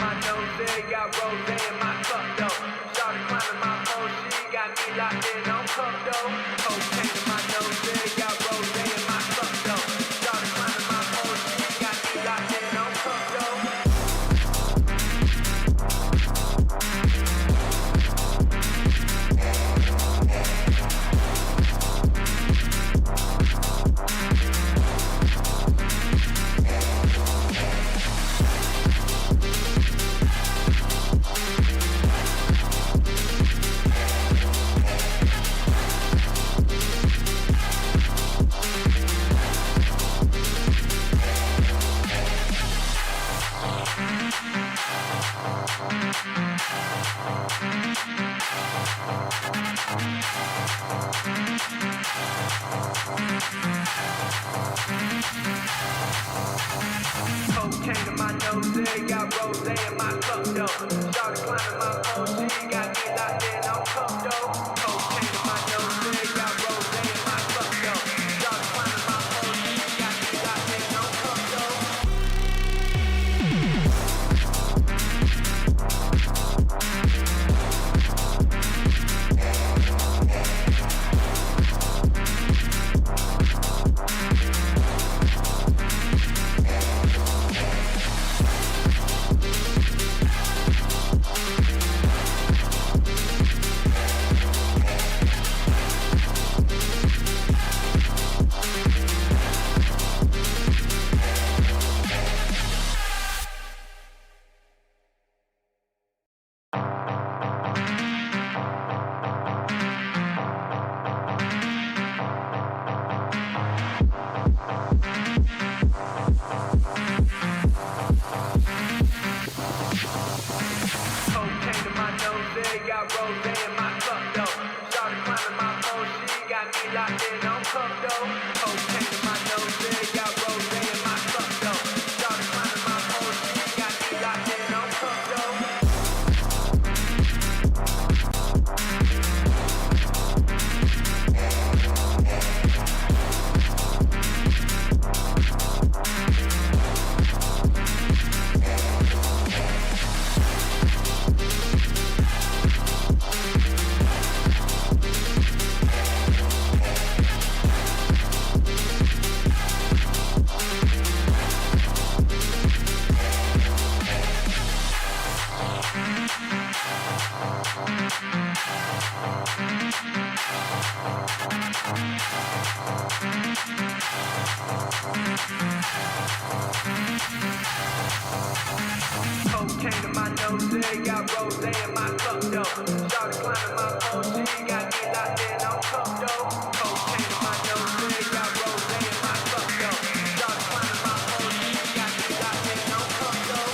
my nose, there got rose in my cup though. Started climbing my pole, she got me locked in on cup though. Cocaine in my nose, there got rose in my cup though. Started climbing my pole, she got me locked in on cup though. Cocaine in my nose, there got rose in my cup though. Started climbing my pole, she got me locked in on cup though. Cocaine in my nose, there got rose in my cup though. Started climbing my pole, she got me locked in on cup though. Cocaine in my nose, there got rose in my cup though. Started climbing my pole, she got me locked in on cup though. Cocaine in my nose, there got rose in my cup though. Started climbing my pole, she got me locked in on cup though. Cocaine in my nose, there got rose in my cup though. Started climbing my pole, she got me locked in on cup though. Cocaine in my nose, there got rose in my cup though. Started climbing my pole, she got me locked in on cup though.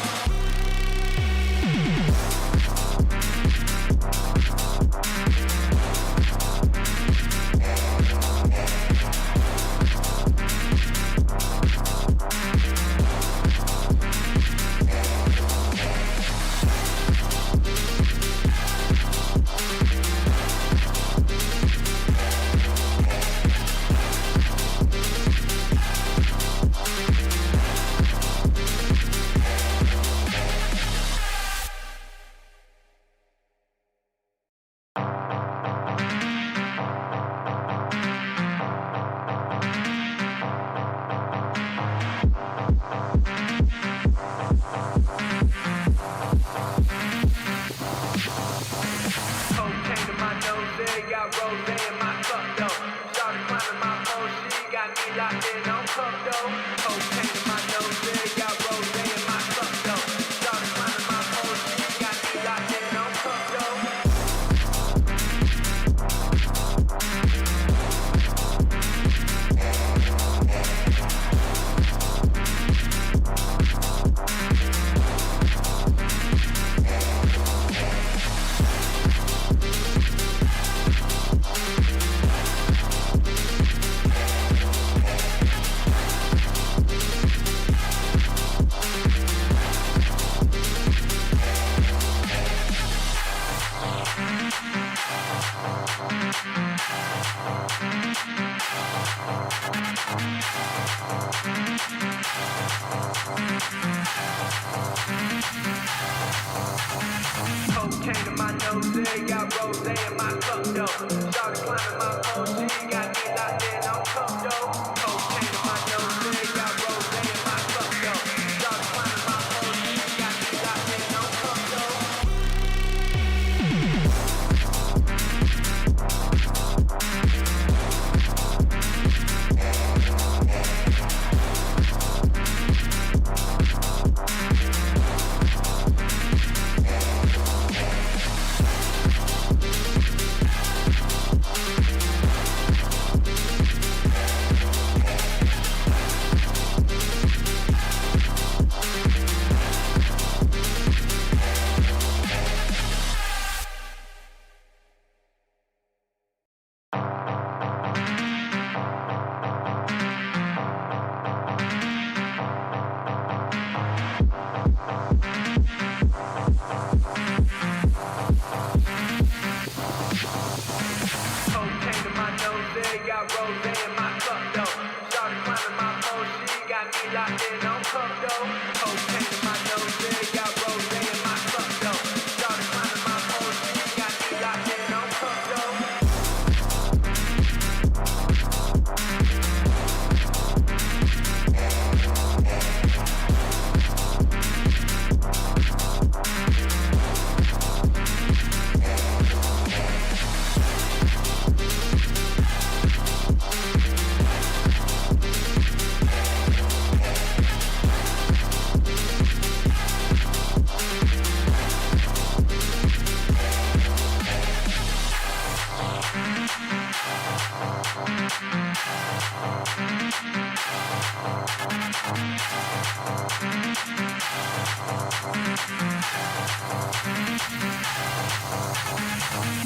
got rose in my cup though. Started climbing my OG, got me locked in on cup though. Cocaine in my nose, got rose in my cup though. Started climbing my OG, got me locked in on cup though. Cocaine in my nose, got rose in my cup though. Started climbing my OG, got me locked in on cup though. Cocaine in my nose, got rose in my cup though. Started climbing my OG, got me locked in on cup though.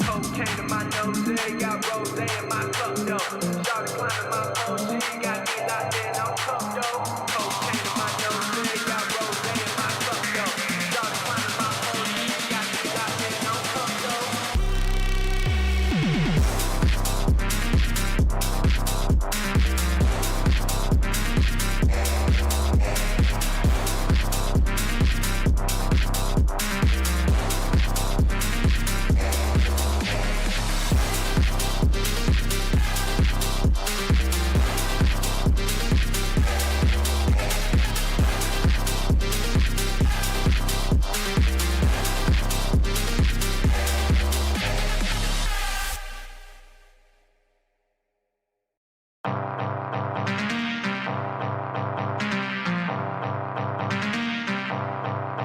Cocaine in my nose, got rose in my cup though. Started climbing my OG, got me locked in on cup though. Cocaine in my nose, got rose in my cup though. Started climbing my OG, got me locked in on cup though. Cocaine in my nose, got rose in my cup though. Started climbing my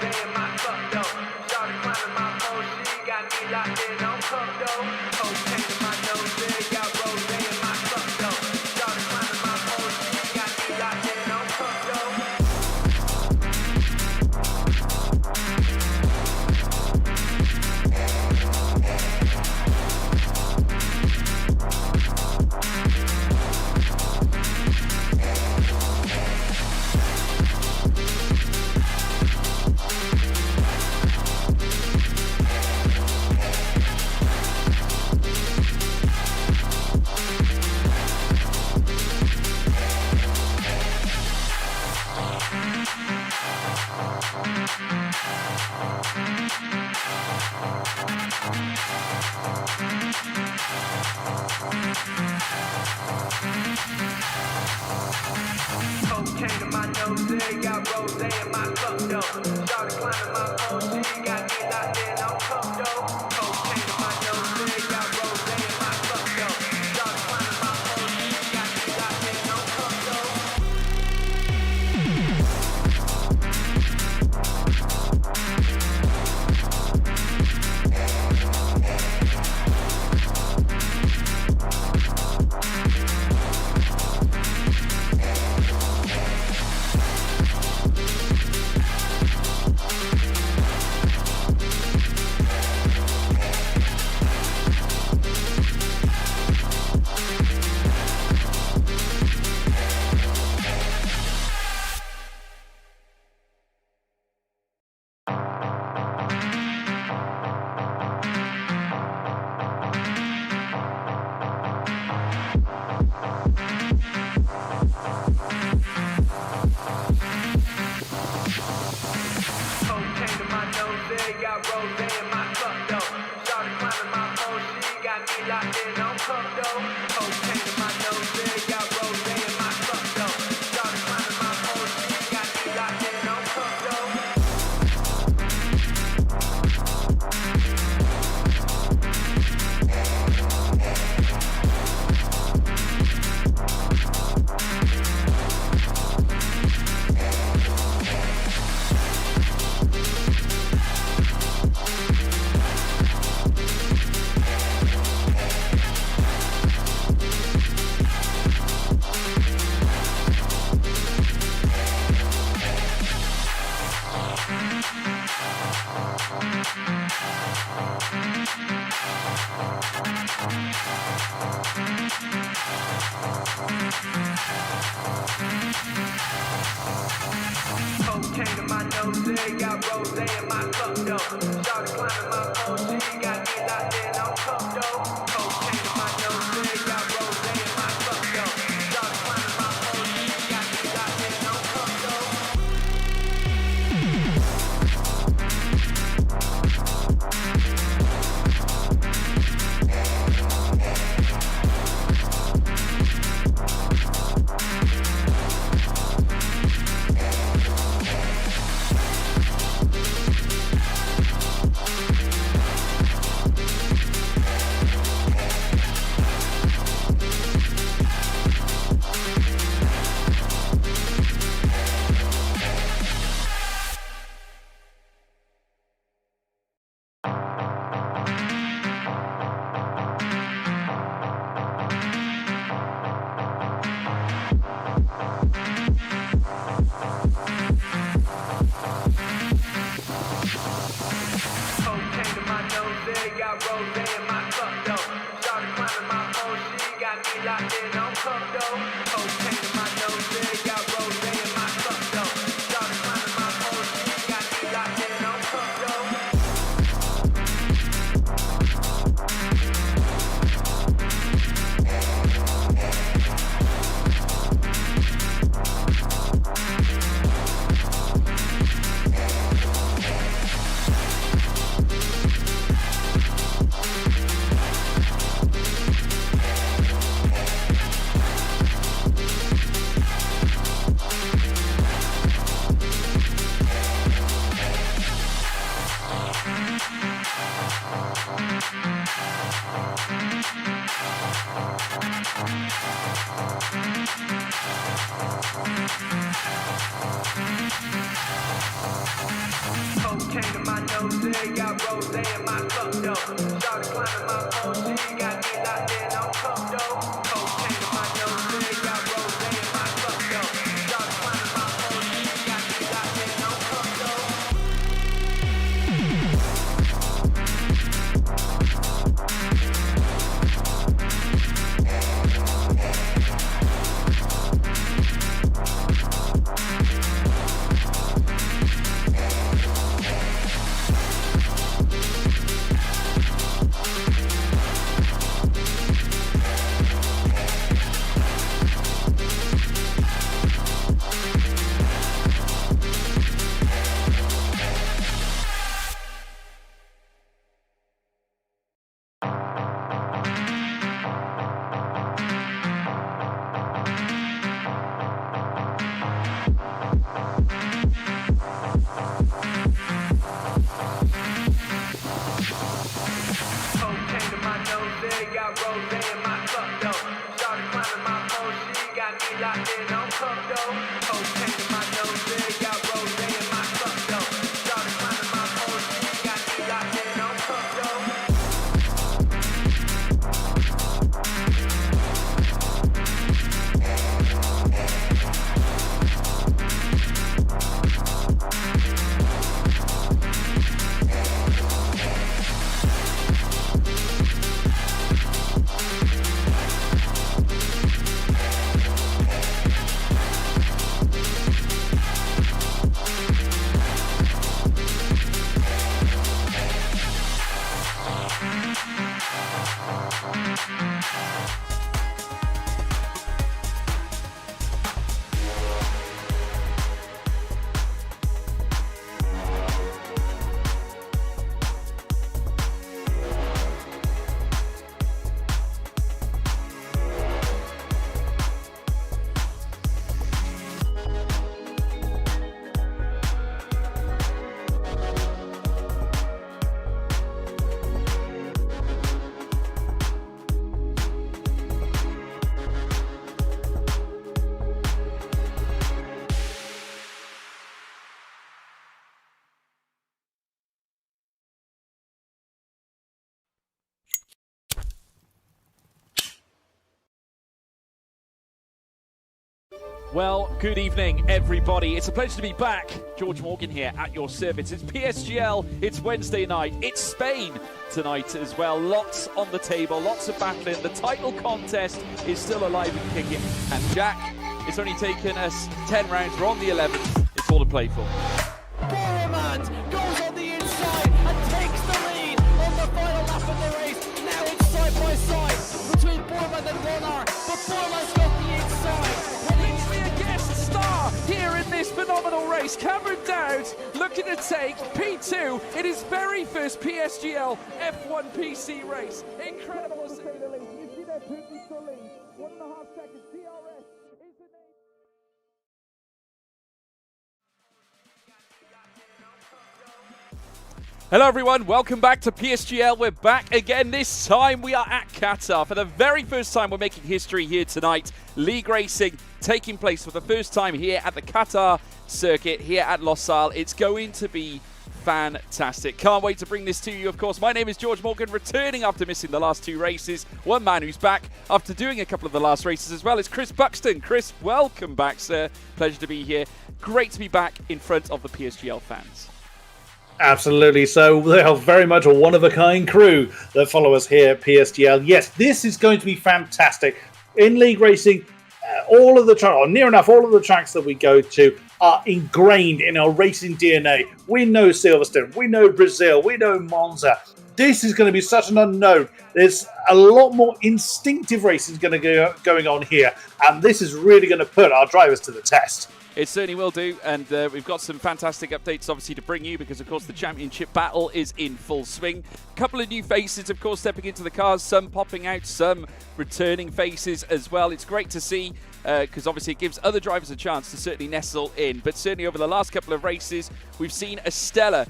OG, got me locked in on cup though. Cocaine in my nose, got rose in my cup though. Started climbing my OG, got me locked in on cup though. Cocaine in my nose, got rose in my cup though. Started climbing my OG, got me locked in on cup though. Cocaine in my nose, got rose in my cup though. Started climbing my OG, got me locked in on cup though. locked in on cup though. Cocaine in my nose, yeah, got rose in my cup though. Started climbing my pole, she got me locked in on cup though. Cocaine in my nose, yeah, got rose in my cup though. Started climbing my pole, she got me locked in on cup though. Cocaine in my nose, yeah, got rose in my cup though. Started climbing my pole, she got me locked in on cup though. Cocaine in my nose, yeah, got rose in my cup though. Started climbing my pole, she got me locked in on cup though. Cocaine in my nose, yeah, got rose in my cup though. Started climbing my pole, she got me locked in on cup though. Cocaine in my nose, yeah, got rose in my cup though. Started climbing my pole, she got me locked in on cup though. Cocaine in my nose, yeah, got rose in my cup though. Started climbing my pole, she got me locked in on cup though. Cocaine in my nose, yeah, got rose in my cup though. Started climbing my pole, she got me locked in on cup though. Cocaine in my nose, yeah, got rose in my cup though. Started climbing my pole, she got me locked in on cup though. Well, good evening, everybody. It's a pleasure to be back. George Morgan here at your service. It's PSGL, it's Wednesday night, it's Spain tonight as well. Lots on the table, lots of battling. The title contest is still alive and kicking. And Jack, it's only taken us 10 rounds. We're on the 11th. It's all to play for. Boromant goes on the inside and takes the lead on the final lap of the race. Now it's side by side between Boromant and Warner, but Boromant's got the inside. Star here in this phenomenal race. Cameron Dowd looking to take P2 in his very first PSGL F1 PC race. Incredible to say the least. You see that Putin still lead. 1.5 seconds. DRS is the name. Hello everyone, welcome back to PSGL. We're back again. This time we are at Qatar. For the very first time we're making history here tonight. League racing taking place for the first time here at the Qatar circuit, here at Losail. It's going to be fantastic. Can't wait to bring this to you, of course. My name is George Morgan, returning after missing the last 2 races. One man who's back after doing a couple of the last races as well is Chris Buxton. Chris, welcome back, sir. Pleasure to be here. Great to be back in front of the PSGL fans. Absolutely. So they are very much a one-of-a-kind crew that follow us here at PSGL. Yes, this is going to be fantastic. In league racing, all of the tracks, or near enough all of the tracks that we go to are ingrained in our racing DNA. We know Silverstone, we know Brazil, we know Monza. This is going to be such an unknown. There's a lot more instinctive racing going on here, and this is really going to put our drivers to the test. It certainly will do, and we've got some fantastic updates, obviously, to bring you, because, of course, the championship battle is in full swing. A couple of new faces, of course, stepping into the cars, some popping out, some returning faces as well. It's great to see, because, obviously, it gives other drivers a chance to certainly nestle in. But certainly over the last couple of races, we've seen a stellar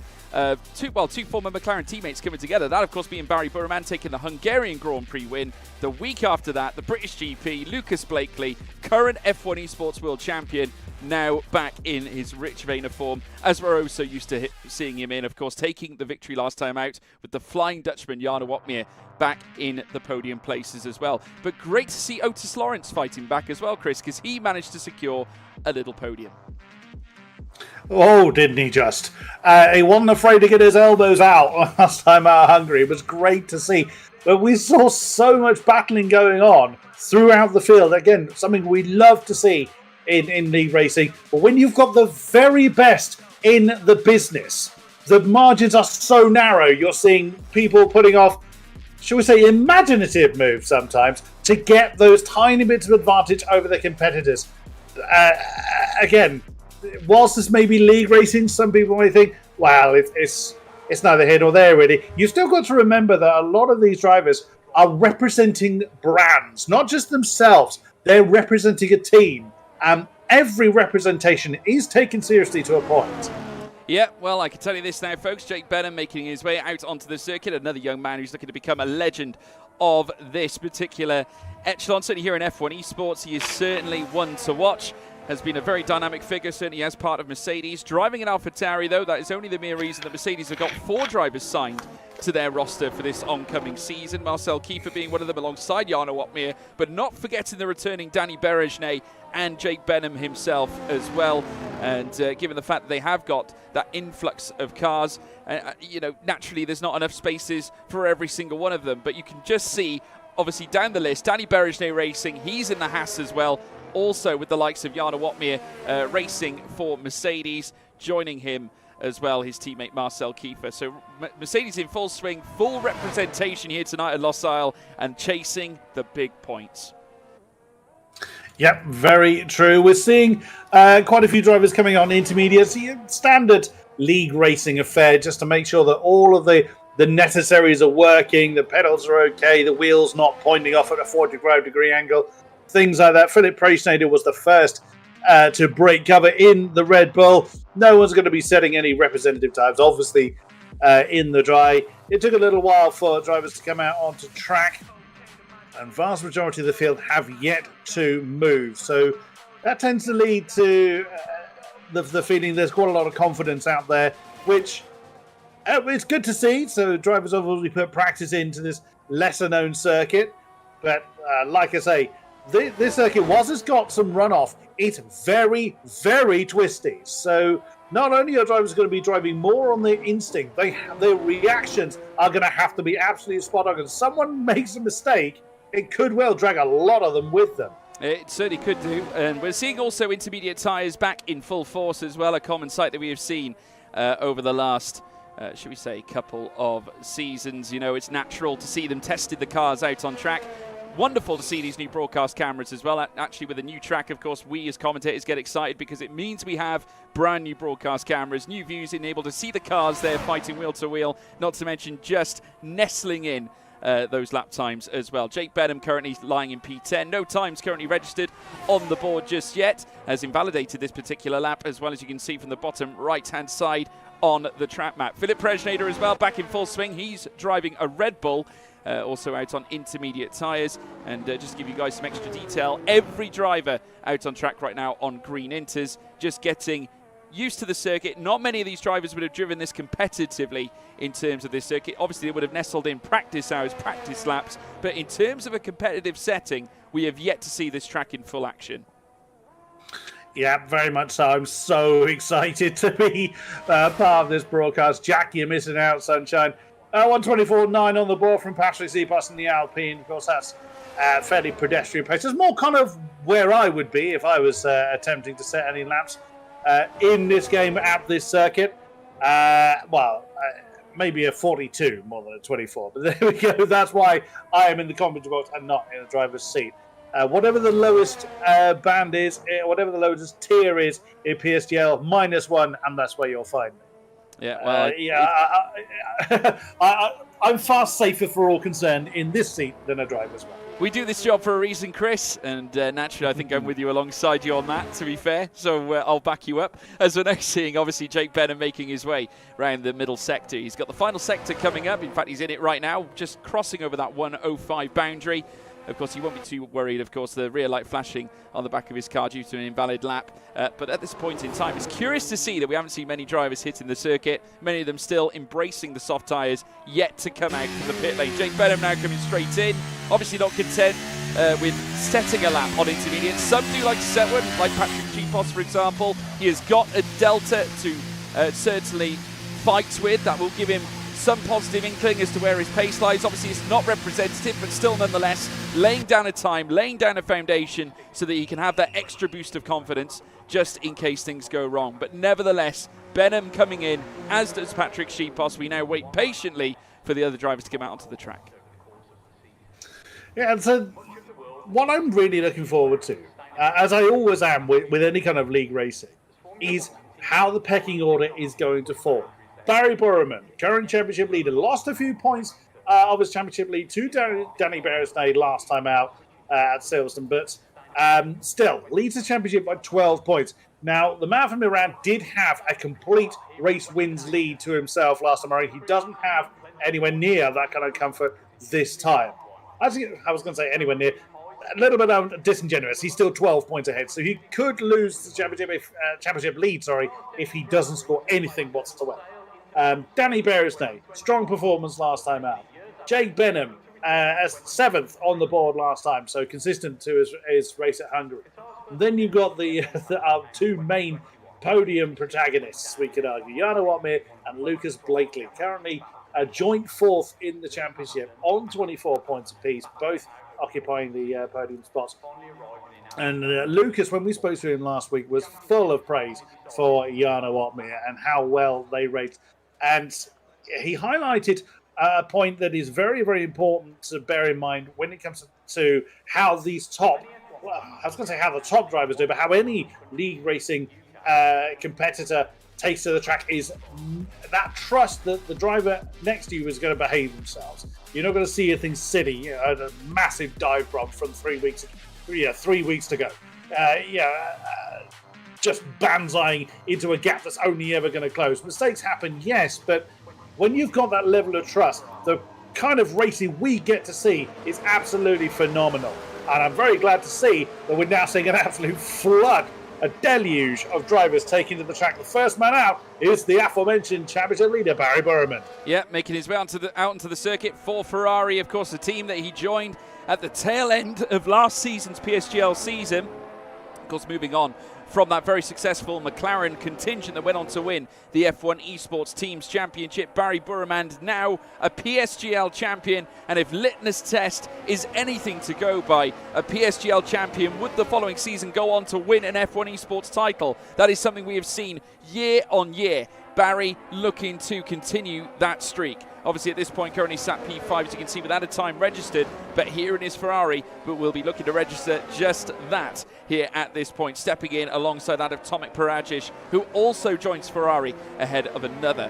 two former McLaren teammates coming together. That, of course, being Barry Burman taking the Hungarian Grand Prix win. The week after that, the British GP, Lucas Blakely, current F1 Esports World Champion, now back in his rich vein of form, as we're also used to seeing him in, of course, taking the victory last time out with the Flying Dutchman, Jarno Wotmir, back in the podium places as well. But great to see Otis Lawrence fighting back as well, Chris, because he managed to secure a little podium. Oh, didn't he just? He wasn't afraid to get his elbows out last time out of Hungary. It was great to see. But we saw so much battling going on throughout the field. Again, something we love to see in league racing. But when you've got the very best in the business, the margins are so narrow. You're seeing people putting off, shall we say, imaginative moves sometimes to get those tiny bits of advantage over the competitors. Again, whilst this may be league racing, some people may think, well, it's neither here nor there, really. You've still got to remember that a lot of these drivers are representing brands, not just themselves. They're representing a team. Every representation is taken seriously to a point. Yeah, well, I can tell you this now, folks. Jake Benham making his way out onto the circuit. Another young man who's looking to become a legend of this particular echelon. Certainly here in F1 Esports, he is certainly one to watch. Has been a very dynamic figure, certainly as part of Mercedes. Driving an AlphaTauri, though, that is only the mere reason that Mercedes have got 4 drivers signed to their roster for this oncoming season. Marcel Kiefer being one of them alongside Jarno Wotmir, but not forgetting the returning Danny Berejnay and Jake Benham himself as well. And given the fact that they have got that influx of cars, naturally there's not enough spaces for every single one of them. But you can just see, obviously, down the list, Danny Berejnay racing, he's in the Haas as well. Also with the likes of Jarno Wotmir racing for Mercedes, joining him as well, his teammate Marcel Kiefer. So Mercedes in full swing, full representation here tonight at Losail, and chasing the big points. Yep, very true. We're seeing quite a few drivers coming on intermediates, standard league racing affair, just to make sure that all of the necessaries are working, the pedals are okay, the wheels not pointing off at a 45-degree angle, things like that. Philip Preisnader was the first to break cover in the Red Bull. No one's going to be setting any representative times, obviously, in the dry. It took a little while for drivers to come out onto track, and vast majority of the field have yet to move. So that tends to lead to the feeling there's quite a lot of confidence out there, which it's good to see. So drivers obviously put practice into this lesser-known circuit. But like I say, this circuit, whilst it's got some runoff, it's very, very twisty. So not only are drivers going to be driving more on their instinct, their reactions are going to have to be absolutely spot on. And someone makes a mistake, it could well drag a lot of them with them. It certainly could do. And we're seeing also intermediate tyres back in full force as well, a common sight that we have seen over the last, should we say, couple of seasons. You know, it's natural to see them tested the cars out on track. Wonderful to see these new broadcast cameras as well. Actually, with a new track, of course, we as commentators get excited because it means we have brand new broadcast cameras, new views, and able to see the cars there fighting wheel to wheel, not to mention just nestling in those lap times as well. Jake Benham currently lying in P10. No times currently registered on the board just yet. Has invalidated this particular lap, as well as you can see from the bottom right-hand side on the track map. Philip Prejnader as well, back in full swing. He's driving a Red Bull. Also out on intermediate tyres. And just to give you guys some extra detail, every driver out on track right now on green inters, just getting used to the circuit. Not many of these drivers would have driven this competitively in terms of this circuit. Obviously, they would have nestled in practice hours, practice laps. But in terms of a competitive setting, we have yet to see this track in full action. Yeah, very much so. I'm so excited to be part of this broadcast. Jack, you're missing out, sunshine. 124.9 on the board from Patrick Tsipas in the Alpine. Of course, that's fairly pedestrian pace. It's more kind of where I would be if I was attempting to set any laps in this game at this circuit. Maybe a 42 more than a 24. But there we go. That's why I am in the commentary box and not in the driver's seat. Whatever the lowest band is, whatever the lowest tier is in PSGL, -1, and that's where you'll find me. Yeah, well, I'm far safer for all concerned in this seat than a driver's one. We do this job for a reason, Chris, and naturally I think I'm with you alongside you on that, to be fair, so I'll back you up. As we're now seeing, obviously, Jake Benham making his way around the middle sector. He's got the final sector coming up. In fact, he's in it right now, just crossing over that 105 boundary. Of course, he won't be too worried, of course, the rear light flashing on the back of his car due to an invalid lap. But at this point in time, it's curious to see that we haven't seen many drivers hitting the circuit, many of them still embracing the soft tyres, yet to come out from the pit lane. Jake Benham now coming straight in, obviously not content with setting a lap on intermediate. Some do like to set one, like Patrick Tsipas, for example. He has got a delta to certainly fight with. That will give him some positive inkling as to where his pace lies. Obviously, it's not representative, but still nonetheless laying down a time, laying down a foundation so that he can have that extra boost of confidence just in case things go wrong. But nevertheless, Benham coming in, as does Patrick Tsipas. We now wait patiently for the other drivers to come out onto the track. Yeah, and so what I'm really looking forward to, as I always am with any kind of league racing, is how the pecking order is going to fall. Barry Burman, current championship leader, lost a few points of his championship lead to Danny Beresnay last time out at Silverstone, but still leads the championship by 12 points. Now, the man from Iran did have a complete race wins lead to himself last time around. He doesn't have anywhere near that kind of comfort this time. I was going to say anywhere near. A little bit disingenuous. He's still 12 points ahead, so he could lose the championship lead. If he doesn't score anything whatsoever. Danny Beresnay, strong performance last time out. Jake Benham, as 7th on the board last time, so consistent to his race at Hungary. And then you've got the two main podium protagonists, we could argue, Jarno Watmir and Lucas Blakely, currently a joint 4th in the championship on 24 points apiece, both occupying the podium spots. And Lucas, when we spoke to him last week, was full of praise for Jarno Watmir and how well they raced. And he highlighted a point that is very, very important to bear in mind when it comes to how these top, I was going to say how the top drivers do, but how any league racing competitor takes to the track is that trust that the driver next to you is going to behave themselves. You're not going to see anything silly, a massive dive bomb from 3 weeks to go. Just banzaiing into a gap that's only ever going to close. Mistakes happen, yes, but when you've got that level of trust, the kind of racing we get to see is absolutely phenomenal. And I'm very glad to see that we're now seeing an absolute flood, a deluge of drivers taking to the track. The first man out is the aforementioned championship leader, Barry Burman. Yeah, making his way out into the circuit for Ferrari, of course, the team that he joined at the tail end of last season's PSGL season. Of course, moving on from that very successful McLaren contingent that went on to win the F1 Esports Teams Championship. Barry Burremand now a PSGL champion, and if litmus test is anything to go by, a PSGL champion would the following season go on to win an F1 Esports title. That is something we have seen year on year. Barry looking to continue that streak. Obviously at this point currently sat P5, as you can see, without a time registered, but here in his Ferrari, but will be looking to register just that here at this point, stepping in alongside that of Tomek Parajic, who also joins Ferrari ahead of another,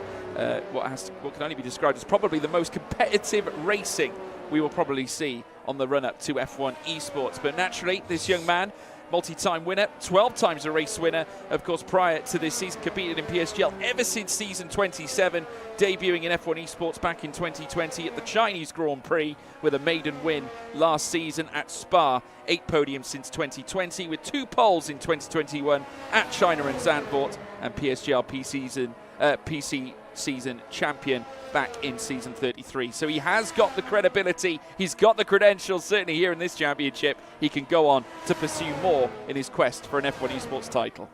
what can only be described as probably the most competitive racing we will probably see on the run-up to F1 Esports. But naturally, this young man, multi-time winner, 12 times a race winner, of course, prior to this season, competed in PSGL ever since season 27, debuting in F1 Esports back in 2020 at the Chinese Grand Prix with a maiden win last season at Spa, 8 podiums since 2020, with 2 poles in 2021 at China and Zandvoort, and PSGL PC season champion back in season 33. So he has got the credibility, he's got the credentials, certainly here in this championship. He can go on to pursue more in his quest for an F1 Esports title.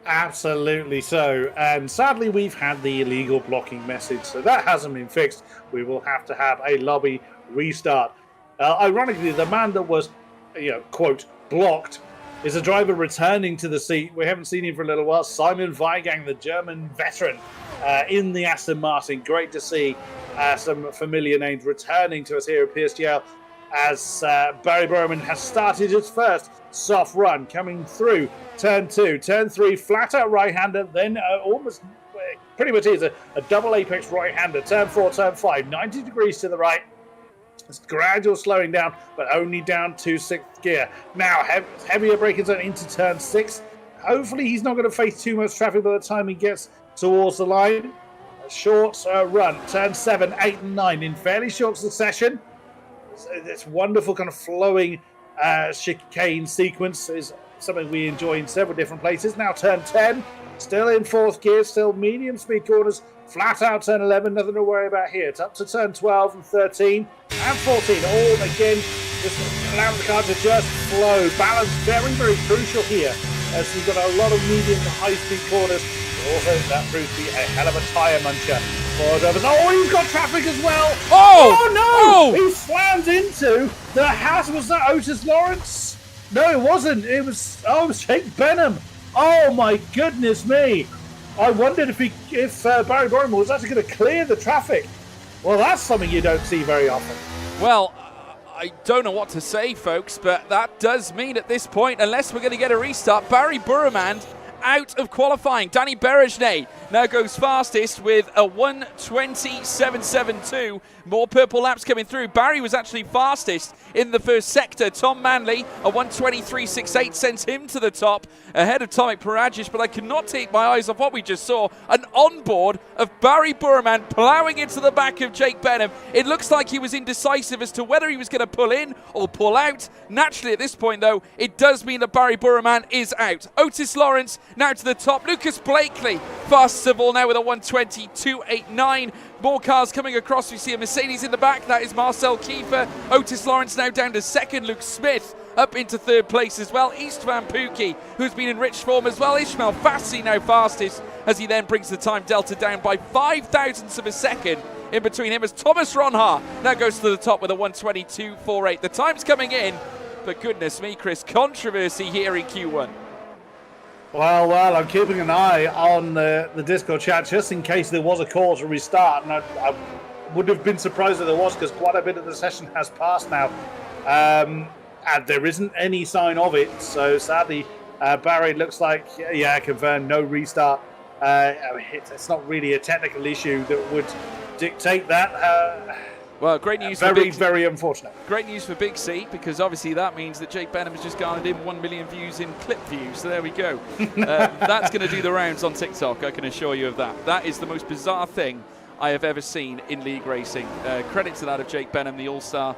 Absolutely so. And sadly, we've had the illegal blocking message, so that hasn't been fixed. We will have to have a lobby restart. Ironically, the man that was, quote, blocked is a driver returning to the seat. We haven't seen him for a little while. Simon Weigang, the German veteran in the Aston Martin. Great to see some familiar names returning to us here at PSGL as Barry Burremand has started his first soft run coming through turn 2. Turn 3, flat out right-hander, then almost pretty much is a double apex right-hander. Turn 4, turn 5, 90 degrees to the right. It's gradual slowing down, but only down to 6th gear. Now, heavier braking zone into turn 6. Hopefully, he's not going to face too much traffic by the time he gets towards the line. A short run. Turn 7, 8, and 9 in fairly short succession. This wonderful kind of flowing chicane sequence is something we enjoy in several different places. Now, turn 10, still in 4th gear, still medium speed corners. Flat out turn 11, nothing to worry about here. It's up to turn 12 and 13 and 14. All again, just allowing the car to just flow. Balance very, very crucial here, as you've got a lot of medium to high speed corners. Also, that proves to be a hell of a tyre muncher for drivers. Oh, he's got traffic as well. Oh no! He slammed into the house. Was that Otis Lawrence? No, it wasn't. It was Jake Benham. Oh my goodness me! I wondered if Barry Burremand was actually going to clear the traffic. Well, that's something you don't see very often. Well, I don't know what to say, folks, but that does mean at this point, unless we're going to get a restart, Barry Burremand out of qualifying. Danny Berejnay now goes fastest with a 1:20.772. More purple laps coming through. Barry was actually fastest in the first sector. Tom Manley, a 1:23.68, sends him to the top ahead of Tomek Parajic, but I cannot take my eyes off what we just saw. An onboard of Barry Burremand ploughing into the back of Jake Benham. It looks like he was indecisive as to whether he was going to pull in or pull out. Naturally, at this point, though, it does mean that Barry Burremand is out. Otis Lawrence now to the top. Lucas Blakely fastest of all now with a 1:22.89. More cars coming across. We see a Mercedes in the back. That is Marcel Kiefer. Otis Lawrence now down to 2nd. Luke Smith up into 3rd place as well. Istvan Pukki, who's been in rich form as well. Ishmael Fassi now fastest, as he then brings the time delta down by 0.05 of a second in between him, as Thomas Ronha now goes to the top with a 1:22.48. The time's coming in, but goodness me, Chris, controversy here in Q1. Well, I'm keeping an eye on the Discord chat just in case there was a call to restart, and I would have been surprised if there was, because quite a bit of the session has passed now, and there isn't any sign of it. So sadly, Barry looks like, confirmed, no restart. It's not really a technical issue that would dictate that. Well, great news. Very unfortunate. Great news for Big C, because obviously that means that Jake Benham has just garnered in 1 million views in clip views. So there we go. That's going to do the rounds on TikTok, I can assure you of that. That is the most bizarre thing I have ever seen in league racing. Credit to that of Jake Benham, the All-Star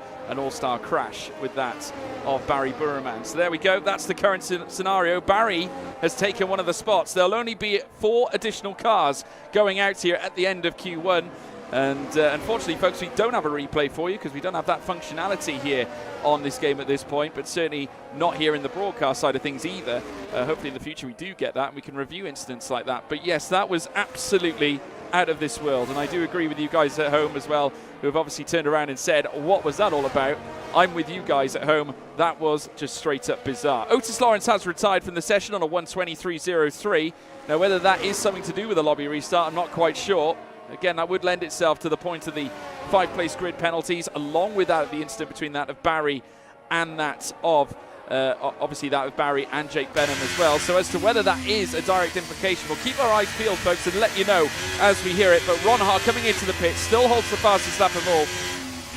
crash with that of Barry Burremand. So there we go. That's the current scenario. Barry has taken one of the spots. There'll only be 4 additional cars going out here at the end of Q1. And unfortunately, folks, we don't have a replay for you because we don't have that functionality here on this game at this point, but certainly not here in the broadcast side of things either. Hopefully in the future we do get that and we can review incidents like that. But yes, that was absolutely out of this world. And I do agree with you guys at home as well, who have obviously turned around and said, what was that all about? I'm with you guys at home. That was just straight up bizarre. Otis Lawrence has retired from the session on a 1:23.03. Now, whether that is something to do with the lobby restart, I'm not quite sure. Again, that would lend itself to the point of the 5-place grid penalties, along with that of the incident between that of Barry and that of, obviously, that of Barry and Jake Benham as well. So as to whether that is a direct implication, we'll keep our eyes peeled, folks, and let you know as we hear it. But Ron Haar coming into the pit still holds the fastest lap of all.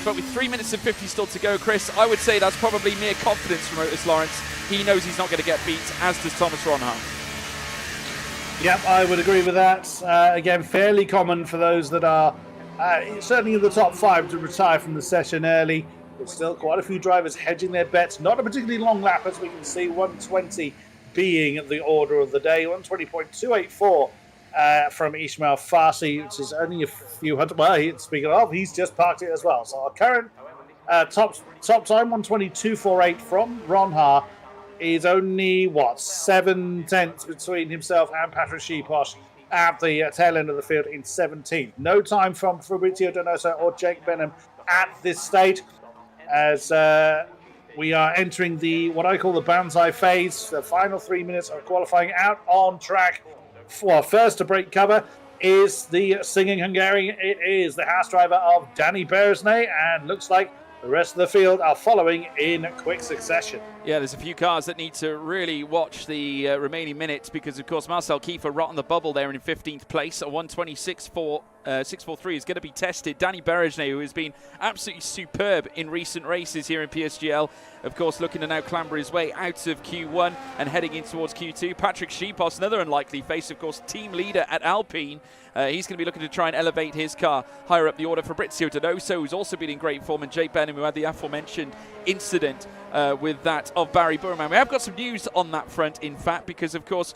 But with 3 minutes and 50 still to go, Chris, I would say that's probably mere confidence from Otis Lawrence. He knows he's not going to get beat, as does Thomas Ron Haar. Yep, I would agree with that. Again, fairly common for those that are certainly in the top 5 to retire from the session early. There's still quite a few drivers hedging their bets. Not a particularly long lap, as we can see, 120 being the order of the day. 120.284 from Ismail Farsi, which is only a few hundred. Well, speaking of, he's just parked it as well. So our current top time, 122.48 from Ron Haar, is only, 7 tenths between himself and Patrick Sheeposh at the tail end of the field in 17th. No time from Fabrizio Donoso or Jake Benham at this stage, as we are entering what I call the Banzai phase, the final 3 minutes of qualifying out on track. First to break cover is the singing Hungarian. It is the house driver of Danny Beresnay, and looks like the rest of the field are following in quick succession. Yeah, there's a few cars that need to really watch the remaining minutes because, of course, Marcel Kiefer right on the bubble there in 15th place. A 1:26.643 is going to be tested. Danny Beresnay, who has been absolutely superb in recent races here in PSGL, of course, looking to now clamber his way out of Q1 and heading in towards Q2. Patrick Sheeposh, another unlikely face, of course, team leader at Alpine. He's going to be looking to try and elevate his car higher up the order. Fabrizio Donoso, who's also been in great form, and Jake Benham, who had the aforementioned incident with that of Barry Burman. We have got some news on that front, in fact, because, of course,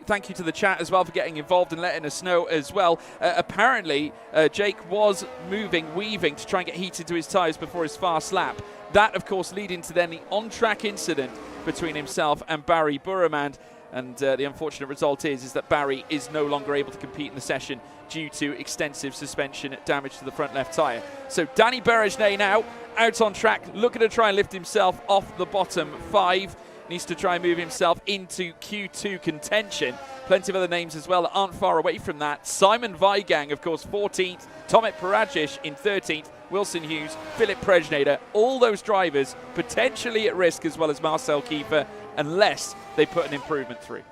thank you to the chat as well for getting involved and letting us know as well. Apparently, Jake was weaving to try and get heat into his tyres before his fast lap. That, of course, leading to then the on-track incident between himself and Barry Burman. And the unfortunate result is that Barry is no longer able to compete in the session due to extensive suspension damage to the front left tyre. So Danny Beresnay now out on track, looking to try and lift himself off the bottom 5. Needs to try and move himself into Q2 contention. Plenty of other names as well that aren't far away from that. Simon Weigang, of course, 14th. Tomek Paradzic in 13th. Wilson Hughes, Philip Prejnader, all those drivers potentially at risk, as well as Marcel Kiefer, unless they put an improvement through.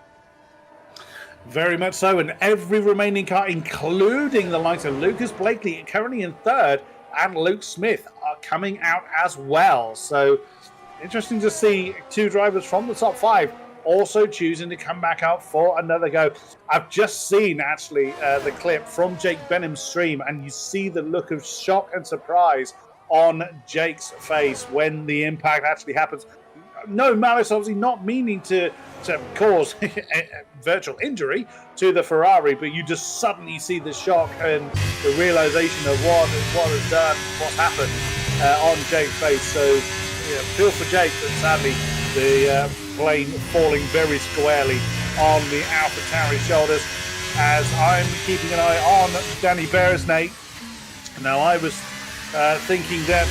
Very much so, and every remaining car, including the likes of Lucas Blakely, currently in 3rd, and Luke Smith, are coming out as well. So interesting to see 2 drivers from the top 5 also choosing to come back out for another go. I've just seen, actually, the clip from Jake Benham's stream, and you see the look of shock and surprise on Jake's face when the impact actually happens. No malice, obviously, not meaning to cause virtual injury to the Ferrari, but you just suddenly see the shock and the realization of what has done, what's happened on Jake's face. So, feel for Jake, but sadly, the plane falling very squarely on the AlphaTauri shoulders. As I'm keeping an eye on Danny Beresnay. Now, I was thinking that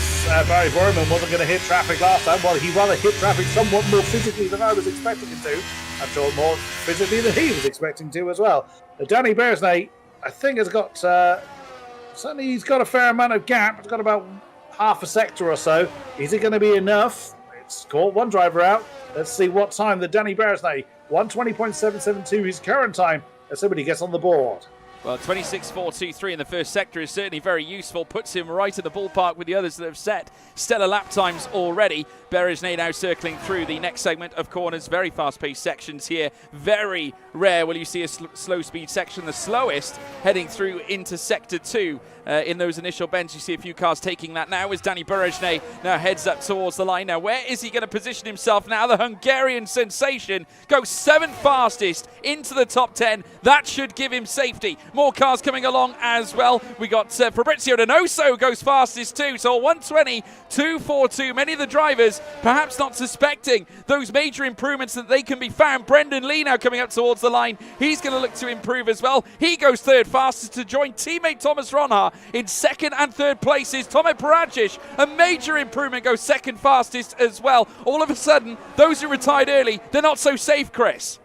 Barry Burman wasn't going to hit traffic last time. Well, he rather hit traffic somewhat more physically than I was expecting him to. I'm sure more physically than he was expecting to as well. Danny Beresnay, I think, has got certainly he's got a fair amount of gap. He's got about half a sector or so. Is it going to be enough? It's caught one driver out. Let's see what time the Danny Beresnay, 120.772 his current time, as somebody gets on the board. Well, 26.423 in the first sector is certainly very useful. Puts him right in the ballpark with the others that have set stellar lap times already. Beresnay now circling through the next segment of corners. Very fast-paced sections here. Very rare will you see a slow-speed section. The slowest heading through into Sector 2 in those initial bends. You see a few cars taking that now as Danny Berejne now heads up towards the line. Now, where is he going to position himself now? The Hungarian sensation goes 7th fastest into the top 10. That should give him safety. More cars coming along as well. We got Fabrizio Donoso goes fastest too. So 120, 242. Many of the drivers perhaps not suspecting those major improvements that they can be found. Brendan Lee now coming up towards the line. He's going to look to improve as well. He goes 3rd fastest to join teammate Thomas Ronha in 2nd and 3rd places. Tomek Paradzic, a major improvement, goes 2nd fastest as well. All of a sudden, those who retired early, they're not so safe, Chris.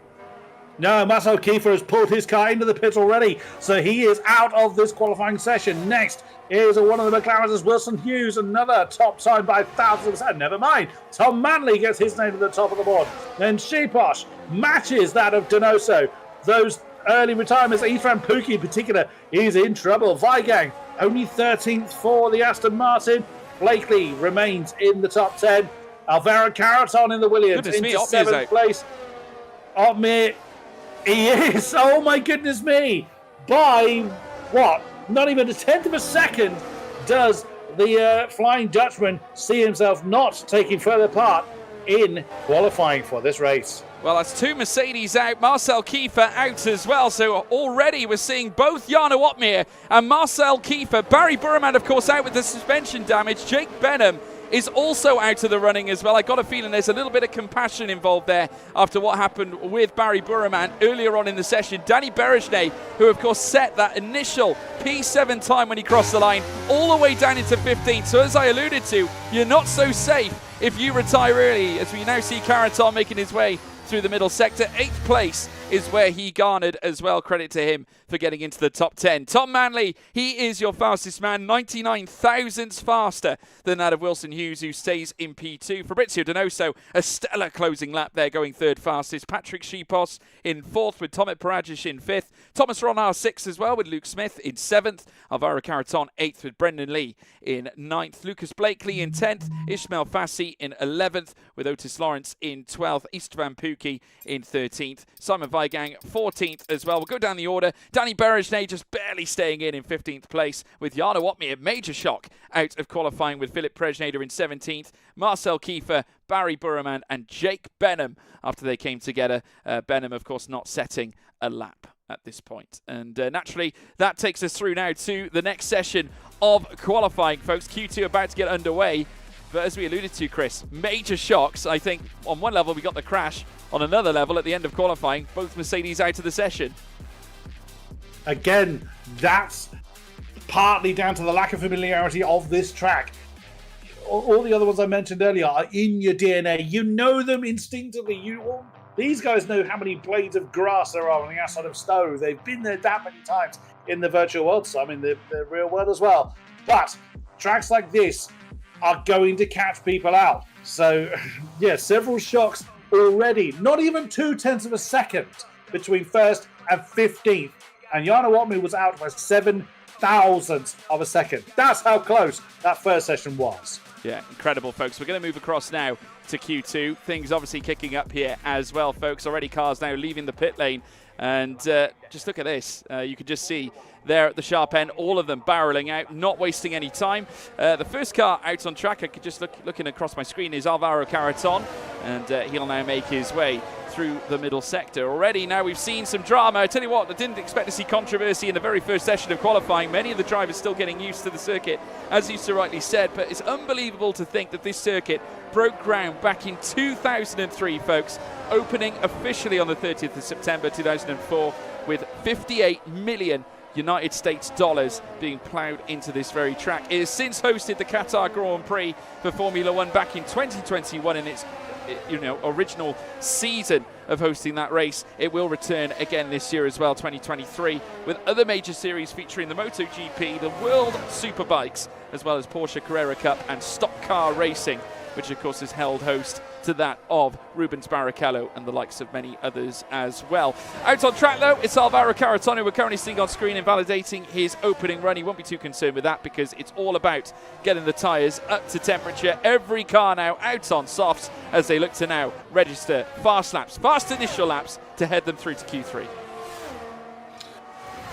No, Marcel Kiefer has pulled his car into the pit already, so he is out of this qualifying session. Next is one of the McLarens as Wilson Hughes, another top time by thousands. Never mind, Tom Manley gets his name to the top of the board. Then Shiposh matches that of Donoso. Those early retirements, Ethan Pookie in particular, is in trouble. Weigang only 13th for the Aston Martin. Blakely remains in the top 10. Alvaro Caraton in the Williams into 7th place. Otmir, he is, oh my goodness me, by what? Not even a 10th of a second does the Flying Dutchman see himself not taking further part in qualifying for this race. Well, that's 2 Mercedes out, Marcel Kiefer out as well. So already we're seeing both Jarno Otmir and Marcel Kiefer. Barry Burman, of course, out with the suspension damage. Jake Benham is also out of the running as well. I got a feeling there's a little bit of compassion involved there after what happened with Barry Burman earlier on in the session. Danny Berejne, who of course set that initial P7 time when he crossed the line, all the way down into 15th. So as I alluded to, you're not so safe if you retire early, as we now see Caraton making his way through the middle sector. 8th place is where he garnered as well. Credit to him for getting into the top 10. Tom Manley, he is your fastest man, 99 thousandths faster than that of Wilson Hughes, who stays in P2. Fabrizio Donoso, a stellar closing lap there, going 3rd fastest. Patrick Shipos in 4th with Tomek Paradzic in 5th. Thomas Ronha 6th as well with Luke Smith in 7th. Alvaro Caraton 8th with Brendan Lee in 9th. Lucas Blakely in 10th. Ishmael Fassi in 11th with Otis Lawrence in 12th. Istvan Pookie in 13th. Simon Weigang 14th as well. We'll go down the order. Danny Berejne just barely staying in 15th place with Jarno Otmir, a major shock out of qualifying with Philip Prejnader in 17th. Marcel Kiefer, Barry Burman and Jake Benham after they came together. Benham, of course, not setting a lap at this point. And naturally, that takes us through now to the next session of qualifying, folks. Q2 about to get underway. But as we alluded to, Chris, major shocks. I think on one level we got the crash. On another level, at the end of qualifying, both Mercedes out of the session. Again, that's partly down to the lack of familiarity of this track. All the other ones I mentioned earlier are in your DNA. You know them instinctively. These guys know how many blades of grass there are on the outside of Stowe. They've been there that many times in the virtual world, some in the real world as well. But tracks like this are going to catch people out. So, yeah, several shocks already. Not even 0.2 of a second between 1st and 15th. And Jarno Otmir was out by 7 thousandths of a second. That's how close that first session was. Yeah, incredible, folks. We're going to move across now to Q2. Things obviously kicking up here as well, folks. Already cars now leaving the pit lane. And just look at this. You can just see there at the sharp end, all of them barreling out, not wasting any time. The first car out on track, I could just looking across my screen, is Alvaro Caraton. And he'll now make his way through the middle sector. Already now we've seen some drama. I tell you what, I didn't expect to see controversy in the very first session of qualifying. Many of the drivers still getting used to the circuit, as you so rightly said, but it's unbelievable to think that this circuit broke ground back in 2003, folks, opening officially on the 30th of September 2004 with 58 million United States dollars being ploughed into this very track. It has since hosted the Qatar Grand Prix for Formula One back in 2021 in its original season of hosting that race. It will return again this year as well, 2023, with other major series featuring the MotoGP, the World Superbikes, as well as Porsche Carrera Cup and Stock Car Racing, which of course has held host to that of Rubens Barrichello and the likes of many others as well. Out on track though, it's Alvaro Caraton, who we're currently seeing on screen, invalidating his opening run. He won't be too concerned with that because it's all about getting the tyres up to temperature. Every car now out on softs as they look to now register fast initial laps to head them through to Q3.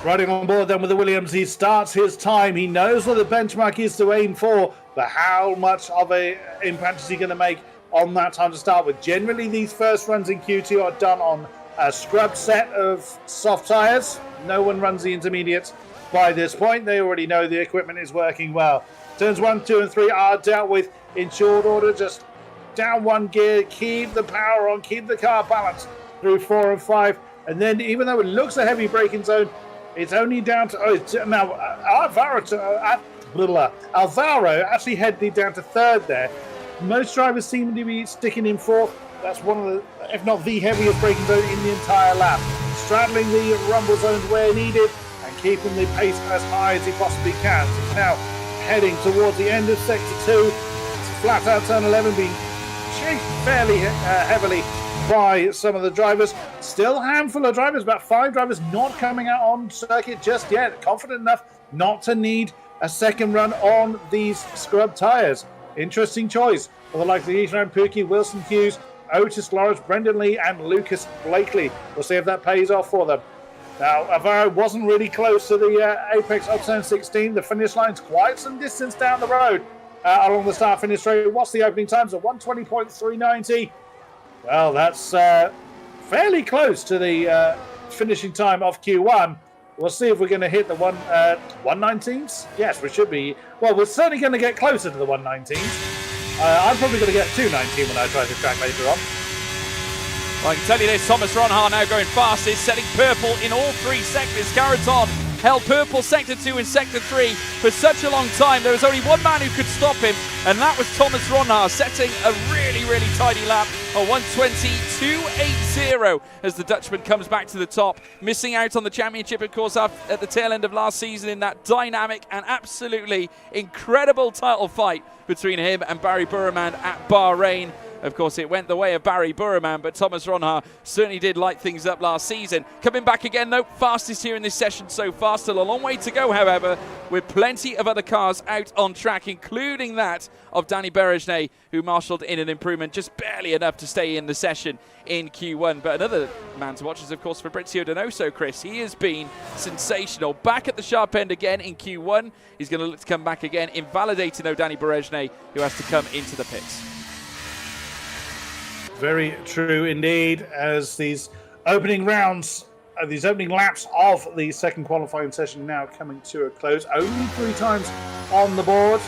Riding on board then with the Williams, he starts his time. He knows what the benchmark is to aim for, but how much of a impact is he going to make on that time to start with? Generally, these first runs in Q2 are done on a scrubbed set of soft tyres. No one runs the intermediates by this point. They already know the equipment is working well. Turns 1, 2 and 3 are dealt with in short order. Just down one gear, keep the power on, keep the car balanced through 4 and 5. And then even though it looks a heavy braking zone, it's only down to now Alvaro actually headed down to third there. Most drivers seem to be sticking in fourth. That's one of the, if not the heaviest braking zone in the entire lap. Straddling the rumble zones where needed and keeping the pace as high as he possibly can. So now heading towards the end of sector 2. It's flat out turn 11 being chased fairly heavily by some of the drivers. Still a handful of drivers, about 5 drivers not coming out on circuit just yet. Confident enough not to need a second run on these scrub tyres. Interesting choice for the likes of Ethan Pookie, Wilson Hughes, Otis Lawrence, Brendan Lee and Lucas Blakely. We'll see if that pays off for them. Now, Alvaro wasn't really close to the apex of turn 16. The finish line's quite some distance down the road along the start-finish straight. What's the opening times? At 1:20.390. Well, that's fairly close to the finishing time of Q1. We'll see if we're going to hit the 1:19s. Yes, we should be. Well, we're certainly going to get closer to the 1:19s. I'm probably going to get 2:19 when I try the track later on. Well, I can tell you this, Thomas Ronhaar now going fastest, setting purple in all 3 sectors. Caraton held purple sector 2 and sector 3 for such a long time. There was only one man who could stop him, and that was Thomas Ronhaar, setting a really, really tidy lap on 1:20.280 as the Dutchman comes back to the top, missing out on the championship, of course, at the tail end of last season in that dynamic and absolutely incredible title fight between him and Barry Burman at Bahrain. Of course, it went the way of Barry Burman, but Thomas Ronhaar certainly did light things up last season. Coming back again, though, fastest here in this session so far. Still a long way to go, however, with plenty of other cars out on track, including that of Danny Berejnay, who marshalled in an improvement just barely enough to stay in the session in Q1. But another man to watch is, of course, Fabrizio Donoso, Chris. He has been sensational. Back at the sharp end again in Q1. He's going to look to come back again, invalidating, though, Danny Berejnay, who has to come into the pits. Very true indeed, as these opening rounds, these opening laps of the second qualifying session now coming to a close. Only 3 times on the board.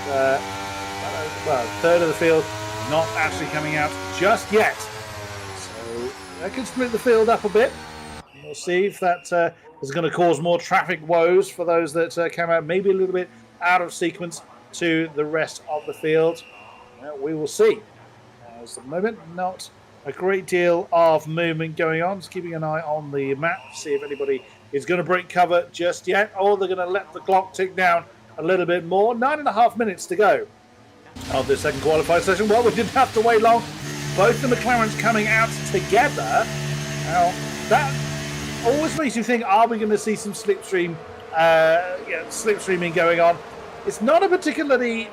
Well, third of the field not actually coming out just yet. So that could split the field up a bit. We'll see if that is going to cause more traffic woes for those that come out maybe a little bit out of sequence to the rest of the field. We will see. At the moment, not a great deal of movement going on. Just keeping an eye on the map, see if anybody is going to break cover just yet, or they're going to let the clock tick down a little bit more. 9.5 minutes to go of the second qualifying session. Well, we didn't have to wait long. Both the McLarens coming out together. Now, that always makes you think, are we going to see some slipstreaming going on? It's not a particularly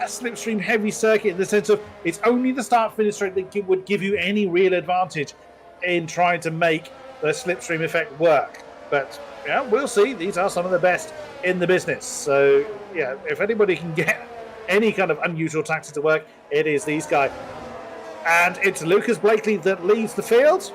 slipstream heavy circuit in the sense of it's only the start finish straight that would give you any real advantage in trying to make the slipstream effect work. But yeah, we'll see. These are some of the best in the business. So yeah, if anybody can get any kind of unusual tactic to work, it is these guys. And it's Lucas Blakely that leads the field.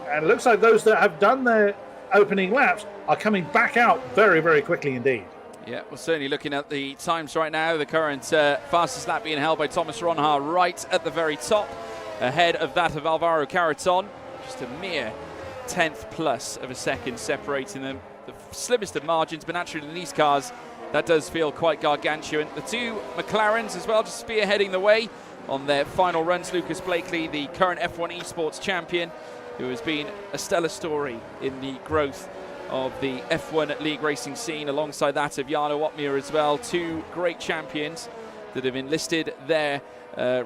And it looks like those that have done their opening laps are coming back out very, very quickly indeed. Yeah, we're certainly looking at the times right now. The current fastest lap being held by Thomas Ronhaar right at the very top, ahead of that of Alvaro Caraton. Just a mere 10th plus of a second separating them. The slimmest of margins, but naturally in these cars, that does feel quite gargantuan. The 2 McLarens as well, just spearheading the way on their final runs. Lucas Blakely, the current F1 esports champion, who has been a stellar story in the growth of the F1 league racing scene, alongside that of Jarno Opmeer as well. 2 great champions that have enlisted their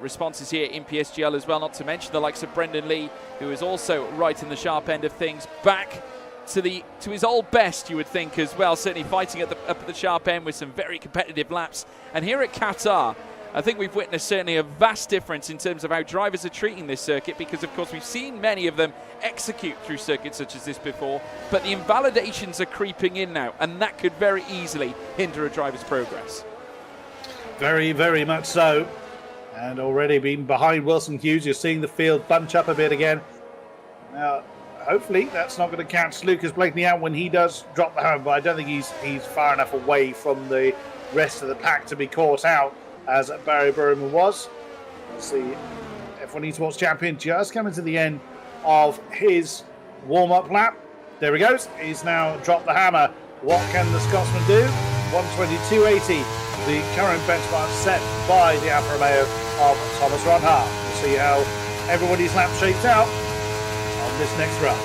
responses here in PSGL as well, not to mention the likes of Brendan Lee, who is also right in the sharp end of things, back to his old best, you would think, as well, certainly fighting up at the sharp end with some very competitive laps. And here at Qatar, I think we've witnessed certainly a vast difference in terms of how drivers are treating this circuit, because of course we've seen many of them execute through circuits such as this before, but the invalidations are creeping in now, and that could very easily hinder a driver's progress. Very, very much so. And already being behind Wilson Hughes, you're seeing the field bunch up a bit again. Now, hopefully that's not going to catch Lucas Blakeney out when he does drop the hammer, but I don't think he's far enough away from the rest of the pack to be caught out, as Barry Burman was. Let's see, F1 Esports champion just coming to the end of his warm-up lap. There he goes. He's now dropped the hammer. What can the Scotsman do? 122.80, the current benchmark set by the Alfa Romeo of Thomas Ronhaar. We'll see how everybody's lap shapes out on this next run.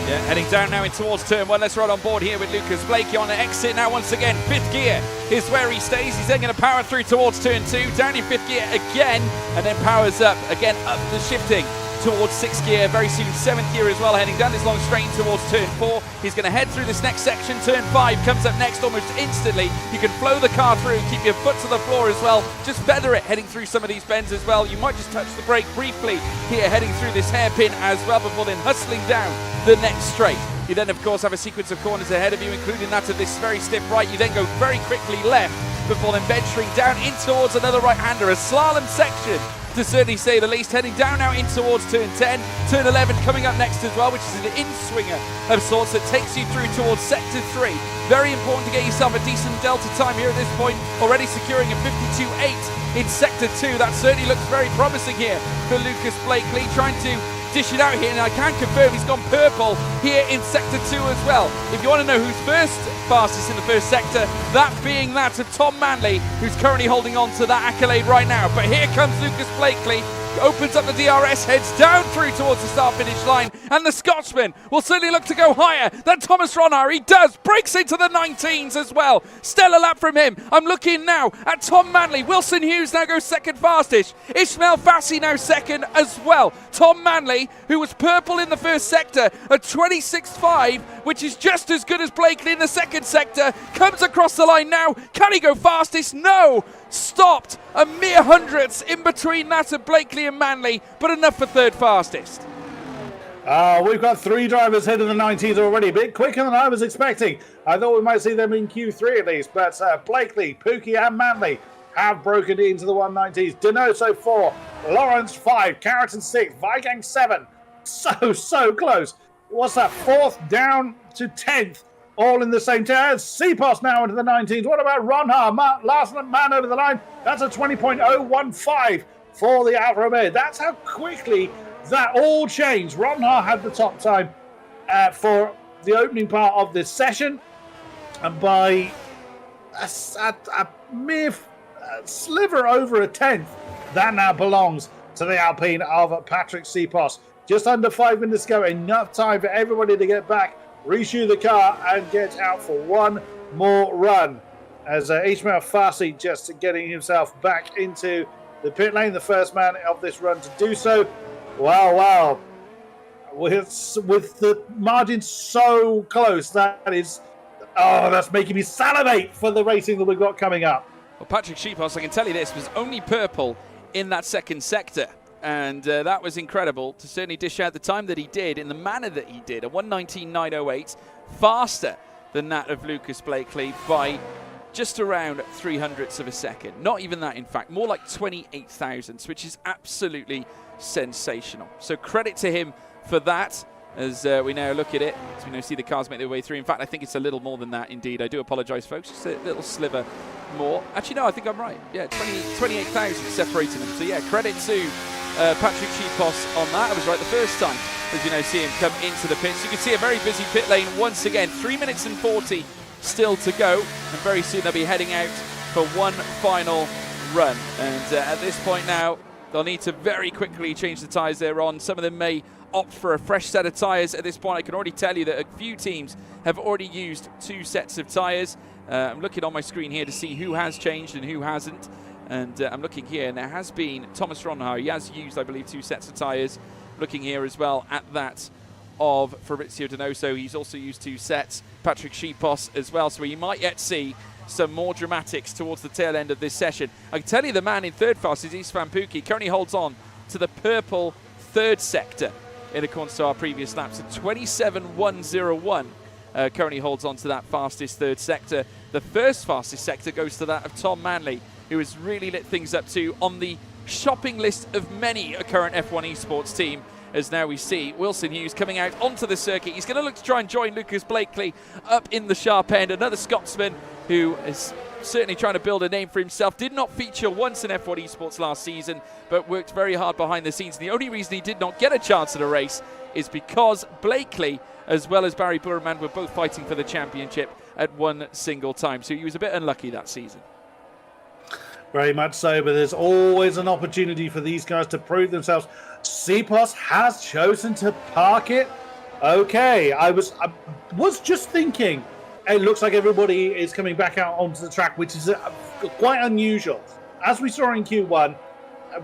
Yeah, heading down now in towards turn one. Let's ride on board here with Lucas Blakey on the exit now once again. Fifth gear is where he stays. He's then going to power through towards turn two, down in fifth gear again, and then powers up again, up the shifting towards sixth gear. Very soon seventh gear as well, heading down this long straight towards turn four. He's going to head through this next section. Turn five comes up next almost instantly. You can flow the car through, keep your foot to the floor as well. Just feather it heading through some of these bends as well. You might just touch the brake briefly here heading through this hairpin as well before then hustling down the next straight. You then of course have a sequence of corners ahead of you, including that of this very stiff right. You then go very quickly left before then venturing down in towards another right-hander, a slalom section to certainly say the least, heading down now in towards turn 10, turn 11 coming up next as well, which is an in-swinger of sorts that takes you through towards sector 3. Very important to get yourself a decent delta time here at this point, already securing a 52.8 in sector 2. That certainly looks very promising here for Lucas Blakely, trying to dish it out here, and I can confirm he's gone purple here in sector 2 as well. If you want to know who's fastest in the first sector, that being that of Tom Manley, who's currently holding on to that accolade right now. But here comes Lucas Blakely, opens up the DRS, heads down through towards the start-finish line, and the Scotsman will certainly look to go higher than Thomas Ronhaar. He does, breaks into the 19s as well. Stellar lap from him. I'm looking now at Tom Manley. Wilson Hughes now goes second fastest. Ismail Fassi now second as well. Tom Manley, who was purple in the first sector, a 26.5, which is just as good as Blakely in the second sector, comes across the line now. Can he go fastest? No! Stopped a mere hundredths in between that of Blakely and Manley, but enough for third fastest. We've got three drivers ahead of the 19s already, a bit quicker than I was expecting. I thought we might see them in Q3 at least, but Blakely, Pookie and Manley have broken into the 190s. Donoso 4, Lawrence 5, Carrington 6, Vigang 7. So close. What's that? 4th down to 10th. All in the same tier. Cepos now into the 19s. What about Ronhaar? Last man over the line. That's a 20.015 for the Alfa Romeo. That's how quickly that all changed. Ronhaar had the top time for the opening part of this session. And by a mere sliver over a tenth, that now belongs to the Alpine of Patrick Cepos. Just under 5 minutes to go. Enough time for everybody to get back, reshoe the car, and get out for one more run. As Ismail Fassi just getting himself back into the pit lane, the first man of this run to do so. Wow. With the margin so close, that's making me salivate for the racing that we've got coming up. Well, Patrick Cepos, I can tell you this, was only purple in that second sector. And that was incredible to certainly dish out the time that he did in the manner that he did. A 119.908, faster than that of Lucas Blakely by just around 300ths of a second. Not even that, in fact, more like 28 thousandths, which is absolutely sensational. So credit to him for that. As we now look at it, as we now see the cars make their way through. In fact, I think it's a little more than that, indeed. I do apologise, folks. Just a little sliver more. Actually, no, I think I'm right. Yeah, 28,000 separating them. So, yeah, credit to Patrick Cepos on that. I was right the first time, as you now see him come into the pits. You can see a very busy pit lane once again. 3 minutes and 40 still to go. And very soon they'll be heading out for one final run. And at this point now, they'll need to very quickly change the tyres they're on. Some of them may opt for a fresh set of tyres at this point. I can already tell you that a few teams have already used 2 sets of tyres. I'm looking on my screen here to see who has changed and who hasn't. And I'm looking here, and there has been Thomas Ronhaar. He has used, I believe, 2 sets of tyres. Looking here as well at that of Fabrizio Donoso. He's also used 2 sets. Patrick Cepos as well. So we might yet see some more dramatics towards the tail end of this session. I can tell you the man in third fastest, Istvan Pukki, currently holds on to the purple third sector in accordance to our previous laps. 27.101 currently holds on to that fastest third sector. The first fastest sector goes to that of Tom Manley, who has really lit things up too on the shopping list of many a current F1 esports team. As now we see Wilson Hughes coming out onto the circuit. He's going to look to try and join Lucas Blakely up in the sharp end. Another Scotsman who is certainly trying to build a name for himself. Did not feature once in F1 esports last season, but worked very hard behind the scenes. And the only reason he did not get a chance at a race is because Blakely, as well as Barry Burman, were both fighting for the championship at one single time. So he was a bit unlucky that season. Very much so, but there's always an opportunity for these guys to prove themselves. CPOS has chosen to park it. Okay, I was just thinking, it looks like everybody is coming back out onto the track, which is quite unusual. As we saw in Q1,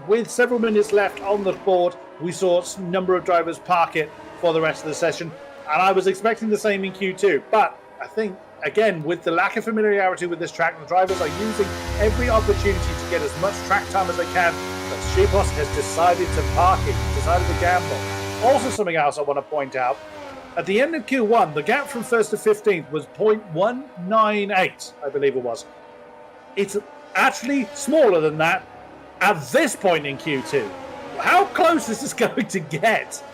with several minutes left on the board, we saw a number of drivers park it for the rest of the session, and I was expecting the same in Q2. But I think, again, with the lack of familiarity with this track, the drivers are using every opportunity to get as much track time as they can. But Shipos has decided to park it, decided to gamble. Also, something else I want to point out. At the end of Q1, the gap from 1st to 15th was 0.198, I believe it was. It's actually smaller than that at this point in Q2. How close is this going to get?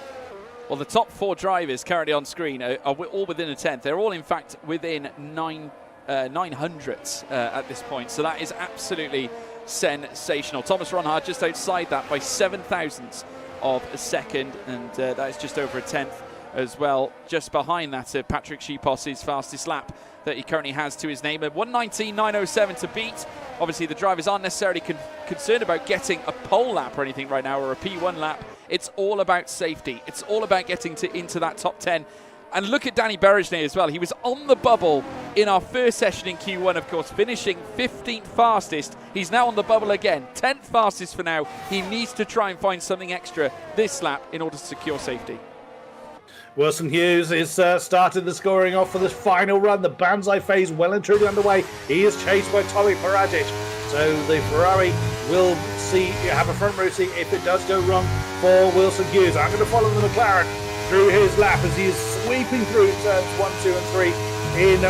Well, the top four drivers currently on screen are all within a tenth. They're all, in fact, within 900ths at this point. So that is absolutely sensational. Thomas Ronhard just outside that by 7 thousandths of a second, and that is just over a tenth as well. Just behind that, Patrick Shipos' fastest lap that he currently has to his name. At 1:19.907 to beat. Obviously, the drivers aren't necessarily concerned about getting a pole lap or anything right now, or a P1 lap. It's all about safety. It's all about getting into that top 10. And look at Danny Berejnay as well. He was on the bubble in our first session in Q1, of course, finishing 15th fastest. He's now on the bubble again, 10th fastest for now. He needs to try and find something extra this lap in order to secure safety. Wilson Hughes is started the scoring off for this final run. The Banzai phase well and truly underway. He is chased by Tommy Parajic. So the Ferrari will have a front row seat if it does go wrong for Wilson Hughes. I'm going to follow the McLaren through his lap as he is sweeping through turns 1, 2 and 3 in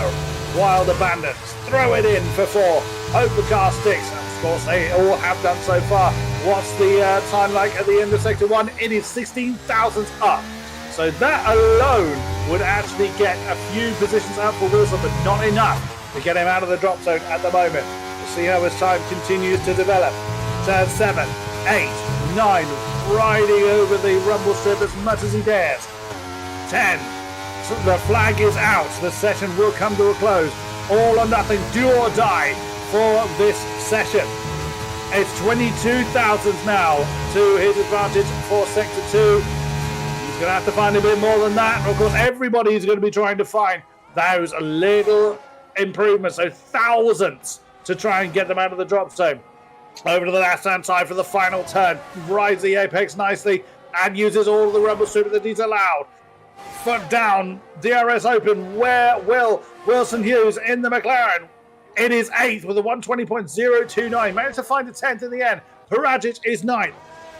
wild abandon. Throw it in for 4. Hope the car sticks. Of course, they all have done so far. What's the time like at the end of Sector 1? It is 16 thousandths up. So that alone would actually get a few positions out for Wilson, but not enough to get him out of the drop zone at the moment. We'll see how his time continues to develop. Turn 7, 8, 9, riding over the rumble strip as much as he dares. 10, so the flag is out. The session will come to a close. All or nothing, do or die for this session. It's 22 thousandths now to his advantage for Sector 2. He's going to have to find a bit more than that. Of course, everybody is going to be trying to find those little improvements, so thousandths, to try and get them out of the drop zone. Over to the left-hand side for the final turn. Rides the apex nicely and uses all of the rumble strip that he's allowed. Foot down, DRS open. Where will Wilson Hughes in the McLaren? It is 8th with a 120.029. Managed to find a 10th in the end. Parajic is 9th.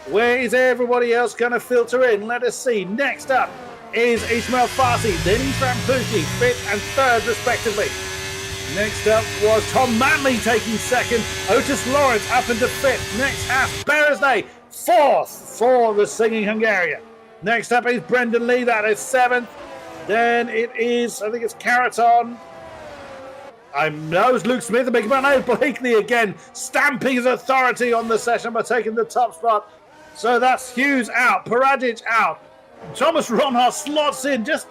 Where is everybody else going to filter in? Let us see. Next up is Ismail Farsi, then Istvan Pukki, 5th and 3rd respectively. Next up was Tom Manley taking 2nd. Otis Lawrence up into 5th. Next half, Berejnay 4th for the singing Hungarian. Next up is Brendan Lee, that is 7th. Then it is, I think it's Caraton. It's Luke Smith, big man. Blakely again, stamping his authority on the session by taking the top spot. So that's Hughes out, Parajic out. Thomas Ronhart slots in just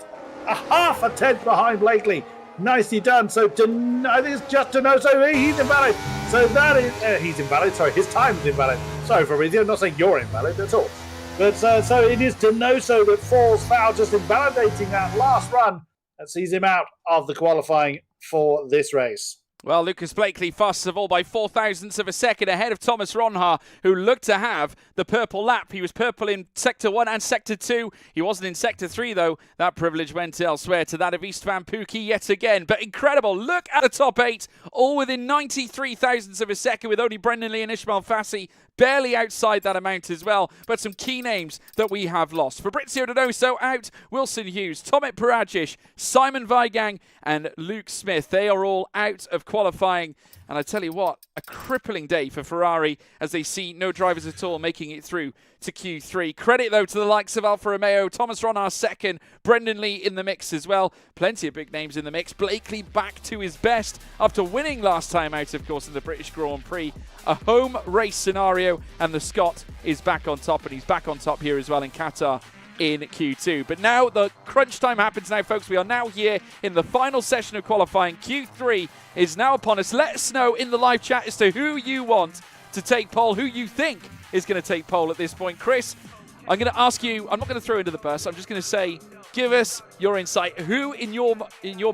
a half a tenth behind Blakely. Nicely done. So I think it's just Donoso. He's invalid. So that is he's invalid. Sorry, his time's invalid. Sorry, Fabrizio. I'm not saying you're invalid at all. But so it is Donoso that falls foul, just invalidating that last run that sees him out of the qualifying for this race. Well, Lucas Blakely, first of all, by 0.04 of a second ahead of Thomas Ronhaar, who looked to have the purple lap. He was purple in Sector 1 and Sector 2. He wasn't in Sector 3, though. That privilege went elsewhere to that of Istvan Pukki yet again. But incredible. Look at the top 8, all within 93 thousandths of a second, with only Brendan Lee and Ishmael Fassi barely outside that amount as well. But some key names that we have lost. Fabrizio Donoso out, Wilson Hughes, Tomet Paragic, Simon Weigang and Luke Smith. They are all out of qualifying. And I tell you what, a crippling day for Ferrari as they see no drivers at all making it through to Q3. Credit, though, to the likes of Alfa Romeo, Thomas Ronhaar second, Brendan Lee in the mix as well. Plenty of big names in the mix. Blakely back to his best after winning last time out, of course, in the British Grand Prix. A home race scenario, and the Scot is back on top, and he's back on top here as well in Qatar in Q2. But now the crunch time happens now, folks. We are now here in the final session of qualifying. Q3 is now upon us. Let us know in the live chat as to who you want to take pole, who you think is going to take pole at this point. Chris, I'm going to ask you, I'm not going to throw you into the bus, I'm just going to say, give us your insight. Who in your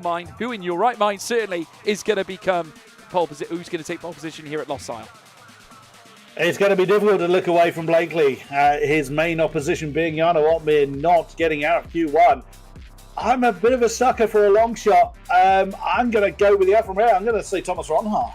mind, who in your right mind certainly is going to become pole position, who's going to take pole position here at Losail? It's going to be difficult to look away from Blakely. His main opposition being Jarno Otmir not getting out of Q1. I'm a bit of a sucker for a long shot. I'm going to go with the Alfa Romeo. I'm going to say Thomas Ronhaar.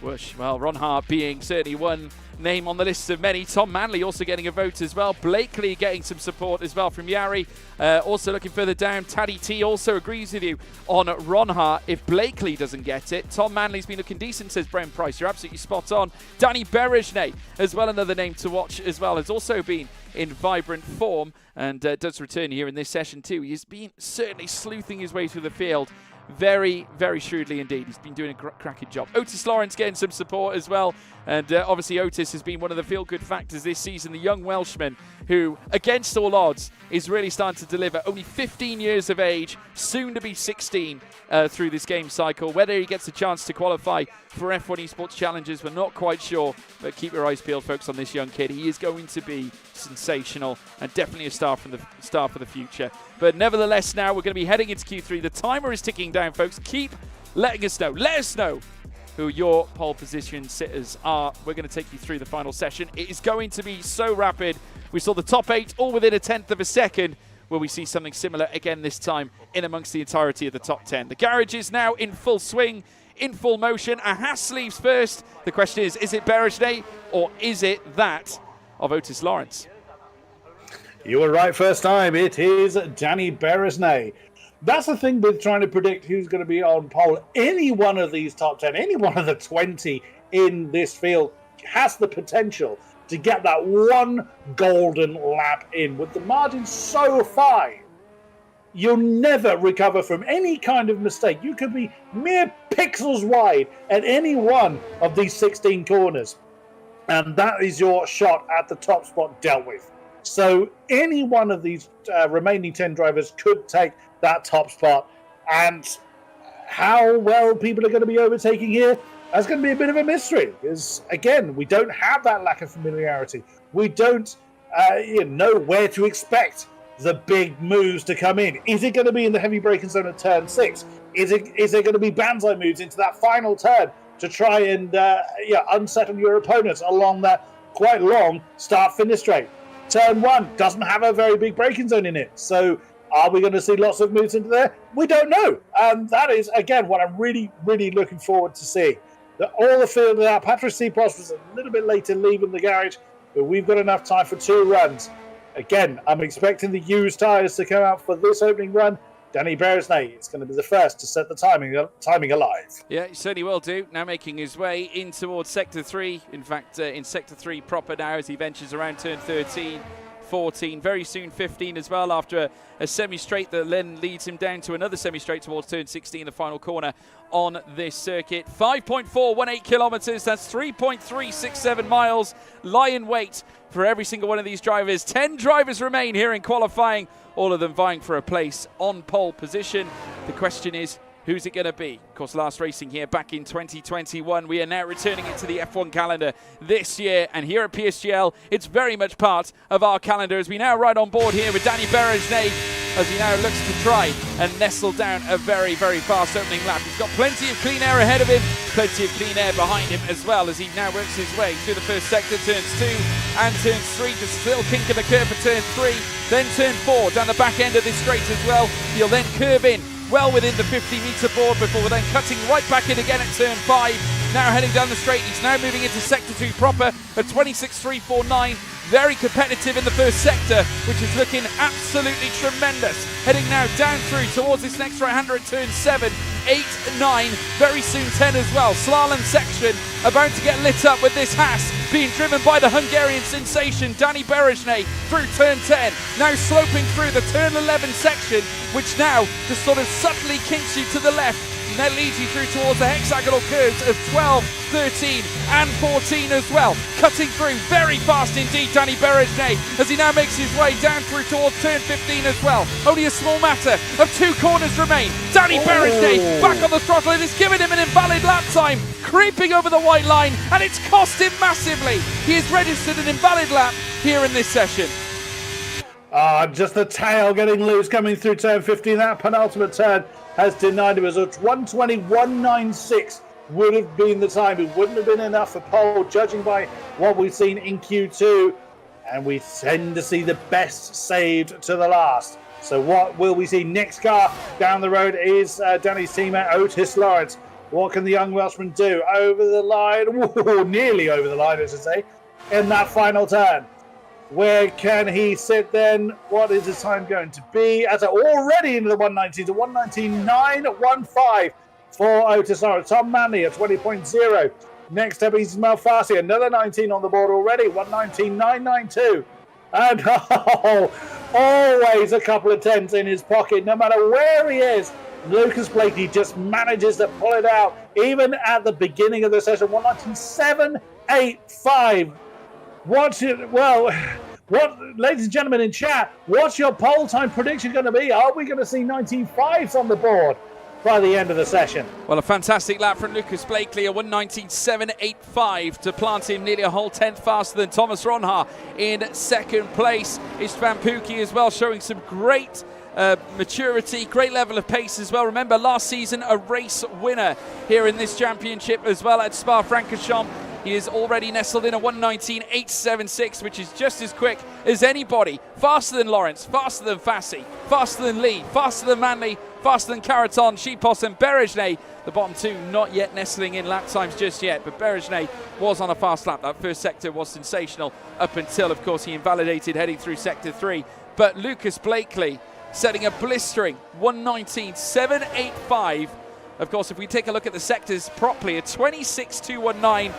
Whoosh. Well, Ronhaar being certainly one name on the list of many. Tom Manley also getting a vote as well. Blakely getting some support as well from Yari. Also looking further down, Taddy T also agrees with you on Ronhaar. If Blakely doesn't get it, Tom Manley's been looking decent, says Bren Price. You're absolutely spot on. Danny Berejne as well, another name to watch as well, has also been in vibrant form and does return here in this session too. He's been certainly sleuthing his way through the field very, very shrewdly indeed. He's been doing a cracking job. Otis Lawrence getting some support as well. And obviously Otis has been one of the feel-good factors this season. The young Welshman who, against all odds, is really starting to deliver. Only 15 years of age, soon to be 16 through this game cycle. Whether he gets a chance to qualify for F1 Esports Challenges, we're not quite sure. But keep your eyes peeled, folks, on this young kid. He is going to be sensational and definitely a star for the future. But nevertheless, now we're going to be heading into Q3. The timer is ticking down, folks. Keep letting us know. Let us know who your pole position sitters are. We're going to take you through the final session. It is going to be so rapid. We saw the top 8 all within a tenth of a second. Will we see something similar again this time in amongst the entirety of the top 10? The garage is now in full swing, in full motion. A Haas leaves first. The question is it Berejne or is it that of Otis Lawrence? You were right first time. It is Danny Berejne. That's the thing with trying to predict who's going to be on pole. Any one of these top 10, any one of the 20 in this field has the potential to get that one golden lap in. With the margin so fine, you'll never recover from any kind of mistake. You could be mere pixels wide at any one of these 16 corners. And that is your shot at the top spot dealt with. So any one of these remaining 10 drivers could take that top spot. And how well people are going to be overtaking here, that's going to be a bit of a mystery. Because, again, we don't have that lack of familiarity. We don't know where to expect the big moves to come in. Is it going to be in the heavy braking zone at turn 6? Is it going to be banzai moves into that final turn to try and unsettle your opponents along that quite long start-finish straight? Turn 1 doesn't have a very big braking zone in it. So are we going to see lots of moves into there? We don't know. And that is, again, what I'm really, really looking forward to seeing. All the field out. Patrick Seapros was a little bit late in leaving the garage, but we've got enough time for 2 runs. Again, I'm expecting the used tyres to come out for this opening run. Danny Berejne is going to be the first to set the timing alive. Yeah, he certainly will do. Now making his way in towards Sector 3. In fact, in Sector 3 proper now as he ventures around turn 13, 14, very soon 15 as well after a semi-straight that then leads him down to another semi-straight towards turn 16, the final corner on this circuit. 5.418 kilometres, that's 3.367 miles. Lie in wait for every single one of these drivers. 10 drivers remain here in qualifying, all of them vying for a place on pole position. The question is, who's it going to be? Of course, last racing here back in 2021. We are now returning it to the F1 calendar this year. And here at PSGL, it's very much part of our calendar as we now ride on board here with Danny Berejne as he now looks to try and nestle down a very, very fast opening lap. He's got plenty of clean air ahead of him, plenty of clean air behind him as well, as he now works his way through the first sector, turns 2 and turns 3, just still kinking the curve for turn 3, then turn 4 down the back end of this straight as well. He'll then curve in well within the 50-metre board before then cutting right back in again at turn 5. Now heading down the straight, he's now moving into sector 2 proper at 26.349. Very competitive in the first sector, which is looking absolutely tremendous. Heading now down through towards this next right-hander at turn 7, 8, 9, very soon 10 as well. Slalom section about to get lit up with this Haas being driven by the Hungarian sensation Dani Berezsney through turn 10. Now sloping through the turn 11 section, which now just sort of subtly kinks you to the left. And that leads you through towards the hexagonal curves of 12, 13 and 14 as well. Cutting through very fast indeed, Dani Berezsney, as he now makes his way down through towards turn 15 as well. Only a small matter of 2 corners remain. Dani Berezsney back on the throttle. It has given him an invalid lap time, creeping over the white line, and it's cost him massively. He has registered an invalid lap here in this session. Just the tail getting loose coming through turn 15. That penultimate turn has denied him. As a 1:20.196 would have been the time. It wouldn't have been enough for pole, judging by what we've seen in Q2. And we tend to see the best saved to the last. So what will we see? Next car down the road is Danny's teammate Otis Lawrence. What can the young Welshman do? Over the line, nearly over the line, I should say, in that final turn. Where can he sit then? What is his time going to be? As already into the 119 to 119.915 for Otis Lawrence. Tom Manley at 20.0. Next up is Malfasi, another 19 on the board already, 119.992. And always a couple of tens in his pocket, no matter where he is. Lucas Blakey just manages to pull it out, even at the beginning of the session, 119.785. What, ladies and gentlemen in chat, what's your poll time prediction going to be? Are we going to see 19.5s on the board by the end of the session? Well, a fantastic lap from Lucas Blakely, a 119.785 to plant him nearly a whole tenth faster than Thomas Ronha in second place. Istvan Pukki as well, showing some great maturity, great level of pace as well. Remember, last season a race winner here in this championship as well at Spa-Francorchamps. He is already nestled in a 119.876, which is just as quick as anybody. Faster than Lawrence, faster than Fassi, faster than Lee, faster than Manley, faster than Karaton, Shipos and Berezsney. The bottom two not yet nestling in lap times just yet, but Berezsney was on a fast lap. That first sector was sensational up until, of course, he invalidated heading through sector 3. But Lucas Blakely setting a blistering 119.785. Of course, if we take a look at the sectors properly, a 26.219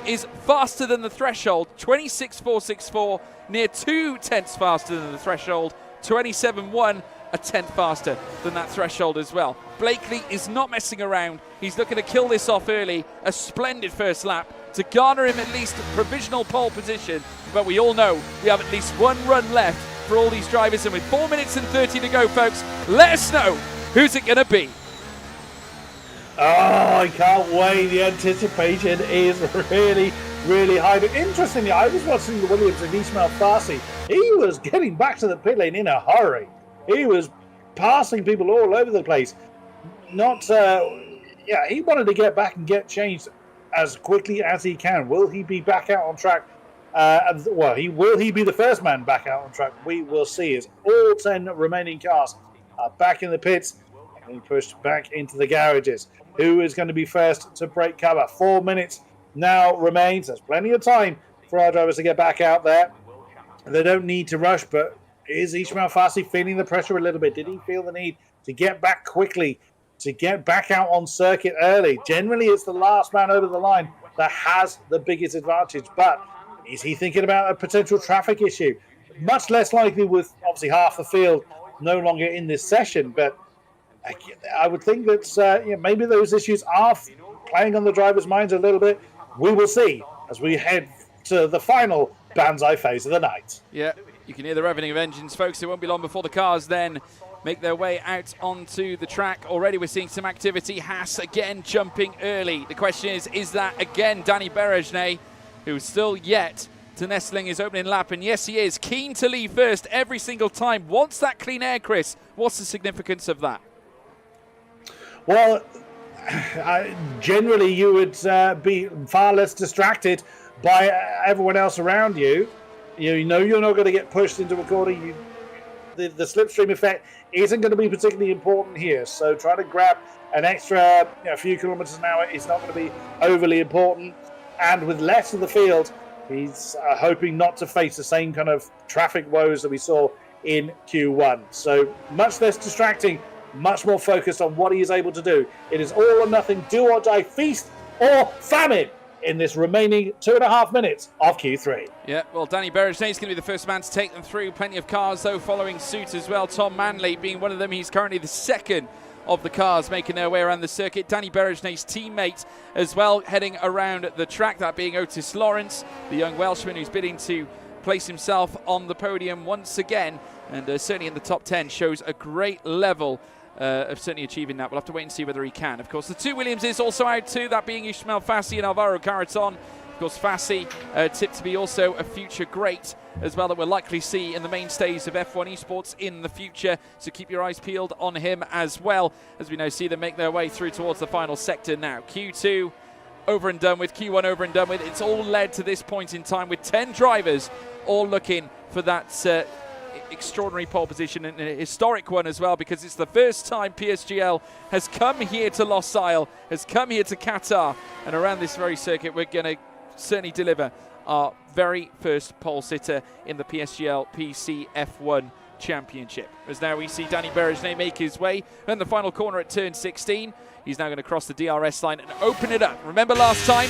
is faster than the threshold, 26.464, near 2 tenths faster than the threshold, 27.1, a tenth faster than that threshold as well. Blakely is not messing around. He's looking to kill this off early. A splendid first lap to garner him at least a provisional pole position. But we all know we have at least one run left for all these drivers. And with 4 minutes and 30 to go, folks, let us know who's it going to be. Oh, I can't wait. The anticipation is really, really high. But interestingly, I was watching the Williams and Ismail Farsi. He was getting back to the pit lane in a hurry. He was passing people all over the place. He wanted to get back and get changed as quickly as he can. Will he be back out on track? Will he be the first man back out on track? We will see, as all 10 remaining cars are back in the pits and being pushed back into the garages. Who is going to be first to break cover? 4 minutes now remains. There's plenty of time for our drivers to get back out there. They don't need to rush, but is Ismail Farsi feeling the pressure a little bit? Did he feel the need to get back quickly, to get back out on circuit early? Generally, it's the last man over the line that has the biggest advantage, but is he thinking about a potential traffic issue? Much less likely with, obviously, half the field no longer in this session, but I would think that maybe those issues are playing on the drivers' minds a little bit. We will see as we head to the final Banzai phase of the night. Yeah, you can hear the revving of engines, folks. It won't be long before the cars then make their way out onto the track. Already we're seeing some activity. Haas again jumping early. The question is that again Dani Berezsney, who's still yet to nestling his opening lap, and yes, he is keen to leave first every single time. Wants that clean air, Chris. What's the significance of that? Well, generally you would be far less distracted by everyone else around you. You know you're not going to get pushed into a corner. The slipstream effect isn't going to be particularly important here. So trying to grab an extra few kilometers an hour is not going to be overly important. And with less of the field, he's hoping not to face the same kind of traffic woes that we saw in Q1. So much less distracting, much more focused on what he is able to do. It is all or nothing, do or die, feast or famine in this remaining 2.5 minutes of Q3. Yeah, well, Danny Berejnay is going to be the first man to take them through. Plenty of cars, though, following suit as well. Tom Manley being one of them. He's currently the second of the cars making their way around the circuit. Danny Berejnay's teammate as well heading around the track, that being Otis Lawrence, the young Welshman who's bidding to place himself on the podium once again, and certainly in the top 10 shows a great level of certainly achieving that. We'll have to wait and see whether he can. Of course, the two Williamses also out too, that being Ismail Fassi and Alvaro Caraton. Of course, Fassi tipped to be also a future great as well, that we'll likely see in the mainstays of F1 esports in the future. So keep your eyes peeled on him as well, as we now see them make their way through towards the final sector now. Q2 over and done with, Q1 over and done with. It's all led to this point in time with 10 drivers all looking for that extraordinary pole position, and a historic one as well, because it's the first time PSGL has come here to Losail, has come here to Qatar, and around this very circuit we're going to certainly deliver our very first pole sitter in the PSGL PC F1 Championship. As now we see Danny Berejnay make his way in the final corner at turn 16. He's now going to cross the DRS line and open it up. Remember last time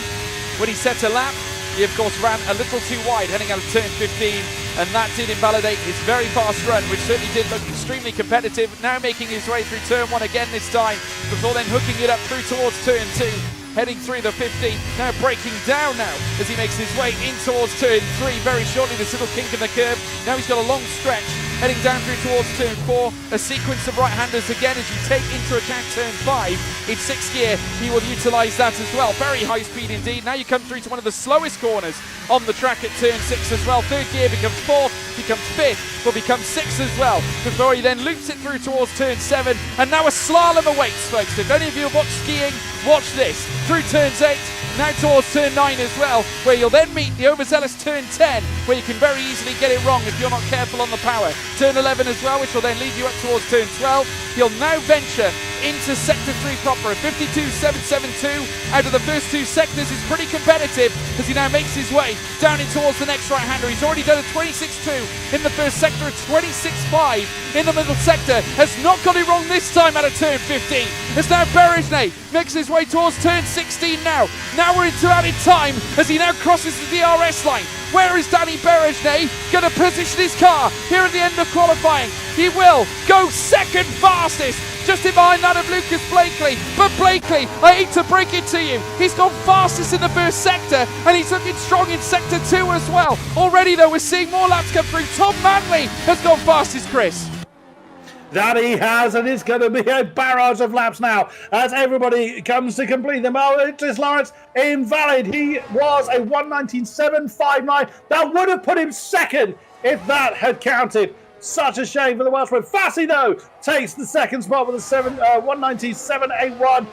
when he set a lap, he of course ran a little too wide heading out of turn 15, and that did invalidate his very fast run, which certainly did look extremely competitive. Now making his way through turn 1 again this time, before then hooking it up through towards turn 2, heading through the 50, now breaking down now as he makes his way in towards turn 3. Very shortly, this little kink in the curb. Now he's got a long stretch heading down through towards turn 4. A sequence of right-handers again as you take into account turn 5. In 6th gear, he will utilise that as well. Very high speed indeed. Now you come through to one of the slowest corners on the track at turn 6 as well. 3rd gear becomes 4th, becomes 5th, will become 6th as well, before he then loops it through towards turn 7. And now a slalom awaits, folks. If any of you have watched skiing, watch this. Through turns 8, now towards turn 9 as well, where you'll then meet the overzealous turn 10, where you can very easily get it wrong if you're not careful on the power. Turn 11 as well, which will then lead you up towards turn 12. He'll now venture into sector 3 proper, a 52.772. Out of the first 2 sectors is pretty competitive as he now makes his way down in towards the next right-hander. He's already done a 26.2 in the first sector, a 26.5 in the middle sector. Has not got it wrong this time out of turn 15. As now Berejnay makes his way towards turn 16 now. Now we're into added time as he now crosses the DRS line. Where is Danny Berejnay going to position his car here at the end of qualifying? He will go second fastest, just in behind that of Lucas Blakely. But Blakely, I hate to break it to you, he's gone fastest in the first sector, and he's looking strong in sector 2 as well. Already though, we're seeing more laps come through. Tom Manley has gone fastest, Chris. That he has, and it's going to be a barrage of laps now as everybody comes to complete them. Oh, Otis Lawrence, invalid. He was a 1:19.759. That would have put him second if that had counted. Such a shame for the Welshman. Fassi, though, takes the second spot with a 1:19.781.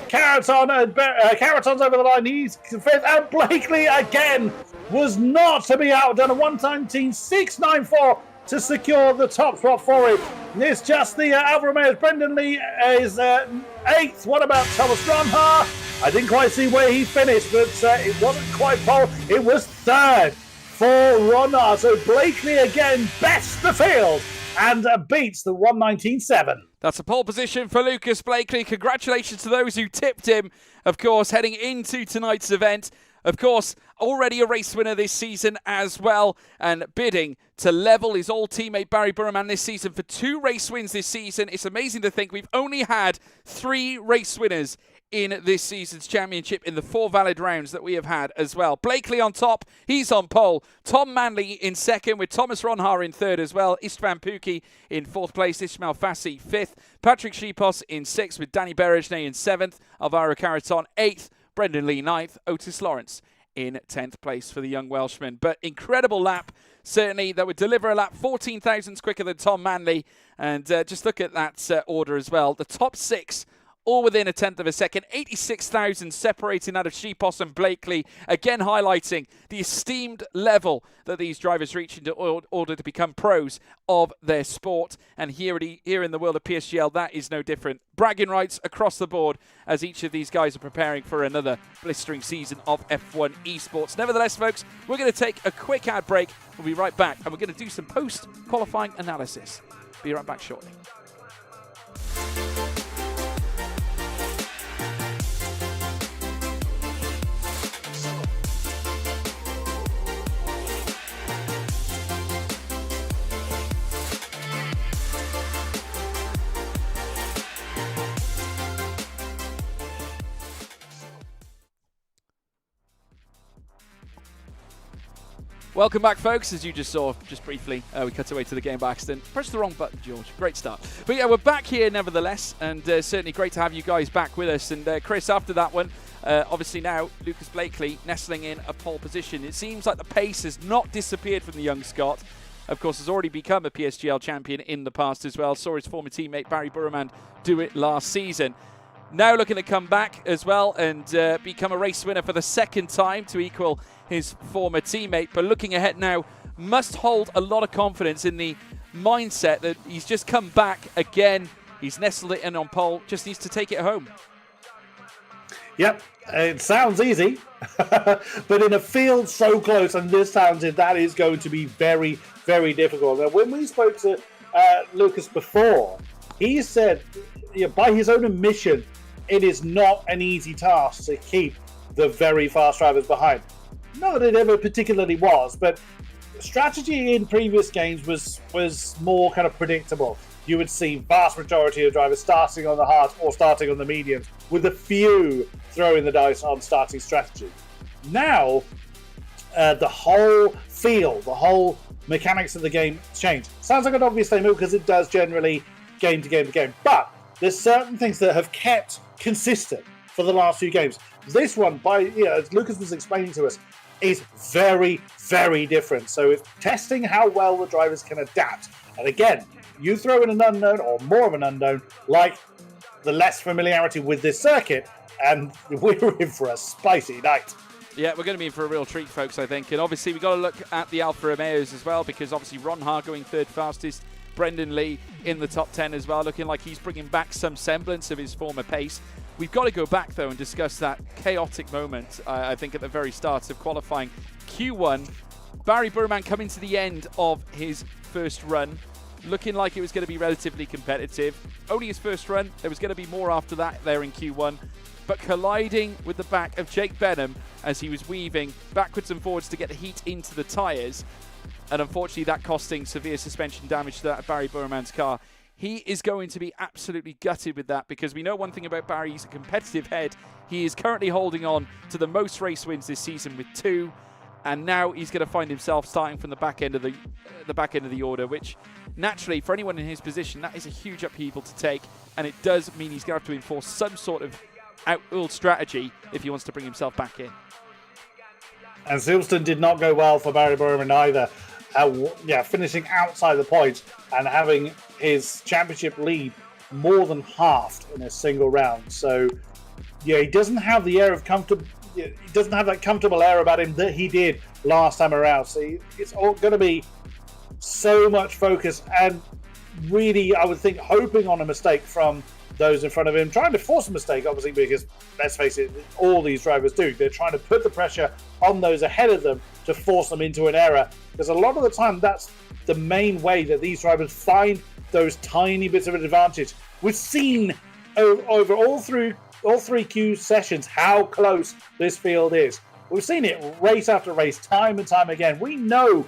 Caraton's over the line. He's fifth, and Blakely again was not to be outdone. A 1:19.694 to secure the top spot for him. It's just the Alfa Romeo's. Brendan Lee is 8th. What about Thomas Ronha? I didn't quite see where he finished, but it wasn't quite pole. It was 3rd for Ronha. So Blakely again bests the field and beats the 1:19.7. That's a pole position for Lucas Blakely. Congratulations to those who tipped him, of course, heading into tonight's event. Of course, already a race winner this season as well, and bidding to level his old teammate Barry Burman this season for 2 race wins this season. It's amazing to think we've only had 3 race winners in this season's championship in the 4 valid rounds that we have had as well. Blakely on top, he's on pole. Tom Manley in second, with Thomas Ronha in 3rd as well. Istvan Pukki in 4th place. Ismail Fassi 5th. Patrick Schipos in 6th, with Danny Berejnay in 7th. Alvaro Caraton 8th. Brendan Lee 9th. Otis Lawrence in 10th place for the young Welshman. But incredible lap, certainly, that would deliver a lap 14 thousandths quicker than Tom Manley. And just look at that order as well. The top 6 all within a tenth of a second. 86,000 separating that of Sheepos and Blakely. Again, highlighting the esteemed level that these drivers reach in order to become pros of their sport. And here in the world of PSGL, that is no different. Bragging rights across the board as each of these guys are preparing for another blistering season of F1 esports. Nevertheless, folks, we're going to take a quick ad break. We'll be right back, and we're going to do some post-qualifying analysis. Be right back shortly. Welcome back, folks. As you just saw, just briefly, we cut away to the game by accident. Press the wrong button, George. Great start. But yeah, we're back here nevertheless, and certainly great to have you guys back with us. And Chris, after that one, obviously now Lucas Blakely nestling in a pole position. It seems like the pace has not disappeared from the young Scot. Of course, has already become a PSGL champion in the past as well. Saw his former teammate Barry Burman do it last season. Now looking to come back as well and become a race winner for the second time to equal his former teammate. But looking ahead now, must hold a lot of confidence in the mindset that he's just come back again. He's nestled it in on pole, just needs to take it home. Yep, it sounds easy, but in a field so close, and this sounded, that is going to be very, very difficult. Now, when we spoke to Lucas before, he said, by his own admission, it is not an easy task to keep the very fast drivers behind. Not that it ever particularly was, but strategy in previous games was more kind of predictable. You would see vast majority of drivers starting on the hards or starting on the mediums, with a few throwing the dice on starting strategy. Now, the whole feel, the whole mechanics of the game change. Sounds like an obvious statement because it does generally game to game to game, but there's certain things that have kept consistent for the last few games. This one, as Lucas was explaining to us, is very, very different. So it's testing how well the drivers can adapt. And again, you throw in an unknown or more of an unknown, like the less familiarity with this circuit, and we're in for a spicy night. Yeah, we're going to be in for a real treat, folks, I think. And obviously, we've got to look at the Alfa Romeos as well, because obviously Ron Haar going third fastest, Brendan Lee in the top 10 as well, looking like he's bringing back some semblance of his former pace. We've got to go back, though, and discuss that chaotic moment, I think, at the very start of qualifying Q1. Barry Burman coming to the end of his first run, looking like it was going to be relatively competitive. Only his first run. There was going to be more after that there in Q1. But colliding with the back of Jake Benham as he was weaving backwards and forwards to get the heat into the tyres. And unfortunately, that costing severe suspension damage to that Barry Burman's car. He is going to be absolutely gutted with that, because we know one thing about Barry, he's a competitive head. He is currently holding on to the most race wins this season with 2, and now he's going to find himself starting from the back end of the order, which naturally for anyone in his position, that is a huge upheaval to take, and it does mean he's going to have to enforce some sort of outworld strategy if he wants to bring himself back in. And Silverstone did not go well for Barry Burman either. Finishing outside the points and having his championship lead more than halved in a single round. So, he doesn't have the air of comfortable. He doesn't have that comfortable air about him that he did last time around. So it's all going to be so much focus and really, I would think, hoping on a mistake from those in front of him, trying to force a mistake, obviously, because let's face it, all these drivers do. They're trying to put the pressure on those ahead of them to force them into an error, because a lot of the time that's the main way that these drivers find those tiny bits of an advantage. We've seen over all three Q sessions how close this field is. We've seen it race after race, time and time again. We know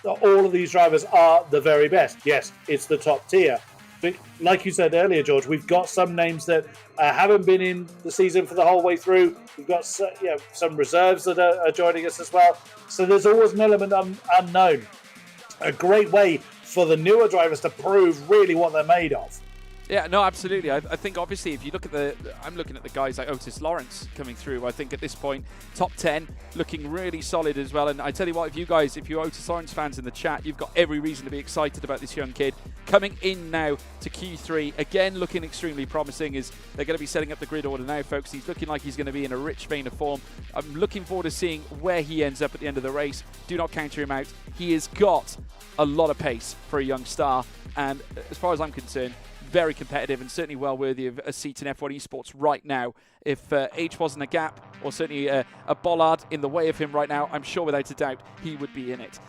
that all of these drivers are the very best. Yes, it's the top tier. But like you said earlier, George, we've got some names that haven't been in the season for the whole way through. We've got some reserves that are joining us as well. So there's always an element unknown. A great way for the newer drivers to prove really what they're made of. Yeah, no, absolutely. I think obviously if you look at I'm looking at the guys like Otis Lawrence coming through. I think at this point, top 10, looking really solid as well. And I tell you what, if you're Otis Lawrence fans in the chat, you've got every reason to be excited about this young kid coming in now to Q3. Again, looking extremely promising as they're going to be setting up the grid order now, folks. He's looking like he's going to be in a rich vein of form. I'm looking forward to seeing where he ends up at the end of the race. Do not counter him out. He has got a lot of pace for a young star. And as far as I'm concerned, very competitive and certainly well worthy of a seat in F1 Esports right now. If age wasn't a gap, or certainly a bollard in the way of him right now, I'm sure without a doubt he would be in it.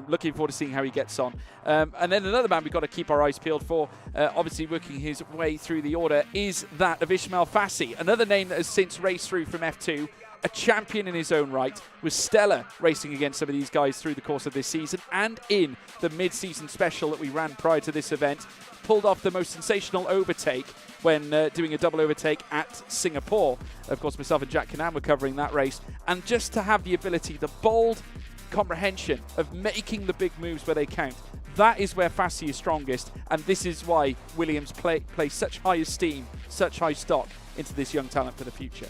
Looking forward to seeing how he gets on. And then another man we've got to keep our eyes peeled for, obviously working his way through the order, is that of Ismail Fassi, another name that has since raced through from F2, a champion in his own right, was stellar racing against some of these guys through the course of this season and in the mid-season special that we ran prior to this event. Pulled off the most sensational overtake when doing a double overtake at Singapore. Of course, myself and Jack Cannan were covering that race. And just to have the ability, the bold comprehension of making the big moves where they count, that is where Fassi is strongest. And this is why Williams place such high esteem, such high stock into this young talent for the future.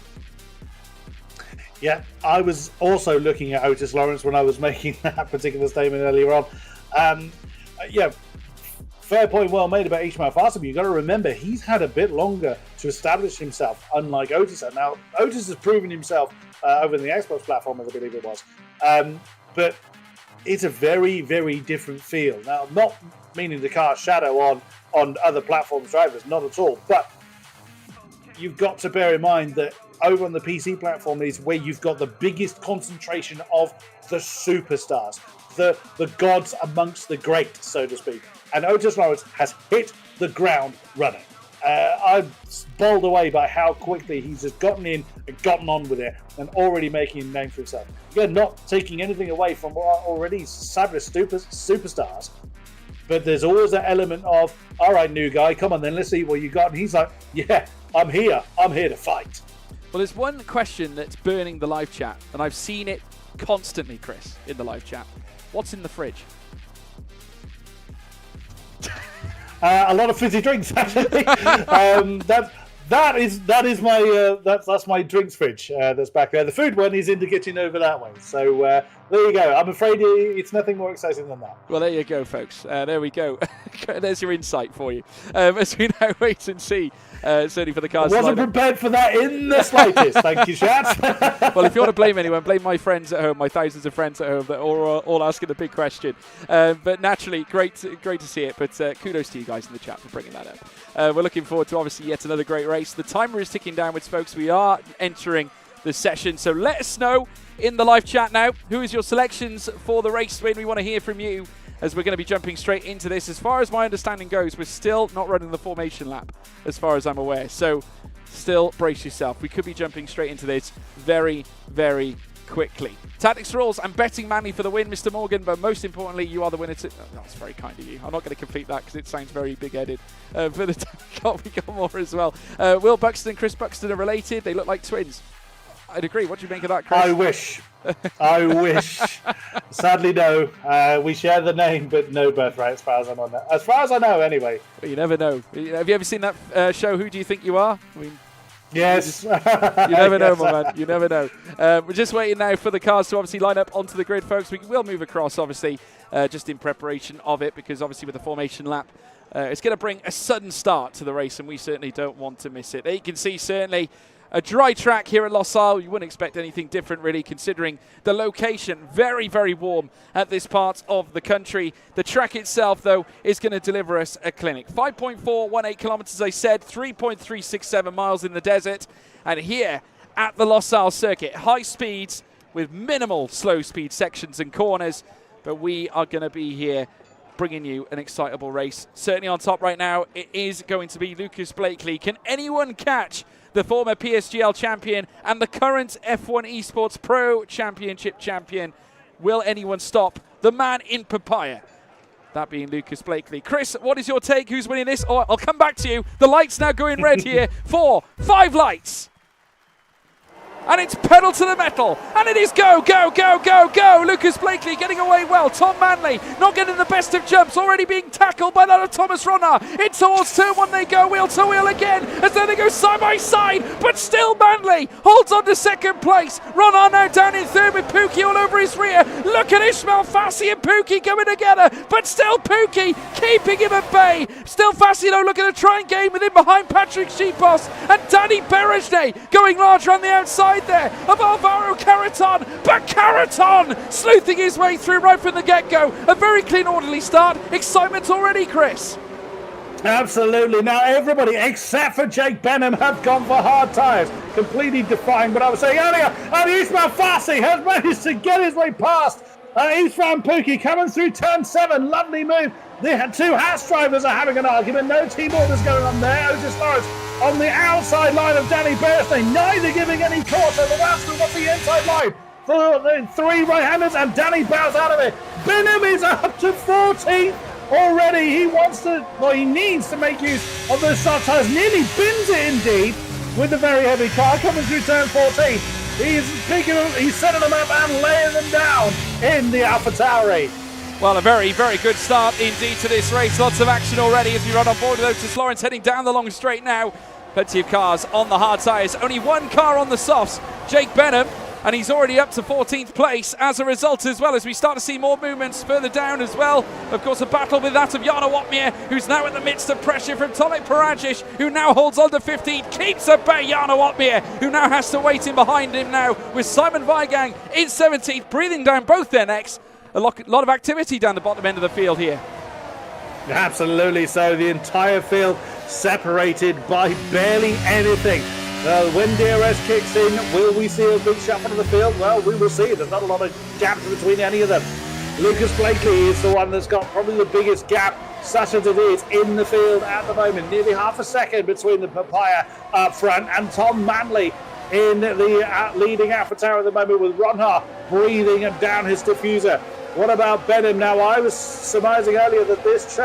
Yeah, I was also looking at Otis Lawrence when I was making that particular statement earlier on. Fair point well made about Ismail Fassi, but you've got to remember he's had a bit longer to establish himself, unlike Otis. Now, Otis has proven himself over the Xbox platform, as I believe it was. But it's a very, very different feel. Now, not meaning to cast shadow on other platform drivers, not at all. But you've got to bear in mind that over on the PC platform is where you've got the biggest concentration of the superstars, the gods amongst the great, so to speak. And Otis Lawrence has hit the ground running. I'm bowled away by how quickly he's just gotten in and gotten on with it and already making a name for himself. Again, not taking anything away from already established superstars, but there's always that element of, all right, new guy, come on then, let's see what you got. And he's like, yeah, I'm here to fight. Well, there's one question that's burning the live chat, and I've seen it constantly, Chris, in the live chat. What's in the fridge? A lot of fizzy drinks, actually. That's my drinks fridge that's back there. The food one is in the kitchen over that way. So there you go. I'm afraid it's nothing more exciting than that. Well, there you go, folks. There we go. There's your insight for you. As we now wait and see, certainly for the cars. I wasn't prepared for that in the slightest. Thank you, Shat. Well, if you want to blame anyone, blame my friends at home, my thousands of friends at home that are all asking the big question. But naturally, great to see it. But kudos to you guys in the chat for bringing that up. We're looking forward to obviously yet another great race. The timer is ticking downwards, folks. We are entering the session. So let us know in the live chat now, who is your selections for the race win? We want to hear from you as we're going to be jumping straight into this. As far as my understanding goes, we're still not running the formation lap, as far as I'm aware. So still brace yourself. We could be jumping straight into this very, very quickly. Tactics rules, I'm betting Manly for the win, Mr. Morgan, but most importantly, you are the winner. That's very kind of you. I'm not going to complete that because it sounds very big-headed. For the we got more as well. Will Buxton and Chris Buxton are related. They look like twins. I'd agree. What do you make of that, Chris? I wish. I wish. Sadly, no. We share the name, but no birthright, as far as I'm on that. As far as I know, anyway. But you never know. Have you ever seen that show, Who Do You Think You Are? I mean, yes. You never know, my man. You never know. We're just waiting now for the cars to obviously line up onto the grid, folks. We will move across, obviously, just in preparation of it, because obviously with the formation lap, it's going to bring a sudden start to the race, and we certainly don't want to miss it. There you can see, certainly, a dry track here at Losail. You wouldn't expect anything different, really, considering the location. Very, very warm at this part of the country. The track itself, though, is going to deliver us a clinic. 5.418 kilometers, I said, 3.367 miles in the desert. And here at the Losail circuit, high speeds with minimal slow speed sections and corners. But we are going to be here bringing you an excitable race. Certainly on top right now, it is going to be Lucas Blakely. Can anyone catch the former PSGL champion and the current F1 Esports Pro Championship champion? Will anyone stop the man in papaya? That being Lucas Blakely. Chris, what is your take? Who's winning this? Oh, I'll come back to you. The lights now going red here. 4, 5 lights. And it's pedal to the metal, and it is go, go, go, go, go. Lucas Blakely getting away well. Tom Manley not getting the best of jumps, already being tackled by that of Thomas Ronnar. In towards turn one they go, wheel to wheel again, as though they go side by side, but still Manley holds on to second place. Ronnar now down in third with Pookie all over his rear. Look at Ishmael Fassi and Pookie coming together, but still Pookie keeping him at bay. Still Fassi though looking to try and game with him behind Patrick Sheepos, and Danny Berejne going larger on the outside there of Alvaro Caraton, but Caraton sleuthing his way through right from the get-go. A very clean, orderly start. Excitement already, Chris. Absolutely. Now everybody except for Jake Benham have gone for hard tyres, completely defying what I was saying earlier. And Ismail Fassi has managed to get his way past Eastbound Pookie coming through turn 7. Lovely move. The two Haas drivers are having an argument. No team orders going on there. Otis Lawrence on the outside line of Danny Berstein, neither giving any quarter. The last one got the inside line for the three right-handers, and Danny bows out of it. Benham is up to 14th already. He wants to, well, he needs to make use of those soft tyres. Nearly bins it indeed with the very heavy car coming through turn 14. He's setting them up and laying them down in the AlphaTauri. Well, a very, very good start indeed to this race. Lots of action already as we run on board with Otis Lawrence heading down the long straight now. Plenty of cars on the hard tyres. Only one car on the softs, Jake Benham, and he's already up to 14th place as a result as well, as we start to see more movements further down as well. Of course, a battle with that of Jana Watmir, who's now in the midst of pressure from Tomek Paradzic, who now holds on to 15th, keeps at bay Jana Watmir, who now has to wait in behind him now, with Simon Weigang in 17th, breathing down both their necks. A lot of activity down the bottom end of the field here. Absolutely so. The entire field separated by barely anything. When DRS kicks in, will we see a big shuffle of the field? Well, we will see. There's not a lot of gaps between any of them. Lucas Blakely is the one that's got probably the biggest gap, such as it is, in the field at the moment. Nearly half a second between the papaya up front and Tom Manley in the leading AlphaTauri at the moment, with Ronhar breathing down his diffuser. What about Benham now? I was surmising earlier that this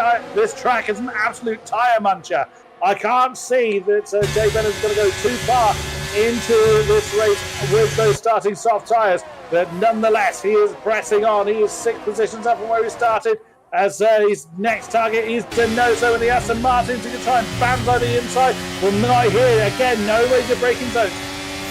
track is an absolute tyre muncher. I can't see that Jay Benham's going to go too far into this race with those starting soft tyres, but nonetheless, he is pressing on. He is 6 positions up from where he started, as his next target is Denoso in the Aston Martin to try and banzai the inside. Well, not here again. No major braking zones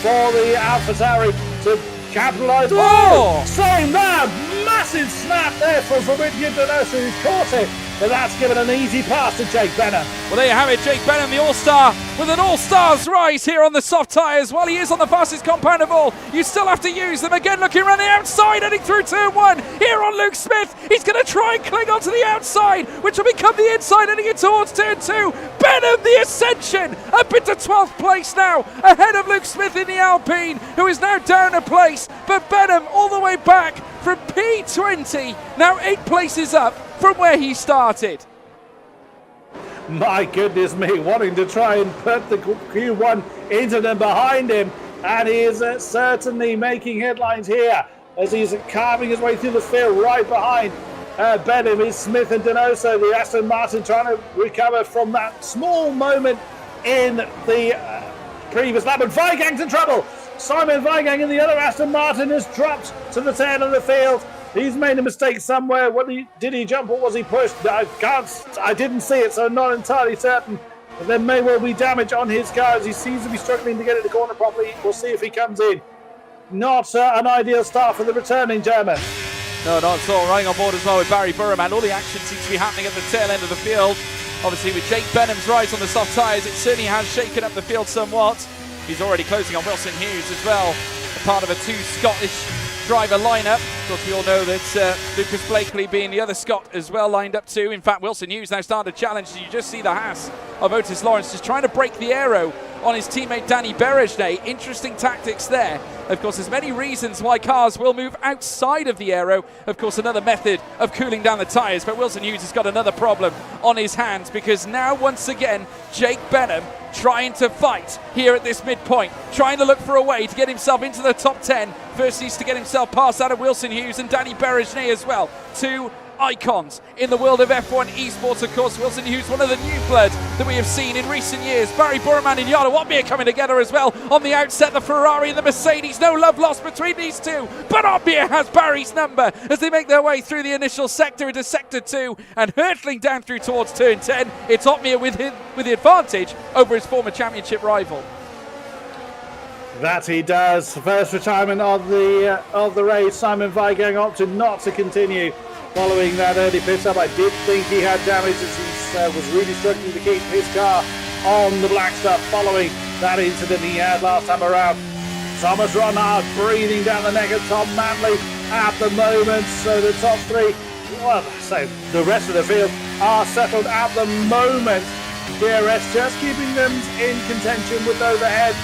for the AlphaTauri to capitalise. Oh! Same there! Massive snap there from Fabrizio Denoso, who's caught it. But that's given an easy pass to Jake Benham. Well, there you have it, Jake Benham, the All-Star, with an All-Stars rise here on the soft tyres. While he is on the fastest compound of all, you still have to use them. Again, looking around the outside, heading through turn 1. Here on Luke Smith, he's going to try and cling onto the outside, which will become the inside, heading in towards turn 2. Benham, the ascension, up into 12th place now, ahead of Luke Smith in the Alpine, who is now down a place. But Benham all the way back from P20, now 8 places up from where he started. My goodness me, wanting to try and put the Q1 into them behind him, and he is certainly making headlines here as he's carving his way through the field right behind Benham is Smith and Denoso, the Aston Martin, trying to recover from that small moment in the previous lap, and Weigang's in trouble. Simon Weigang in the other Aston Martin has dropped to the tail of the field. He's made a mistake somewhere. Did he jump or was he pushed? I didn't see it, so I'm not entirely certain. But there may well be damage on his car as he seems to be struggling to get it to corner properly. We'll see if he comes in. Not an ideal start for the returning German. No, not at all. Running on board as well with Barry Burham, and all the action seems to be happening at the tail end of the field. Obviously, with Jake Benham's rise on the soft tyres, it certainly has shaken up the field somewhat. He's already closing on Wilson Hughes as well, a part of a 2 Scottish driver lineup. Of course, we all know that Lucas Blakely being the other Scot as well lined up too. In fact, Wilson Hughes now starting to challenge. You just see the Haas of Otis Lawrence just trying to break the aero on his teammate Danny Berejne. Interesting tactics there. Of course, there's many reasons why cars will move outside of the aero. Of course, another method of cooling down the tyres. But Wilson Hughes has got another problem on his hands, because now once again Jake Benham trying to fight here at this midpoint, trying to look for a way to get himself into the top 10. First needs to get himself past out of Wilson Hughes and Danny Berejne as well. 2 icons in the world of F1 esports. Of course, Wilson Hughes, one of the new blood that we have seen in recent years. Barry Burman and Jarno Watmir coming together as well on the outset. The Ferrari and the Mercedes, no love lost between these two, but Watmir has Barry's number as they make their way through the initial sector into sector 2 and hurtling down through towards turn 10. It's Watmir with the advantage over his former championship rival. That he does. First retirement of the race. Simon Weigang opted not to continue following that early pit stop. I did think he had damage as he was really struggling to keep his car on the black stuff following that incident he had last time around. Thomas Ronhard breathing down the neck of Tom Manley at the moment. So the top three, well, so the rest of the field are settled at the moment. DRS just keeping them in contention with those ahead.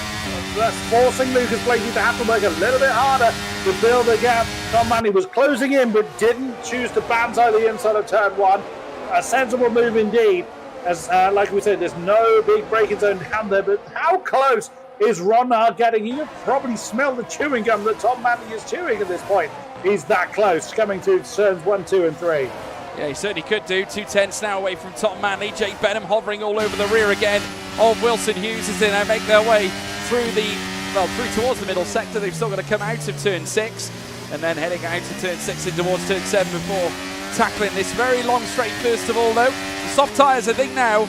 That's forcing Lucas Blakey to have to work a little bit harder to build a gap. Tom Manley was closing in but didn't choose to banzai the inside of turn 1. A sensible move indeed, as like we said, there's no big braking zone down there, but how close is Ronhard getting? You can probably smell the chewing gum that Tom Manley is chewing at this point. He's that close, coming to turns 1, 2 and 3. Yeah, he certainly could do. 2/10 now away from Tom Manley. Jake Benham hovering all over the rear again of Wilson Hughes as they now make their way through towards the middle sector. They've still got to come out of turn 6 and then heading out to turn 6 and towards turn 7 before tackling this very long straight first of all though. The soft tyres I think now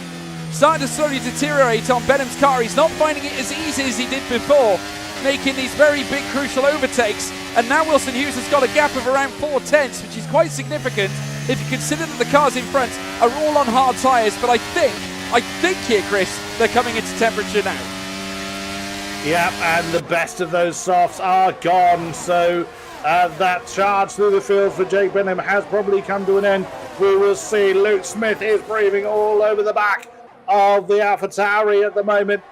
starting to slowly deteriorate on Benham's car. He's not finding it as easy as he did before, making these very big crucial overtakes, and now Wilson Hughes has got a gap of around 4/10, which is quite significant if you consider that the cars in front are all on hard tyres. But I think here, Chris, they're coming into temperature now. Yep, and the best of those softs are gone, so that charge through the field for Jake Benham has probably come to an end. We will see. Luke Smith is breathing all over the back of the AlphaTauri at the moment.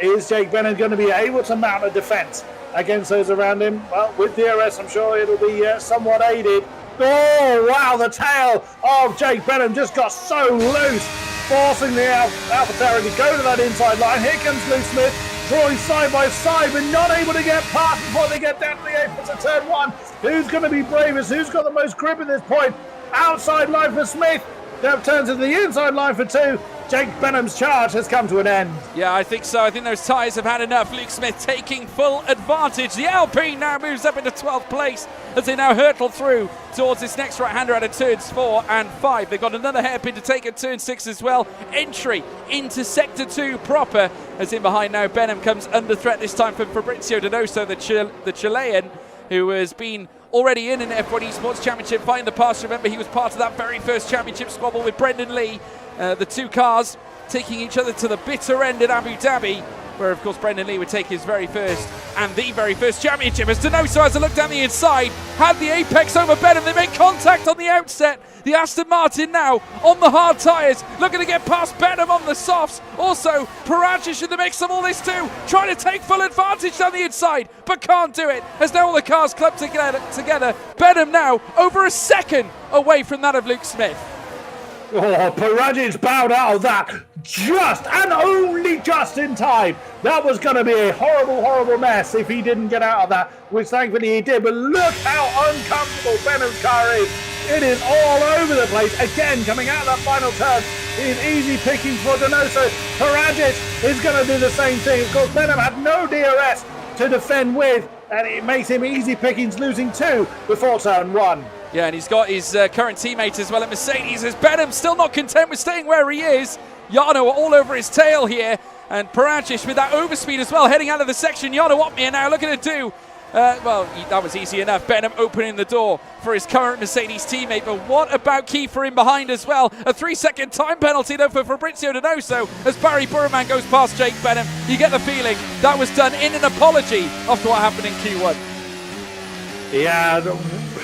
Is Jake Benham going to be able to mount a defence against those around him? Well, with DRS, I'm sure it'll be somewhat aided. Oh, wow, the tail of Jake Benham just got so loose, forcing the AlphaTauri to go to that inside line. Here comes Luke Smith, drawing side by side, but not able to get past before they get down to the apron of turn 1. Who's going to be bravest? Who's got the most grip at this point? Outside line for Smith. That turns to the inside line for 2. Jake Benham's charge has come to an end. Yeah, I think so. I think those tyres have had enough. Luke Smith taking full advantage. The Alpine now moves up into 12th place as they now hurtle through towards this next right-hander out of turns 4 and 5. They've got another hairpin to take at turn 6 as well. Entry into sector 2 proper, as in behind now Benham comes under threat this time from Fabrizio Donoso, the Chilean, who has been already in an F1 Esports Championship fight in the past. Remember, he was part of that very first championship squabble with Brendan Lee. The two cars taking each other to the bitter end at Abu Dhabi, where of course Brendan Lee would take his very first and the very first championship. As Donoso has a look down the inside, had the apex over Benham. They make contact on the outset. The Aston Martin now on the hard tyres, looking to get past Benham on the softs. Also, Paragic in the mix of all this too, trying to take full advantage down the inside, but can't do it, as now all the cars club together. Benham now over a second away from that of Luke Smith. Oh, Paragic bowed out of that just and only just in time. That was going to be a horrible, horrible mess if he didn't get out of that, which thankfully he did. But look how uncomfortable Benham's car is. It is all over the place. Again, coming out of that final turn is easy pickings for Donoso. Paragic is going to do the same thing. Of course, Benham had no DRS to defend with, and it makes him easy pickings, losing 2 before turn 1. Yeah, and he's got his current teammate as well at Mercedes, as Benham still not content with staying where he is. Jarno all over his tail here, and Paragic with that overspeed as well, heading out of the section. Jarno Watmir now looking to do, that was easy enough. Benham opening the door for his current Mercedes teammate, but what about Kiefer in behind as well? A 3-second time penalty though for Fabrizio Donoso as Barry Burman goes past Jake Benham. You get the feeling that was done in an apology after what happened in Q1. Yeah,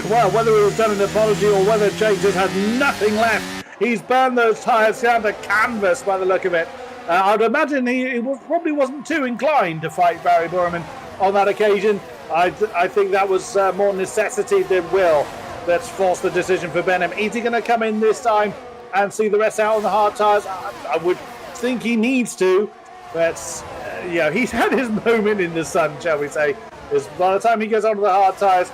well, whether it was done in an apology or whether Jake just had nothing left, he's burned those tyres down to canvas by the look of it. I'd imagine he probably wasn't too inclined to fight Barry Burman on that occasion. I think that was more necessity than will that's forced the decision for Benham. Is he going to come in this time and see the rest out on the hard tyres? I would think he needs to, but he's had his moment in the sun, shall we say. By the time he goes onto the hard tyres,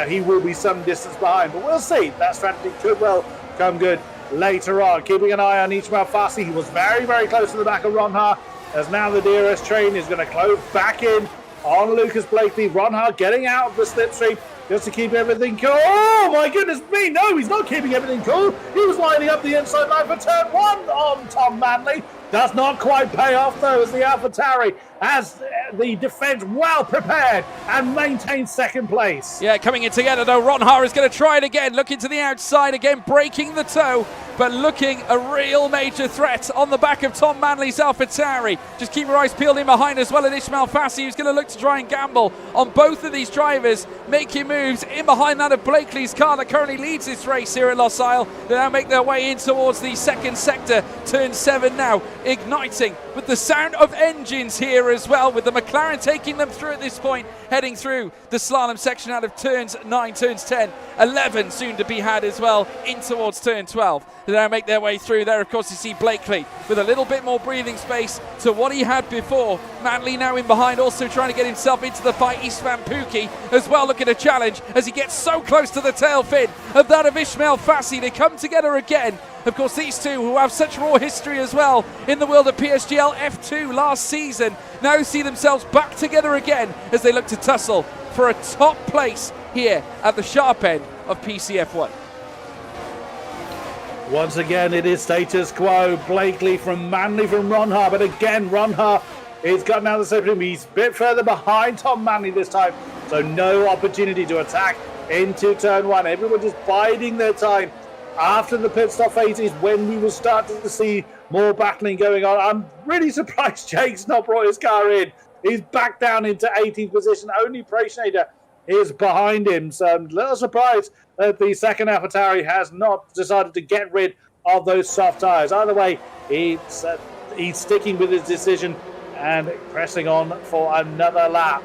he will be some distance behind. But we'll see. That strategy could well come good later on. Keeping an eye on Ismail Fassi. He was very, very close to the back of Ronha, as now the DRS train is going to close back in on Lucas Blakely. Ronha getting out of the slipstream just to keep everything cool. Oh my goodness me, no, he's not keeping everything cool. He was lining up the inside line for turn 1 on Tom Manley. Does not quite pay off though, as the AlphaTauri has the defence well prepared and maintains second place. Yeah, coming in together though. Ronha is going to try it again, looking to the outside again, breaking the toe, but looking a real major threat on the back of Tom Manley's AlphaTauri. Just keep your eyes peeled in behind as well, and Ismail Fassi, who's going to look to try and gamble on both of these drivers, making moves in behind that of Blakely's car that currently leads this race here at Lost Isle. They now make their way in towards the second sector, turn 7 now, igniting with the sound of engines here as well, with the McLaren taking them through at this point, heading through the slalom section out of turns 9, turns 10, 11 soon to be had as well, in towards turn 12. They now make their way through there. Of course, you see Blakely with a little bit more breathing space to what he had before. Manley now in behind, also trying to get himself into the fight. Istvan Pukki as well, looking to challenge as he gets so close to the tail fin of that of Ismail Fassi. They come together again. Of course, these two, who have such raw history as well in the world of PSGL F2 last season, now see themselves back together again as they look to tussle for a top place here at the sharp end of PCF1. Once again, it is status quo. Blakely from Manley from Ronha, but again, Ronha is gotten out of the second. He's a bit further behind Tom Manley this time, so no opportunity to attack into turn 1. Everyone just biding their time. After the pit stop phase is when we will start to see more battling going on. I'm really surprised Jake's not brought his car in. He's back down into 18th position. Only Preschneider is behind him. So I'm a little surprised that the second AlphaTauri has not decided to get rid of those soft tyres. Either way, he's sticking with his decision and pressing on for another lap.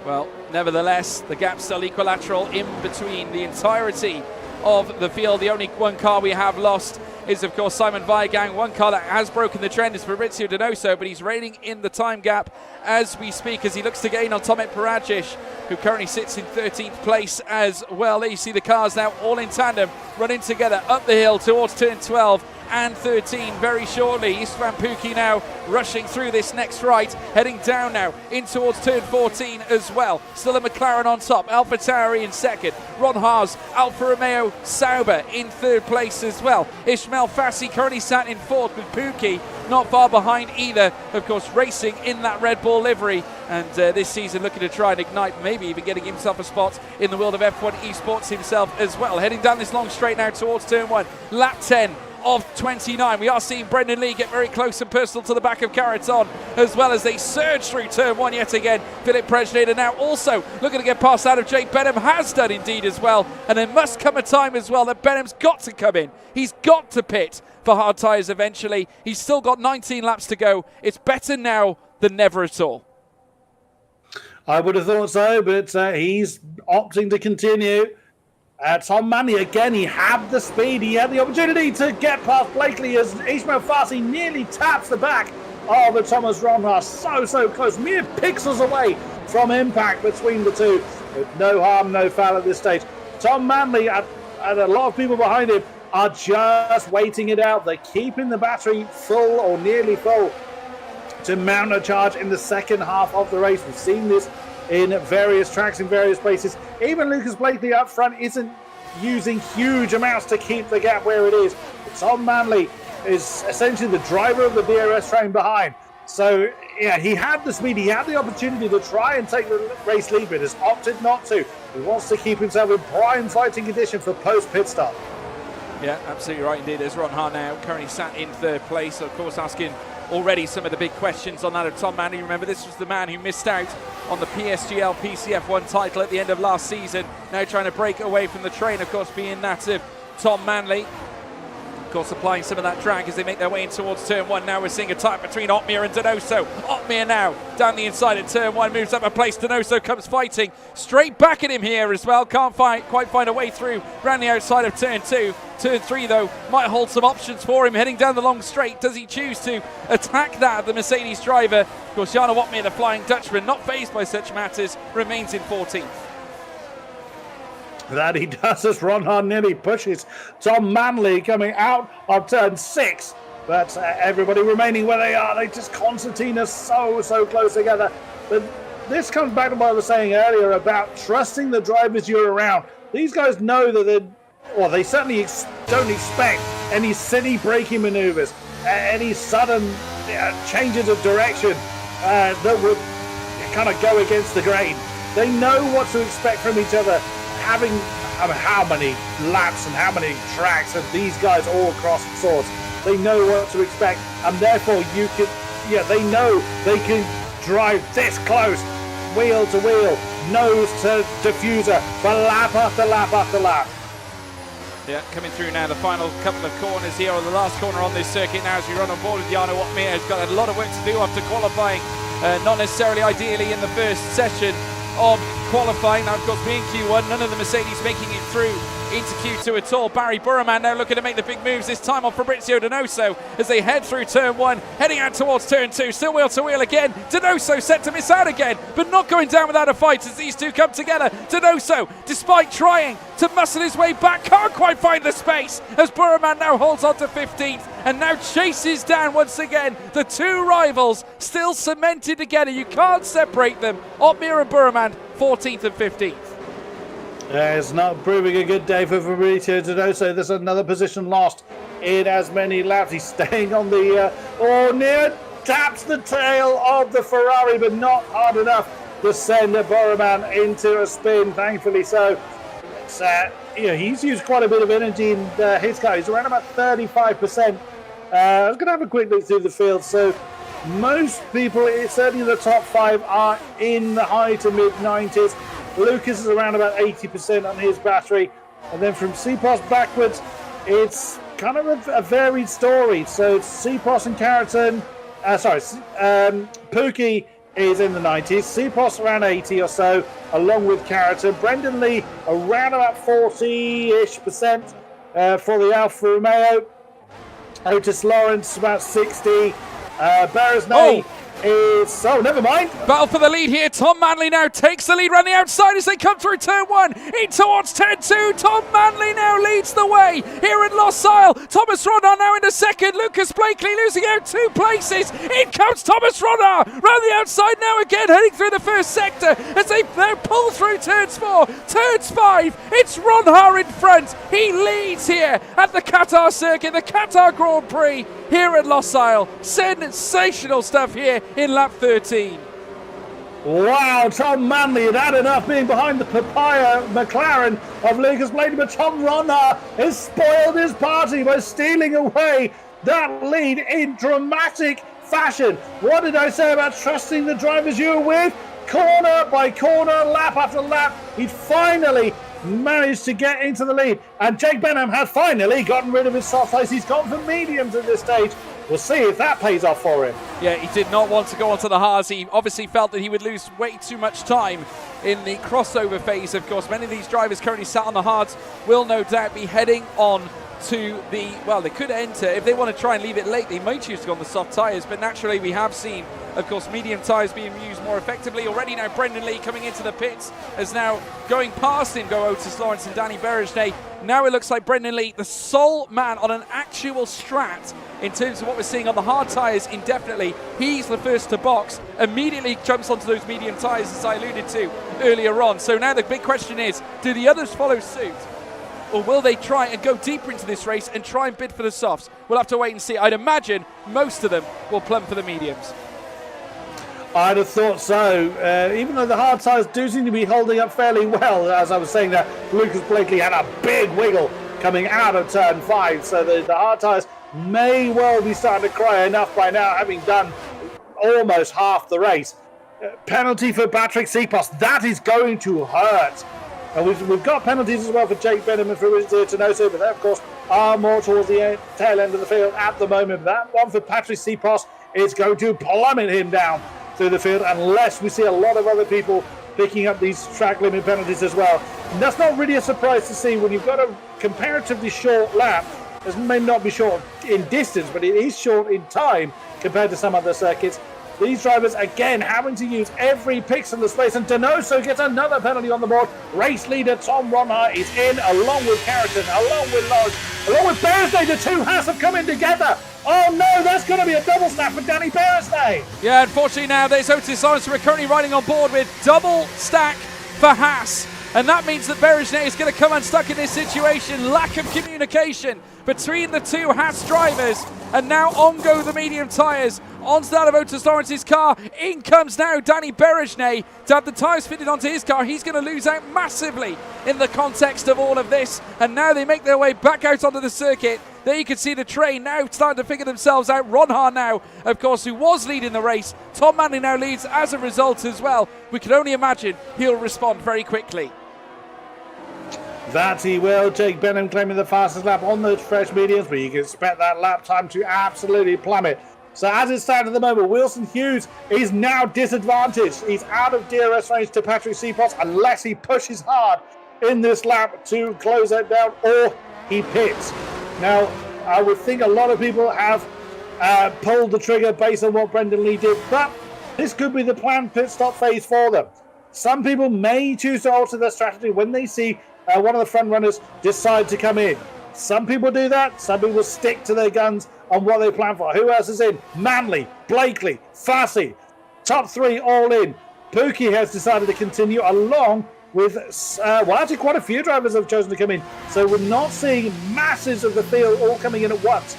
Well, nevertheless, the gap's still equilateral in between the entirety of the field. The only one car we have lost is, of course, Simon Weigang. One car that has broken the trend is Fabrizio Donoso, but he's reigning in the time gap as we speak, as he looks to gain on Tomek Paradzic, who currently sits in 13th place as well. There you see the cars now all in tandem, running together up the hill towards turn 12 and 13 very shortly. Istvan Pukki now rushing through this next right, heading down now in towards turn 14 as well. Still a McLaren on top, AlphaTauri in second, Ron Haas, Alfa Romeo Sauber in third place as well. Ismail Fassi currently sat in fourth, with Pukki not far behind either, of course racing in that Red Bull livery, and this season looking to try and ignite, maybe even getting himself a spot in the world of F1 esports himself as well. Heading down this long straight now towards turn 1, lap 10 of 29. We are seeing Brendan Lee get very close and personal to the back of Caraton, as well as they surge through turn 1 yet again. Philip Preschneider now also looking to get past out of Jake Benham, has done indeed as well, and there must come a time as well that Benham's got to come in. He's got to pit for hard tyres eventually. He's still got 19 laps to go. It's better now than never at all. I would have thought so, but he's opting to continue. Tom Manley, again, he had the speed. He had the opportunity to get past Blakely as Ismail Fassi nearly taps the back of the Thomas Ronha. So close. Mere pixels away from impact between the two. But no harm, no foul at this stage. Tom Manley and a lot of people behind him are just waiting it out. They're keeping the battery full or nearly full to mount a charge in the second half of the race. We've seen this in various tracks in various places. Even Lucas Blakely up front isn't using huge amounts to keep the gap where it is. But Tom Manley is essentially the driver of the DRS train behind. So, yeah, he had the speed, he had the opportunity to try and take the race lead, but has opted not to. He wants to keep himself in prime fighting condition for post-pit stop. Yeah, absolutely right indeed. There's Ron Haar now, currently sat in third place, of course asking already some of the big questions on that of Tom Manley. Remember, this was the man who missed out on the PSGL PCF1 title at the end of last season. Now trying to break away from the train, of course, being that of Tom Manley. Of course, applying some of that drag as they make their way in towards turn 1. Now we're seeing a tie between Otmir and Donoso. Otmir now down the inside at turn 1, moves up a place. Donoso comes fighting straight back at him here as well. Can't quite find a way through around the outside of turn 2. Turn 3, though, might hold some options for him. Heading down the long straight. Does he choose to attack that, the Mercedes driver? Of course, Jarno Otmir, the Flying Dutchman, not fazed by such matters, remains in 14th. That he does as Ron Hart nearly pushes Tom Manley coming out of turn 6. But everybody remaining where they are. Constantine is so close together. But this comes back to what I was saying earlier about trusting the drivers you're around. These guys know that they certainly don't expect any silly braking maneuvers, any sudden changes of direction that would kind of go against the grain. They know what to expect from each other. Having how many laps and how many tracks have these guys all across the source? They know what to expect, and therefore they know they can drive this close, wheel to wheel, nose to diffuser, for lap after lap after lap. Yeah, coming through now, the final couple of corners here, or the last corner on this circuit now as we run on board with Jarno Opmeer. He's got a lot of work to do after qualifying, not necessarily ideally in the first session of qualifying. Now, of course, being Q1, none of the Mercedes making it through into Q2 at all. Barry Burman now looking to make the big moves, this time on Fabrizio Donoso as they head through turn 1, heading out towards turn 2, still wheel to wheel again. Donoso set to miss out again, but not going down without a fight as these two come together. Donoso, despite trying to muscle his way back, can't quite find the space as Burman now holds on to 15th and now chases down once again. The two rivals still cemented together, you can't separate them. Opmeer and Burman, 14th and 15th. It's not proving a good day for Fabrizio Donoso. There's another position lost in as many laps. He's staying on the near taps the tail of the Ferrari, but not hard enough to send Burman into a spin. Thankfully so. It's, he's used quite a bit of energy in his car. He's around about 35%. I was going to have a quick look through the field. So most people, certainly the top 5, are in the high to mid 90s. Lucas is around about 80% on his battery, and then from Cepos backwards it's kind of a varied story. So it's Cepos and Carrington, Pookie is in the 90s, Cepos around 80 or so along with Carrington, Brendan Lee around about 40-ish% for the Alfa Romeo, Otis Lawrence about 60, Beresnay is... Oh, never mind. Battle for the lead here. Tom Manley now takes the lead around the outside as they come through turn 1. In towards turn 2. Tom Manley now leads the way here at Losail. Thomas Rodnar now into second. Lucas Blakely losing out 2 places. In comes Thomas Rodnar. Round the outside now again, heading through the first sector as they now pull through turns 4. Turns 5. It's Ronhar in front. He leads here at the Qatar circuit, the Qatar Grand Prix here at Losail. Sensational stuff here in lap 13. Wow, Tom Manley had had enough being behind the papaya McLaren of Lucas Blakely, but Tom Ronnar has spoiled his party by stealing away that lead in dramatic fashion. What did I say about trusting the drivers you were with? Corner by corner, lap after lap, he finally managed to get into the lead, and Jake Benham has finally gotten rid of his soft ice. He's gone for mediums at this stage. We'll see if that pays off for him. Yeah, he did not want to go onto the hards. He obviously felt that he would lose way too much time in the crossover phase. Of course, many of these drivers currently sat on the hards will no doubt be heading on to the, well, they could enter, if they want to try and leave it late, they might choose to go on the soft tyres, but naturally we have seen, of course, medium tyres being used more effectively. Already now Brendan Lee coming into the pits as now going past him go Otis Lawrence and Danny Berejnay. Now it looks like Brendan Lee, the sole man on an actual strat in terms of what we're seeing on the hard tyres indefinitely. He's the first to box, immediately jumps onto those medium tyres as I alluded to earlier on. So now the big question is, do the others follow suit? Or will they try and go deeper into this race and try and bid for the softs? We'll have to wait and see. I'd imagine most of them will plumb for the mediums. I'd have thought so, even though the hard tyres do seem to be holding up fairly well. As I was saying that, Lucas Blakely had a big wiggle coming out of turn 5, so the hard tyres may well be starting to cry enough by now, having done almost half the race. Penalty for Patrick Cepos, that is going to hurt. And we've got penalties as well for Jake Benham and Fabrizio Donoso, but they, of course, are more towards the tail end of the field at the moment. But that one for Patrick Cepos is going to plummet him down through the field unless we see a lot of other people picking up these track limit penalties as well. And that's not really a surprise to see when you've got a comparatively short lap. It may not be short in distance, but it is short in time compared to some other circuits. These drivers, again, having to use every pixel of space, and Donoso gets another penalty on the board. Race leader Tom Ronhart is in, along with Carrington, along with Lodge, along with Beresnay. The two Haas have come in together. Oh no, that's going to be a double snap for Danny Beresnay. Yeah, unfortunately now there's Otis Lawrence who are currently riding on board with double stack for Haas. And that means that Beresnay is going to come unstuck in this situation. Lack of communication between the two Haas drivers. And now on go the medium tyres. Onto that of Otis Lawrence's car. In comes now Danny Beresnay to have the tyres fitted onto his car. He's going to lose out massively in the context of all of this. And now they make their way back out onto the circuit. There you can see the train now starting to figure themselves out. Ronhart now, of course, who was leading the race. Tom Manley now leads as a result as well. We can only imagine he'll respond very quickly. That he will. Jake Benham claiming the fastest lap on those fresh mediums, but you can expect that lap time to absolutely plummet. So as it stands at the moment, Wilson Hughes is now disadvantaged. He's out of DRS range to Patrick Seaposs unless he pushes hard in this lap to close that down, or he pits. Now, I would think a lot of people have pulled the trigger based on what Brendan Lee did, but this could be the planned pit stop phase for them. Some people may choose to alter their strategy when they see one of the front runners decide to come in. Some people do that. Some people stick to their guns on what they plan for. Who else is in? Manley, Blakely, Fassy. Top three all in. Pookie has decided to continue along with, actually quite a few drivers have chosen to come in. So we're not seeing masses of the field all coming in at once.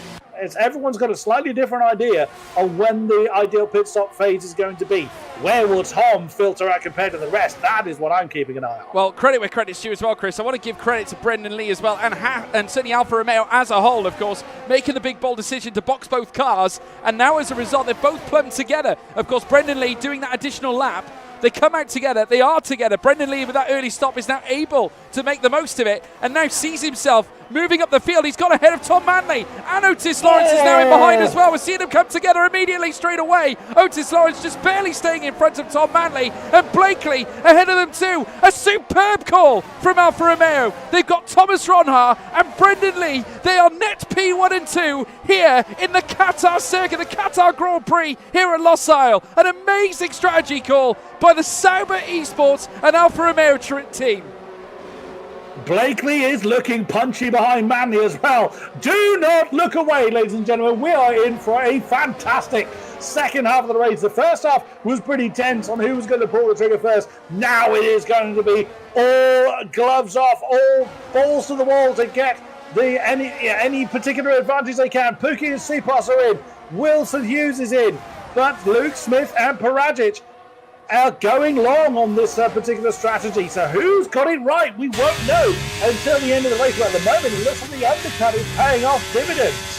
Everyone's got a slightly different idea on when the ideal pit stop phase is going to be. Where will Tom filter out compared to the rest? That is what I'm keeping an eye on. Well, credit where credit's due as well, Chris. I want to give credit to Brendan Lee as well, and certainly Alfa Romeo as a whole, of course, making the big bold decision to box both cars. And now as a result, they've both plumbed together. Of course, Brendan Lee doing that additional lap. They come out together. They are together. Brendan Lee with that early stop is now able to make the most of it and now sees himself moving up the field. He's got ahead of Tom Manley, and Otis Lawrence is now in behind as well. We're seeing them come together immediately straight away. Otis Lawrence just barely staying in front of Tom Manley, and Blakely ahead of them too. A superb call from Alfa Romeo. They've got Thomas Ronhart and Brendan Lee. They are net P1 and 2 here in the Qatar circuit, the Qatar Grand Prix here at Losail. An amazing strategy call by the Sauber Esports and Alfa Romeo team. Blakely is looking punchy behind Manley as well. Do not look away, ladies and gentlemen. We are in for a fantastic second half of the race. The first half was pretty tense on who was going to pull the trigger first. Now it is going to be all gloves off, all balls to the wall to get any particular advantage they can. Pookie and Seaposs are in. Wilson Hughes is in. But Luke Smith and Paragic are going long on this particular strategy. So who's got it right? We won't know until the end of the race. But at the moment, it looks like the undercut is paying off dividends.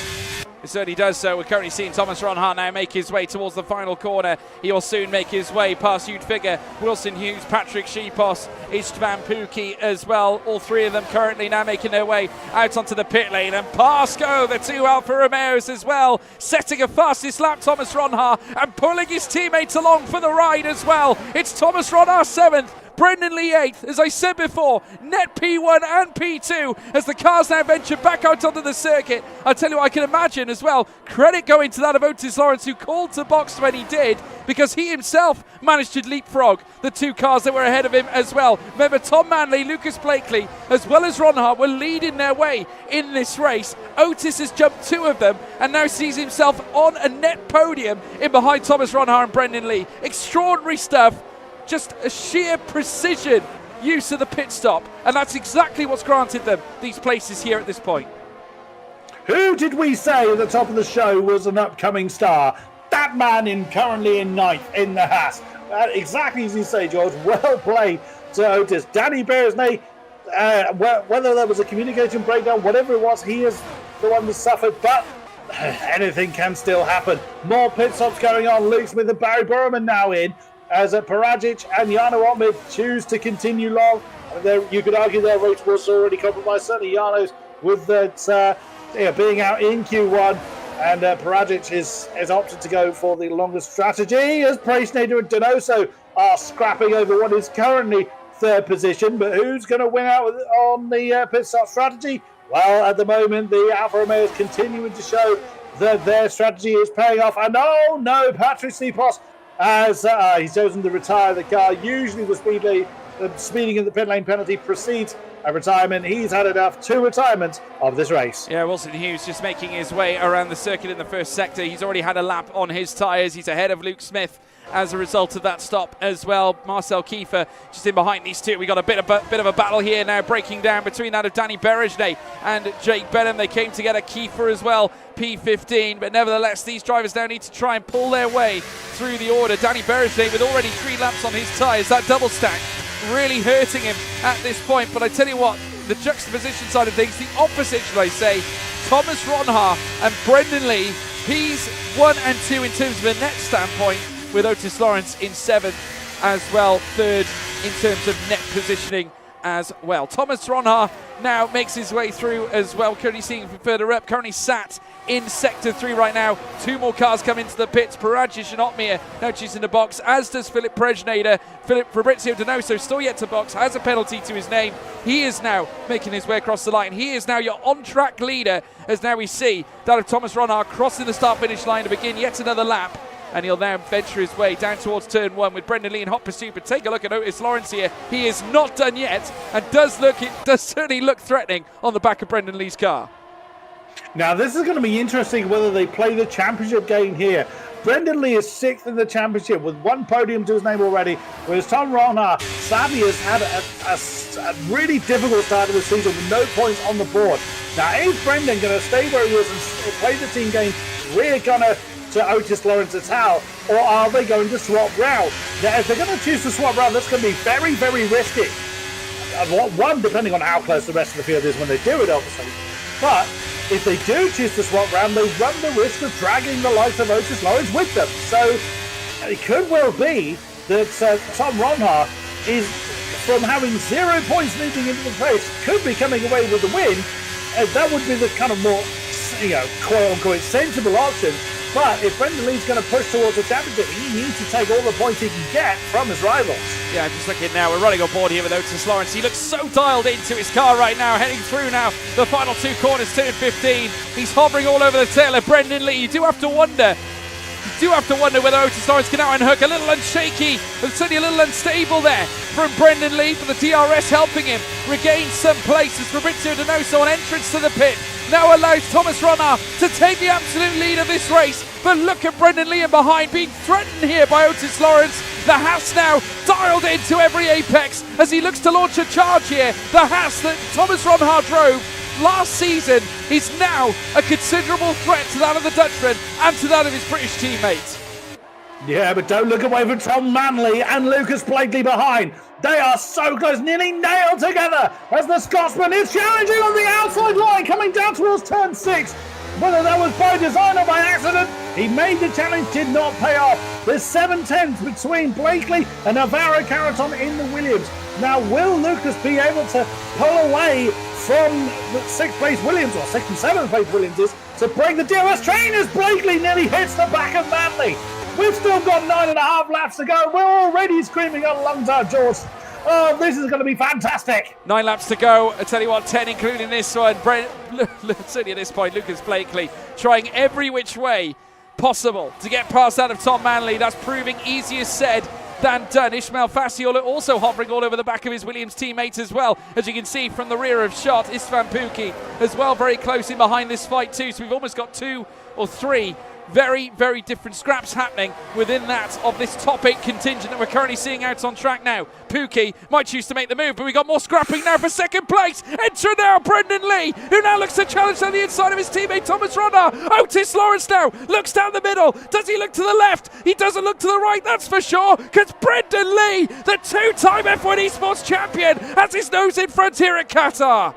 It certainly does so. We're currently seeing Thomas Ronhart now make his way towards the final corner. He'll soon make his way past Hugh Figure, Wilson Hughes, Patrick Sheepos, Istvan Pookie as well. All three of them currently now making their way out onto the pit lane. And past go the two Alfa Romeos as well, setting a fastest lap, Thomas Ronhart, and pulling his teammates along for the ride as well. It's Thomas Ronhart 7th. Brendan Lee 8th, as I said before, net P1 and P2 as the cars now venture back out onto the circuit. I tell you what, I can imagine as well, credit going to that of Otis Lawrence, who called to box when he did, because he himself managed to leapfrog the two cars that were ahead of him as well. Remember, Tom Manley, Lucas Blakely, as well as Ronhart were leading their way in this race. Otis has jumped two of them and now sees himself on a net podium in behind Thomas Ronhart and Brendan Lee. Extraordinary stuff. Just a sheer precision use of the pit stop, and that's exactly what's granted them these places here at this point. Who did we say at the top of the show was an upcoming star? That man currently in ninth in the Haas. Exactly as you say, George. Well played to Otis. Danny Beresnay, whether there was a communication breakdown, whatever it was, he is the one that suffered, but anything can still happen. More pit stops going on. Luke Smith and Barry Burman now in, as Paragic and Jarno Otmid choose to continue long. You could argue their race was already compromised. Certainly Jarno's with that being out in Q1, and Paragic is opted to go for the longest strategy, as Pracenader and Donoso are scrapping over what is currently third position. But who's going to win out on the pit stop strategy? Well, at the moment, the Alfa Romeo is continuing to show that their strategy is paying off. And oh no, Patrick Sipos has he's chosen to retire the car. Usually the speeding in the pit lane penalty precedes a retirement. He's had enough. 2 retirements of this race. Yeah, Wilson Hughes just making his way around the circuit in the first sector. He's already had a lap on his tyres. He's ahead of Luke Smith as a result of that stop as well. Marcel Kiefer just in behind these two. We got a bit of a battle here now, breaking down between that of Danny Berejne and Jake Benham. They came together, Kiefer as well, P15, but nevertheless these drivers now need to try and pull their way through the order. Danny Berejne with already 3 laps on his tyres. That double stack really hurting him at this point, but I tell you what, the juxtaposition side of things, the opposite should I say, Thomas Ronhaar and Brendan Lee, he's 1 and 2 in terms of a net standpoint, with Otis Lawrence in 7th as well, 3rd in terms of net positioning as well. Thomas Ronhaar now makes his way through as well, currently seeing him further up, currently sat in Sector 3 right now. 2 more cars come into the pits. Parajic and Otmir now choosing the box, as does Philip Prejnader. Fabrizio Donoso still yet to box, has a penalty to his name. He is now making his way across the line. He is now your on-track leader, as now we see that of Thomas Ronhaar crossing the start-finish line to begin yet another lap. And he'll now venture his way down towards turn 1 with Brendan Lee in hot pursuit. But take a look at Otis Lawrence here. He is not done yet, and does certainly look threatening on the back of Brendan Lee's car. Now, this is going to be interesting whether they play the championship game here. Brendan Lee is 6th in the championship with 1 podium to his name already, whereas Tom Ronhaar sadly has had a really difficult start of the season with no points on the board. Now, is Brendan going to stay where he is and play the team game rear gunner to Otis Lawrence at Hal, or are they going to swap round? Now, if they're going to choose to swap round, that's going to be very, very risky. One, depending on how close the rest of the field is when they do it, obviously. But if they do choose to swap round, they run the risk of dragging the likes of Otis Lawrence with them. So it could well be that Tom Ronhaar is, from having 0 points leading into the race, could be coming away with the win. That would be the kind of more, quote-unquote, sensible option. But if Brendan Lee's going to push towards the championship, he needs to take all the points he can get from his rivals. Yeah, I'm just looking now. We're running on board here with Otis Lawrence. He looks so dialed into his car right now, heading through now the final 2 corners, turn 15. He's hovering all over the tail of Brendan Lee. You do have to wonder whether Otis Lawrence can out unhook. A little unshaky, and certainly a little unstable there from Brendan Lee, but the DRS helping him regain some place as Fabrizio Donoso on entrance to the pit now allows Thomas Ronhaar to take the absolute lead of this race. But look at Brendan Lee in behind, being threatened here by Otis Lawrence. The Haas now dialed into every apex as he looks to launch a charge here. The Haas that Thomas Ronhaar drove last season is now a considerable threat to that of the Dutchman and to that of his British teammates. Yeah, but don't look away from Tom Manley and Lucas Blakely behind. They are so close, nearly nailed together as the Scotsman is challenging on the outside line, coming down towards turn 6. Whether that was by design or by accident, he made the challenge, did not pay off. There's 7/10 between Blakely and Navarro Carreton in the Williams. Now, will Lucas be able to pull away from the 6th place Williams, or 6th and 7th place Williams is, to break the DRS train as Blakely nearly hits the back of Manley? We've still got 9.5 laps to go. We're already screaming at lungs out, George. Oh, this is going to be fantastic. 9 laps to go. I tell you what, 10 including this one. Certainly at this point, Lucas Blakely trying every which way possible to get past that of Tom Manley. That's proving easier said than done. Ismail Fasciola also hovering all over the back of his Williams teammates as well. As you can see from the rear of shot, Istvan Pukki as well very close in behind this fight too. So we've almost got 2 or 3 very, very different scraps happening within that of this top 8 contingent that we're currently seeing out on track now. Pukki might choose to make the move, but we got more scrapping now for 2nd place. Enter now Brendan Lee, who now looks to challenge on the inside of his teammate Thomas Ronhaar. Otis Lawrence now looks down the middle. Does he look to the left? He doesn't look to the right, that's for sure, because Brendan Lee, the 2-time F1 Esports champion, has his nose in front here at Qatar.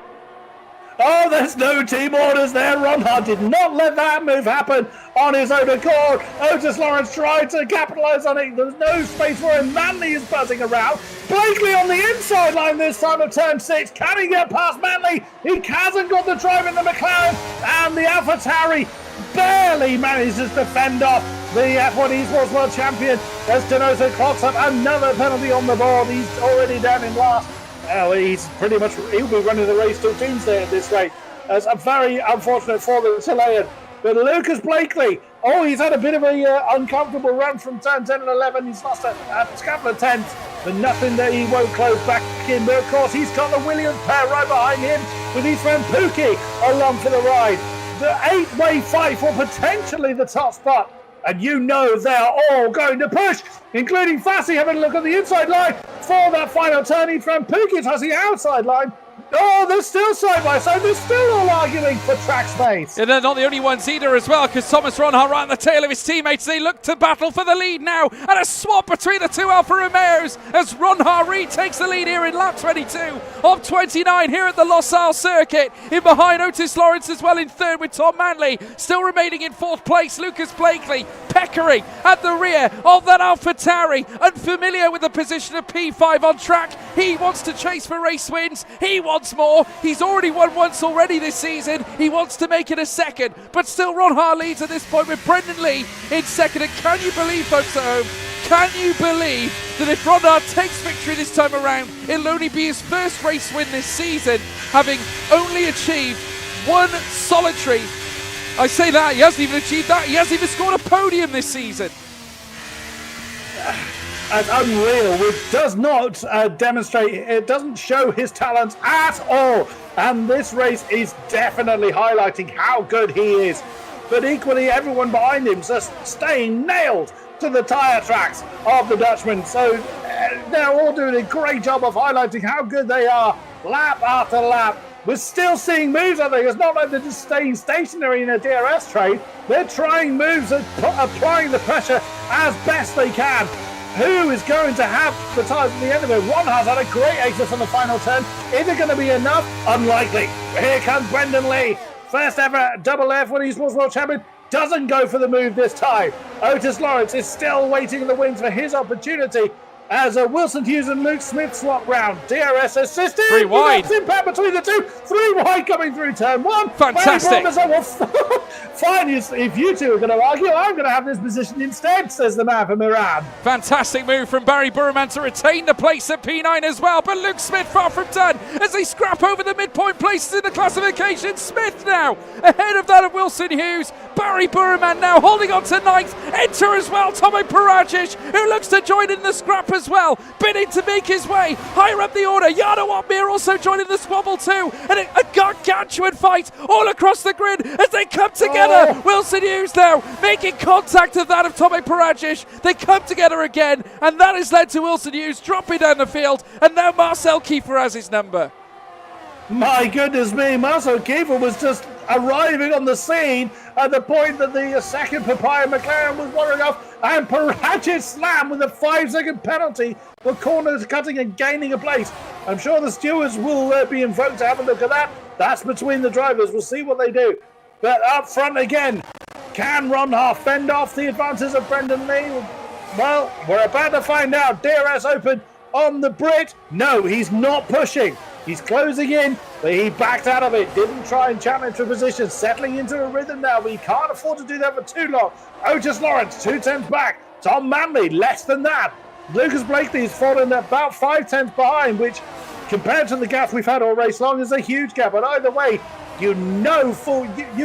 Oh, there's no team orders there. Ronhaar did not let that move happen on his own accord. Otis Lawrence tried to capitalise on it. There's no space for him. Manley is buzzing around. Blakely on the inside line this time of turn 6. Can he get past Manley? He hasn't got the drive in the McLaren. And the AlphaTauri barely manages to fend off the F1 Esports World Champion as Donoso clocks up another penalty on the board. He's already down in last. Well, he'll be running the race till Tuesday at this rate. It's a very unfortunate for the Chilean But Lucas Blakely, he's had a bit of a uncomfortable run from turn 10 and 11. He's lost a couple of tenths, but nothing that he won't close back in. But of course, he's got the Williams pair right behind him with his friend Pookie along for the ride. The 8-way fight for potentially the top spot. And you know they're all going to push, including Fassi having a look at the inside line for that final turning from Pookie has the outside line. Oh, they're still side by side. They're still all arguing for track space. Yeah, they're not the only ones either as well, because Thomas Ronhart right on the tail of his teammates. They look to battle for the lead now, and a swap between the two Alfa Romeos as Ronhart retakes the lead here in lap 22 of 29 here at the Losail circuit. In behind Otis Lawrence as well in third with Tom Manley. Still remaining in fourth place, Lucas Blakely peckering at the rear of that AlphaTauri. Unfamiliar with the position of P5 on track. He wants to chase for race wins. He wants more. He's already won once already this season. He wants to make it a second, but still Ronhart leads at this point with Brendan Lee in second. And can you believe, folks at home, can you believe that if Ronhart takes victory this time around, it'll only be his first race win this season, having only achieved one solitary. I say that, he hasn't even achieved that. He hasn't even scored a podium this season. As unreal, which does not demonstrate, it doesn't show his talents at all. And this race is definitely highlighting how good he is. But equally, everyone behind him just staying nailed to the tyre tracks of the Dutchman. So they're all doing a great job of highlighting how good they are, lap after lap. We're still seeing moves, I think. It's not like they're just staying stationary in a DRS train. They're trying moves and applying the pressure as best they can. Who is going to have the tyres at the end of it? Ronhart's had a great exit on the final turn. Is it going to be enough? Unlikely. Here comes Brendan Lee. First ever double F when he's World Champion. Doesn't go for the move this time. Otis Lawrence is still waiting in the wings for his opportunity as Wilson Hughes and Luke Smith swap round. DRS assisted. 3 wide. Impact between the two. 3 wide coming through turn 1. Fantastic. Fine, if you two are going to argue, I'm going to have this position instead, says the man from Iran. Fantastic move from Barry Burman to retain the place at P9 as well, but Luke Smith far from done as they scrap over the midpoint places in the classification. Smith now ahead of that of Wilson Hughes. Barry Burman now holding on to ninth. Enter as well Tomo Parajic, who looks to join in the scrap as well, bidding to make his way higher up the order. Jarno Otmir also joining the squabble too, and a gargantuan fight all across the grid as they come together. Wilson Hughes now making contact of that of Tomo Parajic. They come together again, and that has led to Wilson Hughes dropping down the field, and now Marcel Kiefer has his number. My goodness me, Marcel Kiefer was just arriving on the scene at the point that the second Papaya McLaren was wandering off, and Parajic slammed with a 5-second penalty for corner cutting and gaining a place. I'm sure the stewards will be invoked to have a look at that. That's between the drivers. We'll see what they do. But up front again, can Ronhart fend off the advances of Brendan Lee? Well, we're about to find out. DRS open on the Brit. No, he's not pushing. He's closing in, but he backed out of it. Didn't try and challenge for position. Settling into a rhythm now, but he can't afford to do that for too long. Otis Lawrence, 2 tenths back. Tom Manley, less than that. Lucas Blakely is fallen about 5 tenths behind, which, compared to the gap we've had all race long, is a huge gap. But either way, you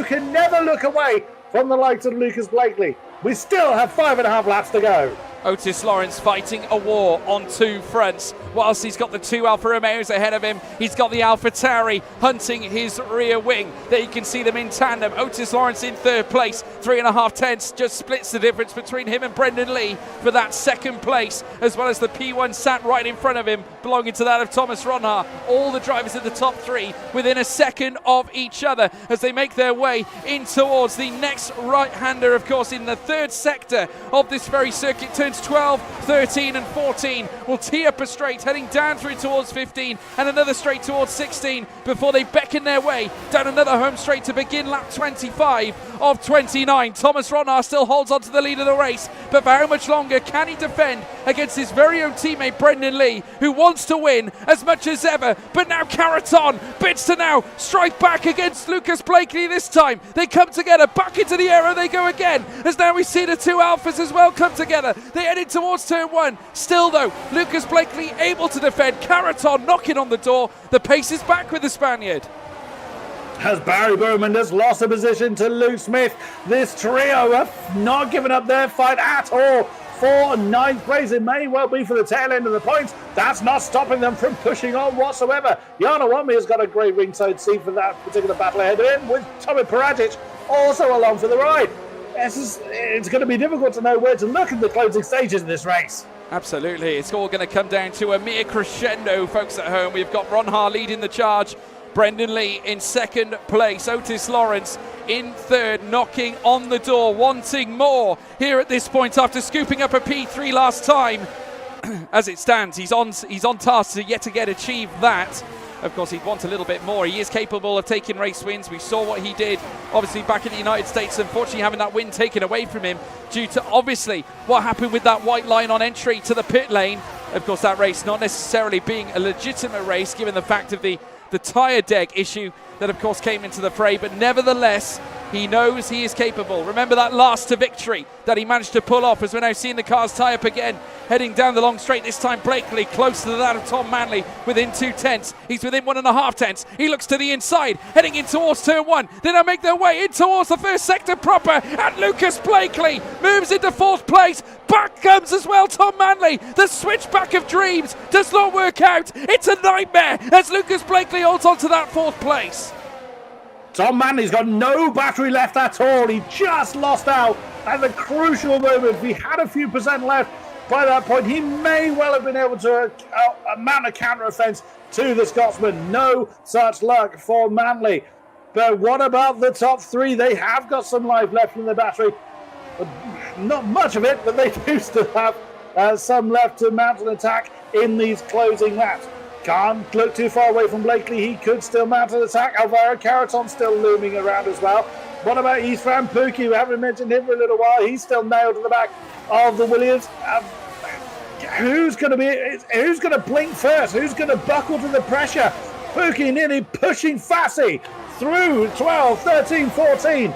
can never look away from the likes of Lucas Blakely. We still have 5.5 laps to go. Otis Lawrence fighting a war on 2 fronts. Whilst he's got the 2 Alfa Romeos ahead of him, he's got the AlphaTauri hunting his rear wing. There you can see them in tandem. Otis Lawrence in 3rd place, 3.5 tenths, just splits the difference between him and Brendan Lee for that 2nd place, as well as the P1 sat right in front of him, belonging to that of Thomas Ronhart. All the drivers in the top 3 within a second of each other as they make their way in towards the next right-hander, of course, in the 3rd sector of this very circuit. Turns 12, 13 and 14 will tee up a straight heading down through towards 15 and another straight towards 16 before they beckon their way down another home straight to begin lap 25 of 29. Thomas Ronhart still holds on to the lead of the race, but for how much longer can he defend against his very own teammate Brendan Lee, who wants to win as much as ever? But now Caraton bids to now strike back against Lucas Blakely this time. They come together, back into the air, and they go again, as now we see the 2 Alphas as well come together. They headed towards turn 1. Still though, Lucas Blakely able to defend. Caraton knocking on the door. The pace is back with the Spaniard. as Barry Berman has lost a position to Luke Smith. This trio have not given up their fight at all for ninth place. It may well be for the tail end of the points. That's not stopping them from pushing on whatsoever. Jana Wami has got a great ringside seat for that particular battle ahead of him, with Tommy Parajic also along for the ride. It's going to be difficult to know where to look in the closing stages of this race. Absolutely. It's all going to come down to a mere crescendo, folks at home. We've got Ron Ha leading the charge. Brendan Lee in second place. Otis Lawrence in third, knocking on the door, wanting more here at this point after scooping up a P3 last time. As it stands, he's on task to yet again achieve that. Of course, he'd want a little bit more. He is capable of taking race wins. We saw what he did, obviously, back in the United States. Unfortunately, having that win taken away from him due to, obviously, what happened with that white line on entry to the pit lane. Of course, that race not necessarily being a legitimate race, given the fact of the tyre deck issue that, of course, came into the fray. But nevertheless, he knows he is capable. Remember that last to victory that he managed to pull off, as we're now seeing the cars tie up again, heading down the long straight. This time Blakely close to that of Tom Manley, within 2 tenths. He's within 1.5 tenths. He looks to the inside, heading in towards turn 1. Then they make their way in towards the first sector proper, and Lucas Blakely moves into 4th place. Back comes as well Tom Manley. The switchback of dreams does not work out. It's a nightmare as Lucas Blakely holds on to that 4th place. Tom Manley's got no battery left at all. He just lost out at the crucial moment. If he had a few percent left by that point, he may well have been able to mount a counter-offence to the Scotsman. No such luck for Manley. But what about the top 3? They have got some life left in the battery. Not much of it, but they do still have some left to mount an attack in these closing laps. Can't look too far away from Blakely. He could still mount an attack. Alvaro Caraton still looming around as well. What about Isfran Pookie? We haven't mentioned him for a little while. He's still nailed to the back of the Williams. Who's going to blink first? Who's going to buckle to the pressure? Pookie nearly pushing Fassi through 12, 13, 14.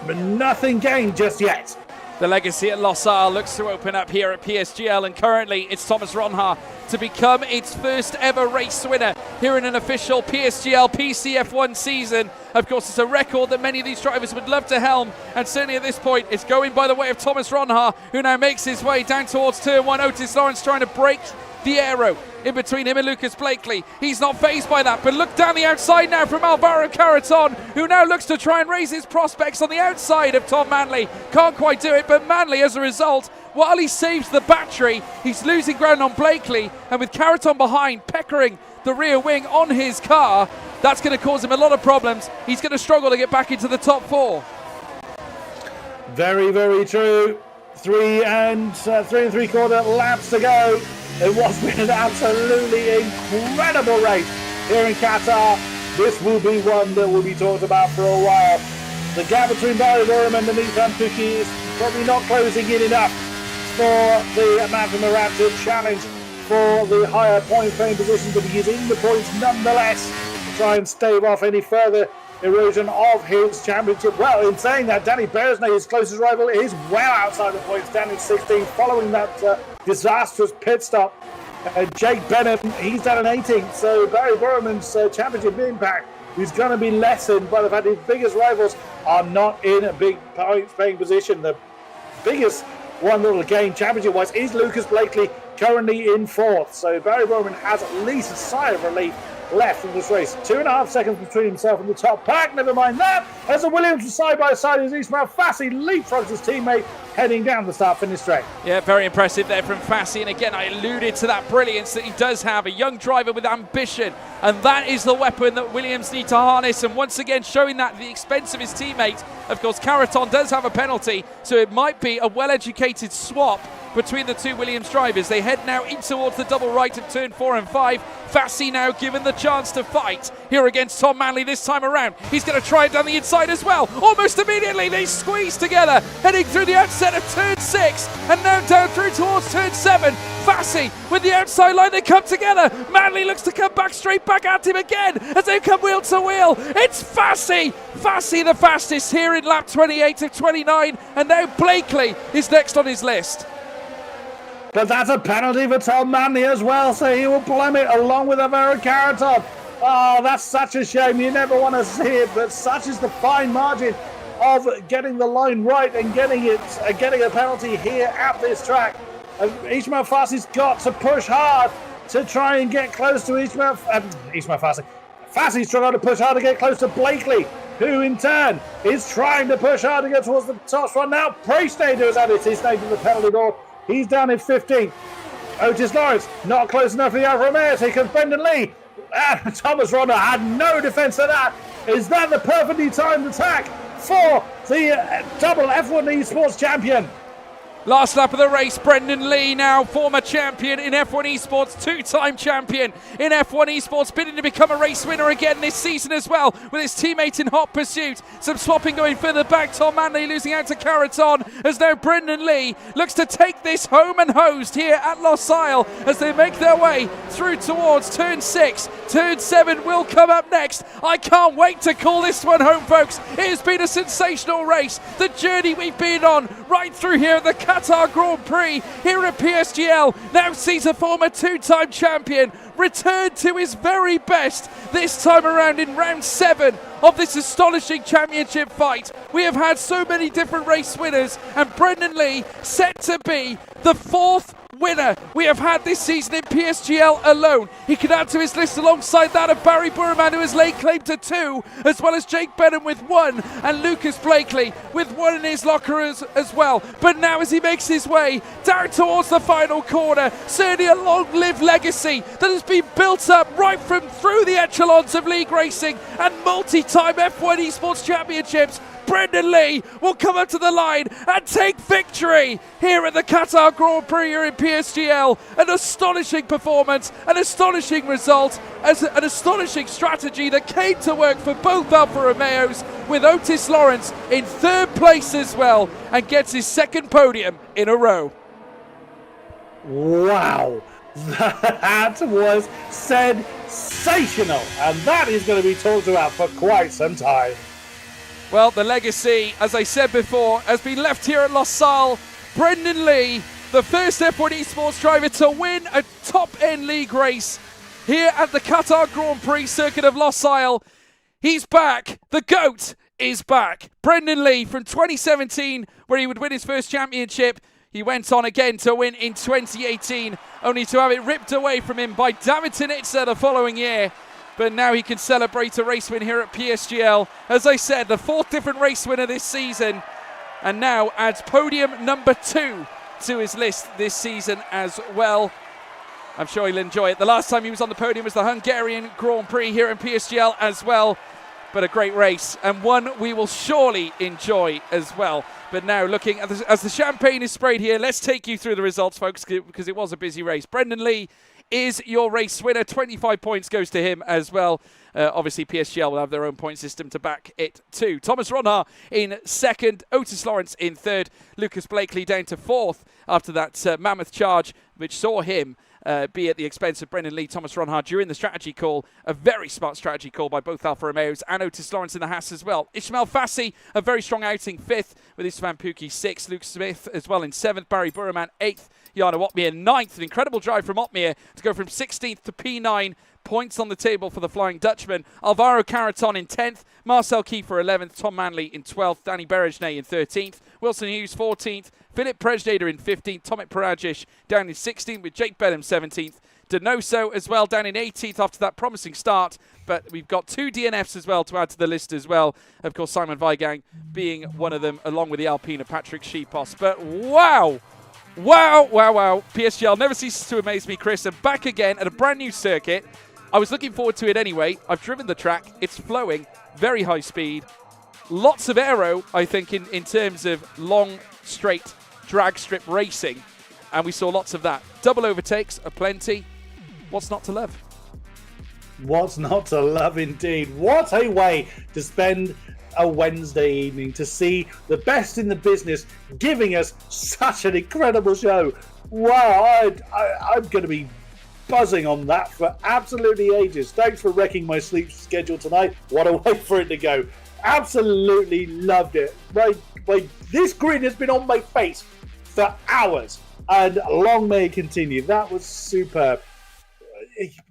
But nothing gained just yet. The legacy at Losail looks to open up here at PSGL, and currently it's Thomas Ronha to become its first ever race winner here in an official PSGL PCF1 season. Of course, it's a record that many of these drivers would love to helm, and certainly at this point it's going by the way of Thomas Ronha, who now makes his way down towards turn 1. Otis Lawrence trying to break the aero in between him and Lucas Blakely. He's not fazed by that, but look down the outside now from Alvaro Caraton, who now looks to try and raise his prospects on the outside of Tom Manley. Can't quite do it, but Manley, as a result, while he saves the battery, he's losing ground on Blakely, and with Caraton behind, peckering the rear wing on his car, that's going to cause him a lot of problems. He's going to struggle to get back into the top 4. Very, very true. 3 3¾ laps to go. It was an absolutely incredible race here in Qatar. This will be one that will be talked about for a while. The gap between Barry Gorham and the Nissan Pookie is probably not closing in enough for the Amanda Moran to challenge for the higher point playing position, but he is in the points nonetheless to try and stave off any further erosion of his championship. Well, in saying that, Danny Beresnay, his closest rival, is well outside the points, down in 16th, following that disastrous pit stop. Jake Benham, he's down in 18th, so Barry Borman's championship impact is going to be lessened by the fact his biggest rivals are not in a big points-paying position. The biggest one that will gain championship-wise is Lucas Blakely, currently in 4th, so Barry Borman has at least a sigh of relief left in this race. 2.5 seconds between himself and the top pack. Never mind that, as the Williams are side by side as Ismail Fassi leapfrogs his teammate heading down the start-finish straight. Yeah, very impressive there from Fassi, and again I alluded to that brilliance that he does have, a young driver with ambition, and that is the weapon that Williams need to harness, and once again showing that at the expense of his teammate. Of course, Caraton does have a penalty, so it might be a well-educated swap between the two Williams drivers. They head now in towards the double right of turn 4 and 5. Fassi now given the chance to fight here against Tom Manley this time around. He's going to try it down the inside as well. Almost immediately they squeeze together, heading through the outset of turn 6 and now down through towards turn 7. Fassi with the outside line, they come together. Manley looks to come back straight back at him again as they come wheel to wheel. It's Fassi! Fassi the fastest here in lap 28 of 29, and now Blakely is next on his list. But that's a penalty for Tom Manley as well, so he will plummet along with Alvaro Caraton. Oh, that's such a shame. You never want to see it, but such is the fine margin of getting the line right and getting a penalty here at this track. Ismail Fassi's got to push hard to try and get close to Ismail Fassi. Fassi's trying to push hard to get close to Blakely, who in turn is trying to push hard to get towards the top spot. Now Prestader has added his name to the penalty board. He's down in 15th. Otis Lawrence not close enough for the Alfa Romeo. Here comes Brendan Lee. Thomas Ronda had no defence of that. Is that the perfectly timed attack for the double F1 Esports champion? Last lap of the race, Brendan Lee, now former champion in F1 Esports, two-time champion in F1 Esports, bidding to become a race winner again this season as well, with his teammate in hot pursuit. Some swapping going further back, Tom Manley losing out to Caraton, as now Brendan Lee looks to take this home and hosed here at Losail as they make their way through towards turn 6. Turn 7 will come up next. I can't wait to call this one home, folks. It has been a sensational race. The journey we've been on right through here at the Qatar Grand Prix here at PSGL now sees a former two-time champion return to his very best this time around in round 7 of this astonishing championship fight. We have had so many different race winners, and Brendan Lee set to be the 4th winner we have had this season in PSGL alone. He can add to his list alongside that of Barry Burman, who has laid claim to 2, as well as Jake Benham with 1, and Lucas Blakely with 1 in his locker as well. But now as he makes his way down towards the final corner, certainly a long-lived legacy that has been built up right from through the echelons of league racing and multi-time F1 Esports Championships. Brendan Lee will come up to the line and take victory here at the Qatar Grand Prix here in PSGL. An astonishing performance, an astonishing result, as an astonishing strategy that came to work for both Alfa Romeos, with Otis Lawrence in 3rd place as well, and gets his 2nd podium in a row. Wow, that was sensational, and that is going to be talked about for quite some time. Well, the legacy, as I said before, has been left here at Losail. Brendan Lee, the first F1 Esports driver to win a top-end league race here at the Qatar Grand Prix circuit of Losail. He's back. The GOAT is back. Brendan Lee from 2017, where he would win his first championship. He went on again to win in 2018, only to have it ripped away from him by David Tinitza the following year. But now he can celebrate a race win here at PSGL. As I said, the 4th different race winner this season, and now adds podium number 2 to his list this season as well. I'm sure he'll enjoy it. The last time he was on the podium was the Hungarian Grand Prix here in PSGL as well. But a great race, and one we will surely enjoy as well. But now looking at as the champagne is sprayed here, let's take you through the results, folks, because it was a busy race. Brendan Lee is your race winner. 25 points goes to him as well. Obviously, PSGL will have their own point system to back it too. Thomas Ronha in 2nd, Otis Lawrence in 3rd, Lucas Blakely down to 4th after that mammoth charge, which saw him be at the expense of Brendan Lee, Thomas Ronha during the strategy call. A very smart strategy call by both Alfa Romeos, and Otis Lawrence in the Haas as well. Ismail Fassi, a very strong outing, 5th, with Istvan Pukki 6th, Luke Smith as well in 7th, Barry Burman 8th, Jarno Otmir 9th. An incredible drive from Otmir to go from 16th to P9. Points on the table for the Flying Dutchman. Alvaro Caraton in 10th, Marcel Kiefer 11th, Tom Manley in 12th, Danny Berejne in 13th, Wilson Hughes 14th, Philip Prejdader in 15th, Tomek Parajic down in 16th with Jake Benham 17th, Donoso as well down in 18th after that promising start. But we've got 2 DNFs as well to add to the list as well. Of course, Simon Weigang being one of them, along with the Alpine of Patrick Schipos. But wow! Wow, wow, wow. PSGL never ceases to amaze me, Chris. And back again at a brand new circuit. I was looking forward to it anyway. I've driven the track. It's flowing. Very high speed. Lots of aero, I think, in terms of long, straight drag strip racing. And we saw lots of that. Double overtakes are plenty. What's not to love? What's not to love indeed. What a way to spend a Wednesday evening, to see the best in the business giving us such an incredible show. Wow, I'm going to be buzzing on that for absolutely ages. Thanks for wrecking my sleep schedule tonight. What a way for it to go. Absolutely loved it. This grin has been on my face for hours, and long may it continue. That was superb.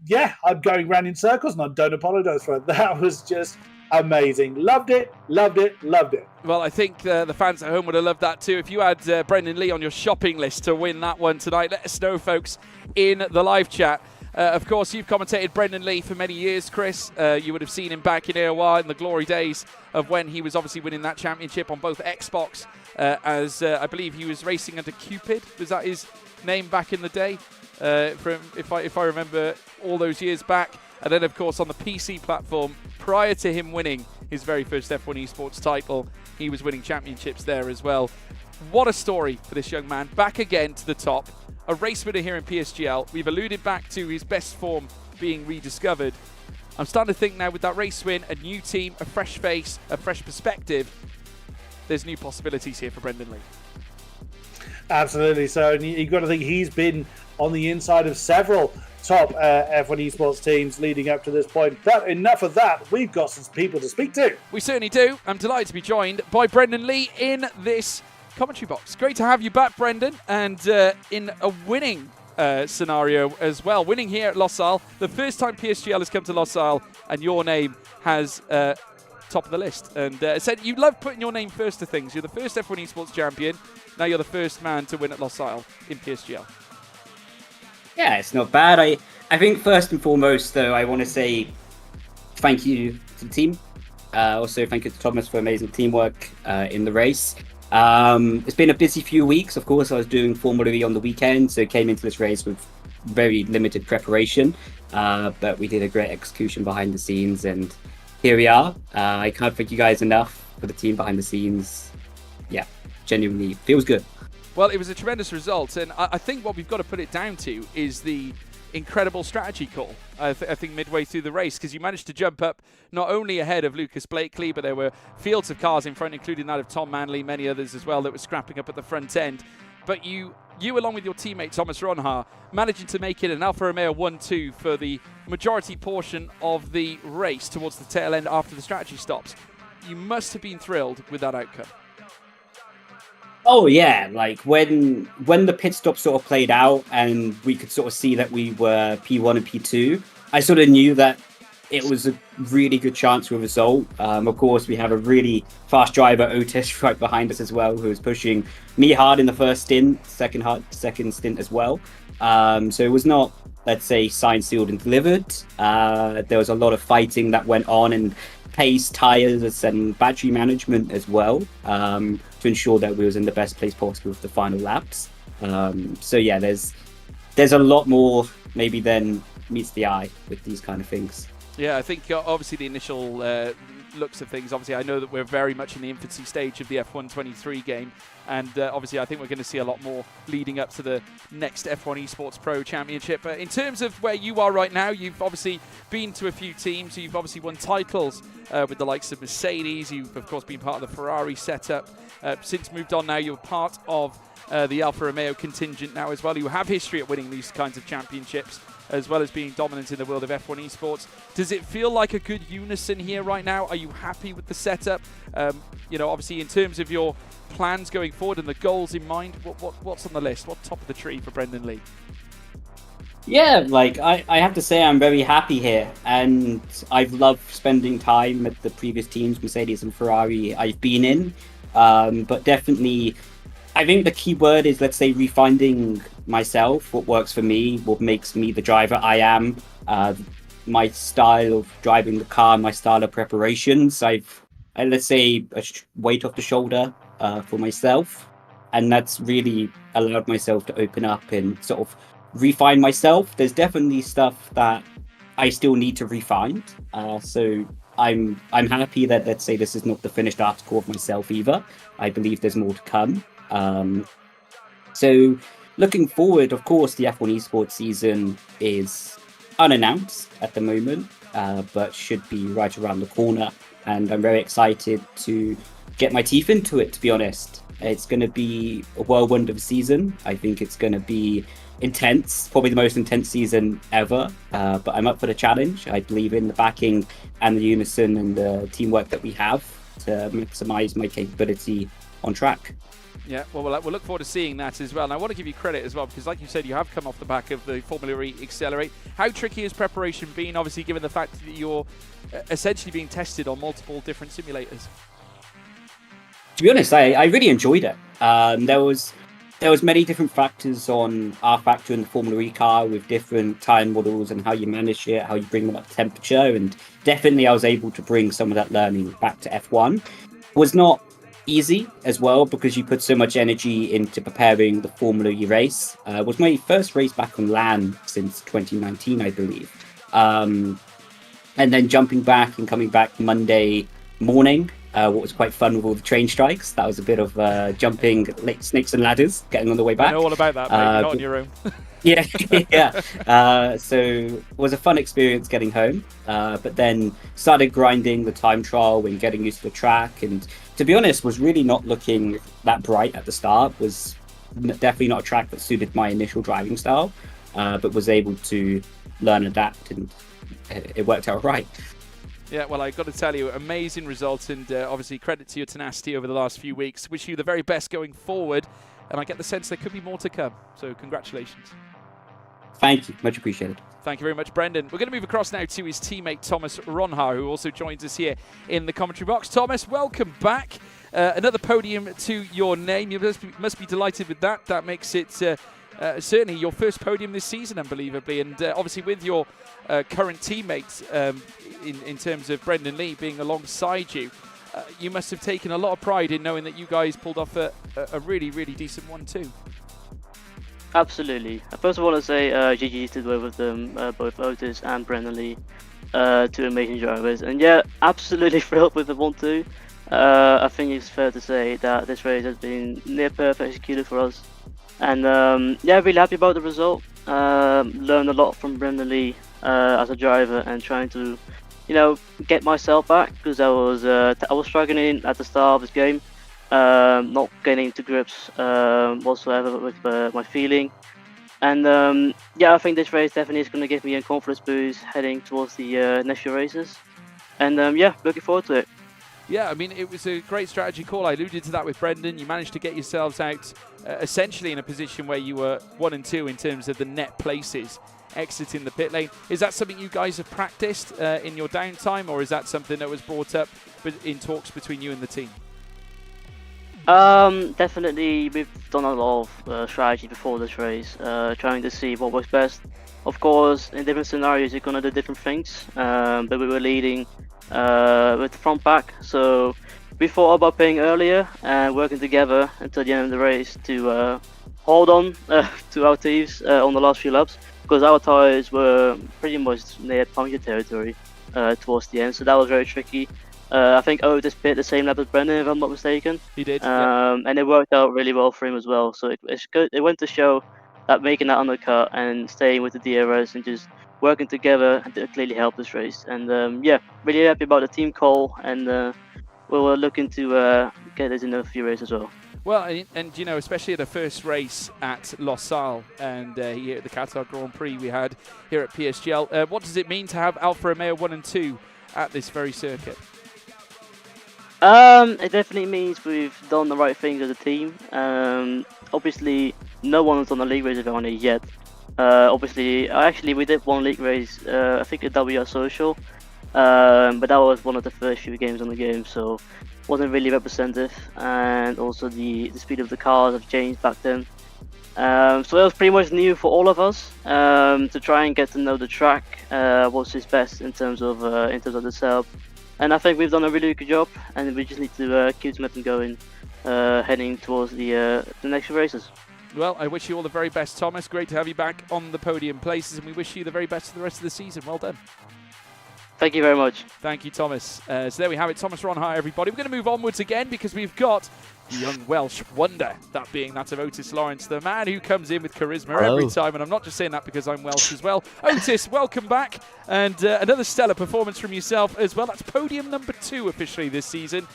yeah, I'm going round in circles, and I don't apologise for it. That was just amazing. Loved it, loved it, loved it. Well, I think the fans at home would have loved that too. If you had Brendan Lee on your shopping list to win that one tonight, let us know, folks, in the live chat. Of course, you've commentated Brendan Lee for many years, Chris. You would have seen him back in AOR in the glory days of when he was obviously winning that championship on both Xbox, as I believe he was racing under Cupid. Was that his name back in the day? From if I remember all those years back. And then, of course, on the PC platform, prior to him winning his very first F1 Esports title, he was winning championships there as well. What a story for this young man. Back again to the top. A race winner here in PSGL. We've alluded back to his best form being rediscovered. I'm starting to think now with that race win, a new team, a fresh face, a fresh perspective, there's new possibilities here for Brendan Lee. Absolutely. So you've got to think he's been on the inside of several top F1 Esports teams leading up to this point. But enough of that. We've got some people to speak to. We certainly do. I'm delighted to be joined by Brendan Lee in this commentary box. Great to have you back, Brendan, and in a winning scenario as well. Winning here at Losail. The first time PSGL has come to Losail, and your name has top of the list. And said you love putting your name first to things. You're the first F1 Esports champion. Now you're the first man to win at Losail in PSGL. Yeah, it's not bad. I think first and foremost, though, I want to say thank you to the team. Also, thank you to Thomas for amazing teamwork in the race. It's been a busy few weeks. Of course, I was doing Formula E on the weekend, so came into this race with very limited preparation. But we did a great execution behind the scenes, and here we are. I can't thank you guys enough for the team behind the scenes. Yeah, genuinely feels good. Well, it was a tremendous result, and I think what we've got to put it down to is the incredible strategy call, I think, midway through the race, because you managed to jump up not only ahead of Lucas Blakely, but there were fields of cars in front, including that of Tom Manley, many others as well, that were scrapping up at the front end. But you along with your teammate Thomas Ronha, managing to make it an Alfa Romeo 1-2 for the majority portion of the race towards the tail end after the strategy stops. You must have been thrilled with that outcome. Oh yeah, like when the pit stop sort of played out and we could sort of see that we were P1 and P2, I sort of knew that it was a really good chance for a result. Of course, we have a really fast driver, Otis, right behind us as well, who was pushing me hard in the first stint, second stint as well. So it was not, let's say, signed, sealed and delivered. There was a lot of fighting that went on, and pace, tyres and battery management as well, to ensure that we was in the best place possible with the final laps. So yeah, there's a lot more maybe than meets the eye with these kind of things. Yeah, I think obviously the initial looks of things, obviously I know that we're very much in the infancy stage of the F1 23 game, and obviously I think we're going to see a lot more leading up to the next F1 Esports Pro Championship. In terms of where you are right now, you've obviously been to a few teams, you've obviously won titles with the likes of Mercedes, you've of course been part of the Ferrari setup, since moved on now you're part of the Alfa Romeo contingent now as well. You have history at winning these kinds of championships, as well as being dominant in the world of F1 Esports. Does it feel like a good unison here right now? Are you happy with the setup? Obviously in terms of your plans going forward and the goals in mind, what's on the list? What's top of the tree for Brendan Lee? Yeah, like I have to say I'm very happy here, and I've loved spending time at the previous teams, Mercedes and Ferrari, I've been in. But definitely, I think the key word is, let's say, refinding myself, what works for me, what makes me the driver I am, my style of driving the car, my style of preparations. Let's say, a weight off the shoulder for myself, and that's really allowed myself to open up and sort of refine myself. There's definitely stuff that I still need to refine, so I'm happy that, let's say, this is not the finished article of myself either. I believe there's more to come. So looking forward, of course, the F1 Esports season is unannounced at the moment, but should be right around the corner. And I'm very excited to get my teeth into it, to be honest. It's going to be a whirlwind of a season. I think it's going to be intense, probably the most intense season ever. But I'm up for the challenge. I believe in the backing and the unison and the teamwork that we have. to maximise my capability on track. Yeah, well, we'll look forward to seeing that as well. And I want to give you credit as well, because like you said, you have come off the back of the Formula E Accelerate. How tricky has preparation been, obviously, given the fact that you're essentially being tested on multiple different simulators? To be honest, I really enjoyed it. There was many different factors on our factor in the Formula E car with different time models and how you manage it, how you bring them up to temperature, and definitely I was able to bring some of that learning back to F1. It was not easy as well because you put so much energy into preparing the Formula E race. It was my first race back on land since 2019, I believe. And then jumping back and coming back Monday morning, what was quite fun with all the train strikes. That was a bit of jumping snakes and ladders, getting on the way back. I know all about that, mate. You're not on your own. Yeah, yeah. So it was a fun experience getting home, but then started grinding the time trial and getting used to the track. And to be honest, was really not looking that bright at the start. Was definitely not a track that suited my initial driving style, but was able to learn, adapt, and it worked out right. Yeah, well, I've got to tell you, amazing result, and obviously credit to your tenacity over the last few weeks. Wish you the very best going forward, and I get the sense there could be more to come. So congratulations. Thank you. Much appreciated. Thank you very much, Brendan. We're going to move across now to his teammate, Thomas Ronhar, who also joins us here in the commentary box. Thomas, welcome back. Another podium to your name. You must be delighted with that. That makes it certainly your first podium this season, unbelievably. And obviously with your current teammates in terms of Brendan Lee being alongside you, you must have taken a lot of pride in knowing that you guys pulled off a really, really decent one too. Absolutely. First of all, I'd say GG to both of them, both Otis and Brendan Lee, two amazing drivers. And yeah, absolutely thrilled with the 1-2. I think it's fair to say that this race has been near perfect executed for us. And yeah, really happy about the result. Learned a lot from Brendan Lee as a driver and trying to, get myself back because I was struggling at the start of this game. Not getting to grips whatsoever with my feeling, and yeah, I think this race definitely is going to give me a confidence boost heading towards the next few races, and yeah, looking forward to it. Yeah, I mean, it was a great strategy call. I alluded to that with Brendan. You managed to get yourselves out essentially in a position where you were 1 and 2 in terms of the net places exiting the pit lane. Is that something you guys have practiced in your downtime, or is that something that was brought up in talks between you and the team? Definitely we've done a lot of strategy before this race, trying to see what works best. Of course, in different scenarios you're gonna do different things, but we were leading with the front pack, so we thought about paying earlier and working together until the end of the race to hold on to our teams on the last few laps, because our tyres were pretty much near puncture territory towards the end, so that was very tricky. I think Otis pit the same lap as Brendan, if I'm not mistaken. He did. And it worked out really well for him as well. So it's good. It went to show that making that undercut and staying with the DRS and just working together clearly helped this race. And yeah, really happy about the team call, and we were looking to get us in a few races as well. Well, and especially at the first race at Losail and here at the Qatar Grand Prix we had here at PSGL. What does it mean to have Alfa Romeo 1 and 2 at this very circuit? It definitely means we've done the right things as a team. Obviously, no one's done a league race on it yet. Actually, we did one league race, I think at WR Social, but that was one of the first few games on the game, so wasn't really representative. And also the speed of the cars have changed back then. So it was pretty much new for all of us to try and get to know the track, what's his best in terms of the setup. And I think we've done a really good job, and we just need to keep the momentum going, heading towards the next few races. Well, I wish you all the very best, Thomas. Great to have you back on the podium places, and we wish you the very best for the rest of the season. Well done. Thank you very much. Thank you, Thomas. So there we have it, Thomas Ronhar, everybody. We're going to move onwards again because we've got the young Welsh wonder, that being that of Otis Lawrence, the man who comes in with charisma every time, and I'm not just saying that because I'm Welsh as well. Otis, welcome back, and another stellar performance from yourself as well. That's podium number 2 officially this season.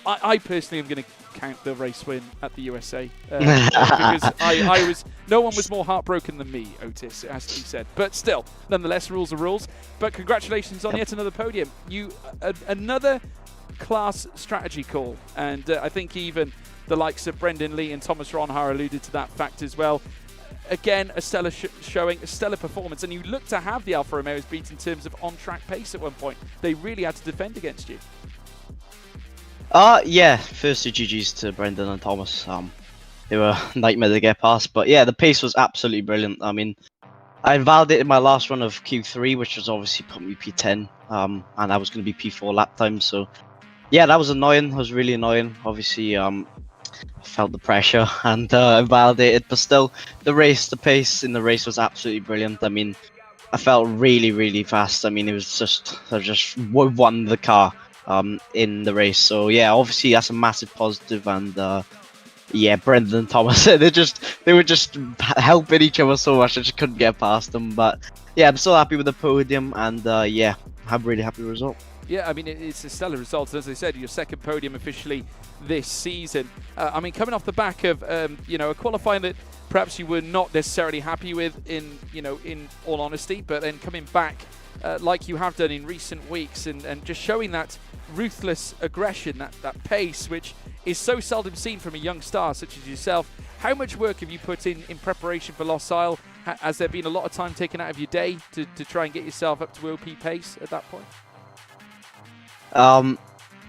I personally am going to count the race win at the USA because no one was more heartbroken than me, Otis, it has to be said. But still, nonetheless, rules are rules. But congratulations on yet another podium. Another class strategy call, and I think even the likes of Brendan Lee and Thomas Ronhar alluded to that fact as well. Again, a stellar showing, a stellar performance, and you look to have the Alfa Romeos beat in terms of on-track pace at one point. They really had to defend against you. Yeah, firstly GG's to Brendan and Thomas. They were a nightmare to get past, but yeah, the pace was absolutely brilliant. I mean, I invalidated my last run of Q3, which was obviously put me P10, and I was going to be P4 lap time, so yeah, that was annoying. It was really annoying. Obviously, I felt the pressure and invalidated, but still, the pace in the race was absolutely brilliant. I mean, I felt really, really fast. I mean, it was just, I just won the car in the race. So yeah, obviously that's a massive positive, and yeah, Brendan and Thomas, they were just helping each other so much. I just couldn't get past them. But yeah, I'm so happy with the podium, and yeah, I'm really happy with the result. Yeah, I mean, it's a stellar result. As I said, your second podium officially this season. I mean, coming off the back of, a qualifying that perhaps you were not necessarily happy with in all honesty, but then coming back like you have done in recent weeks and just showing that ruthless aggression, that pace, which is so seldom seen from a young star such as yourself. How much work have you put in preparation for Lost Isle? Has there been a lot of time taken out of your day to try and get yourself up to OP pace at that point?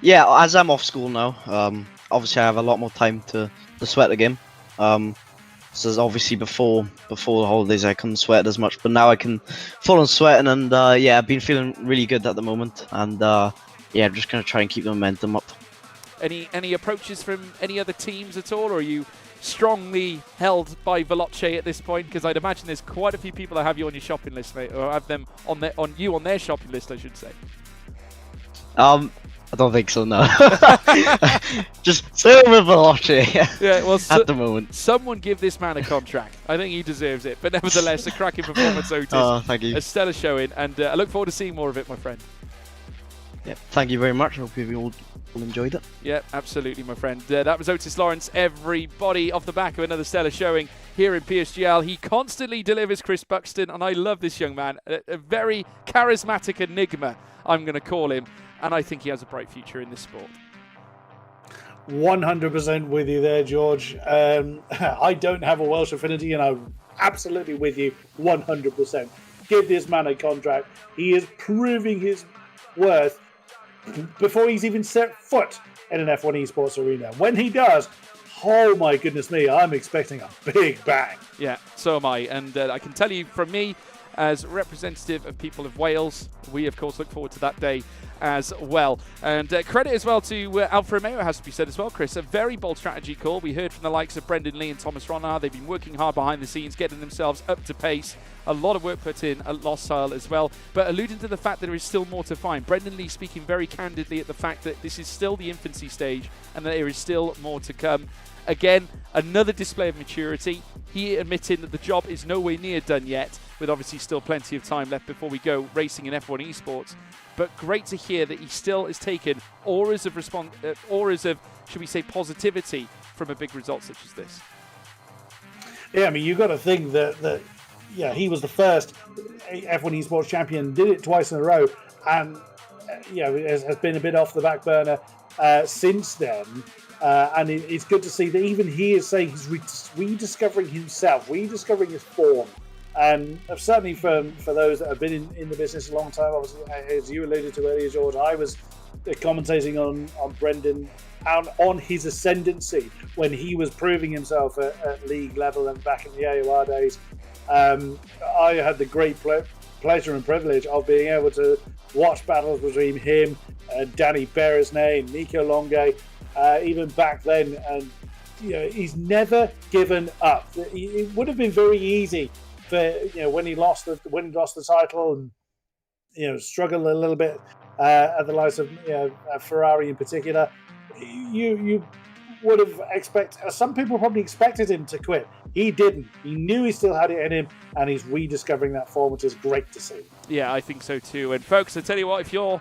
Yeah, as I'm off school now, obviously I have a lot more time to sweat the game. So obviously before the holidays I couldn't sweat as much, but now I can full on sweating, and yeah, I've been feeling really good at the moment, and yeah, I'm just gonna try and keep the momentum up. Any approaches from any other teams at all, or are you strongly held by Veloce at this point? Because I'd imagine there's quite a few people that have you on your shopping list, mate, or have them on their shopping list, I should say. I don't think so, no. Just stay with Veloce. Yeah, well, at the moment. Someone give this man a contract. I think he deserves it. But nevertheless, a cracking performance, Otis. Oh, thank you. A stellar showing, and I look forward to seeing more of it, my friend. Yeah, thank you very much. I hope you all enjoyed it. Yeah, absolutely, my friend. That was Otis Lawrence, everybody, off the back of another stellar showing here in PSGL. He constantly delivers Chris Buxton, and I love this young man. A very charismatic enigma, I'm going to call him, and I think he has a bright future in this sport. 100% with you there, George. I don't have a Welsh affinity, and I'm absolutely with you 100%. Give this man a contract. He is proving his worth before he's even set foot in an F1 esports arena. When he does, oh my goodness me, I'm expecting a big bang. Yeah, so am I. And I can tell you from me, as representative of people of Wales, we of course look forward to that day as well. And credit as well to Alfa Romeo, has to be said as well, Chris. A very bold strategy call. We heard from the likes of Brendan Lee and Thomas Ronhar. They've been working hard behind the scenes, getting themselves up to pace. A lot of work put in at Lost Isle as well, but alluding to the fact that there is still more to find. Brendan Lee speaking very candidly at the fact that this is still the infancy stage and that there is still more to come. Again, another display of maturity. He admitting that the job is nowhere near done yet, with obviously still plenty of time left before we go racing in F1 esports. But great to hear that he still has taken auras of, should we say, positivity from a big result such as this. Yeah, I mean, you've got to think that yeah, he was the first F1 esports champion, did it twice in a row, and has been a bit off the back burner since then. And it's good to see that even he is saying he's rediscovering himself, rediscovering his form. And certainly for those that have been in the business a long time, obviously, as you alluded to earlier, George, I was commentating on Brendan on his ascendancy when he was proving himself at league level and back in the AOR days. I had the great pleasure and privilege of being able to watch battles between him and Danny Beresnay, Nico Longue, even back then, and he's never given up. It would have been very easy for when he lost the title and struggled a little bit at the likes of Ferrari in particular. You would have expected. Some people probably expected him to quit. He didn't. He knew he still had it in him, and he's rediscovering that form, which is great to see. Yeah, I think so too. And folks, I tell you what, if you're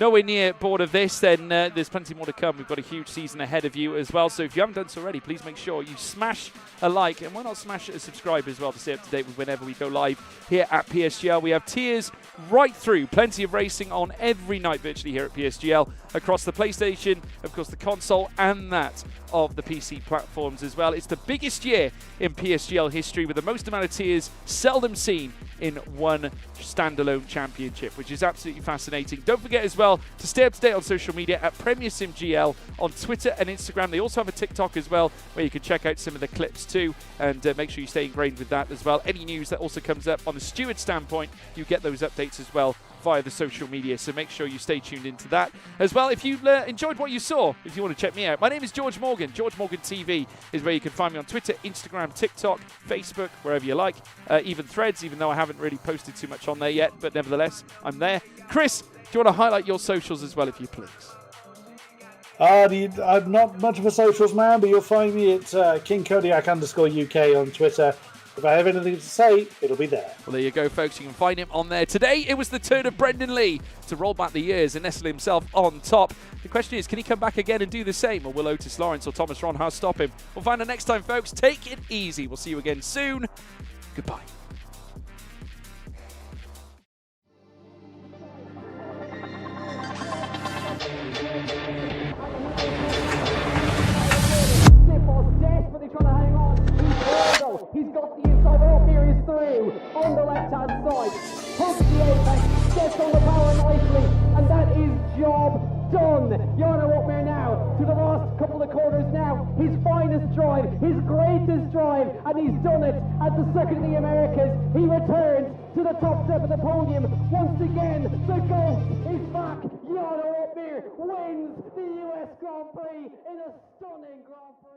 nowhere near bored of this, then there's plenty more to come. We've got a huge season ahead of you as well. So if you haven't done so already, please make sure you smash a like, and why not smash a subscribe as well to stay up to date with whenever we go live here at PSGL. We have tiers right through, plenty of racing on every night virtually here at PSGL, across the PlayStation, of course the console, and that of the PC platforms as well. It's the biggest year in PSGL history, with the most amount of tiers seldom seen in one standalone championship, which is absolutely fascinating. Don't forget as well to stay up to date on social media at Premier Sim GL on Twitter and Instagram. They also have a TikTok as well, where you can check out some of the clips too, and make sure you stay ingrained with that as well. Any news that also comes up on the steward standpoint, you get those updates as well via the social media, so make sure you stay tuned into that as well. If you enjoyed what you saw, if you want to check me out, my name is George Morgan. George Morgan TV is where you can find me on Twitter, Instagram, TikTok, Facebook, wherever you like, even Threads, even though I haven't really posted too much on there yet, but nevertheless, I'm there. Chris, do you want to highlight your socials as well, if you please? I'm not much of a socials man, but you'll find me at KingKodiak_UK on Twitter. If I have anything to say, it'll be there. Well, there you go, folks. You can find him on there. Today, it was the turn of Brendan Lee to roll back the years and nestle himself on top. The question is, can he come back again and do the same, or will Otis Lawrence or Thomas Ronhaus stop him? We'll find out next time, folks. Take it easy. We'll see you again soon. Goodbye. Desperately trying to hang on. He's got the inside off. Here he's through on the left hand side. Hooks the apex, gets on the power nicely, and that is job done. Jarno Opmeer now to the last couple of corners now. His finest drive, his greatest drive, and he's done it at the Circuit of the Americas. He returns to the top step of the podium. Once again, the ghost is back. Jarno Opmeer wins the US Grand Prix in a stunning Grand Prix.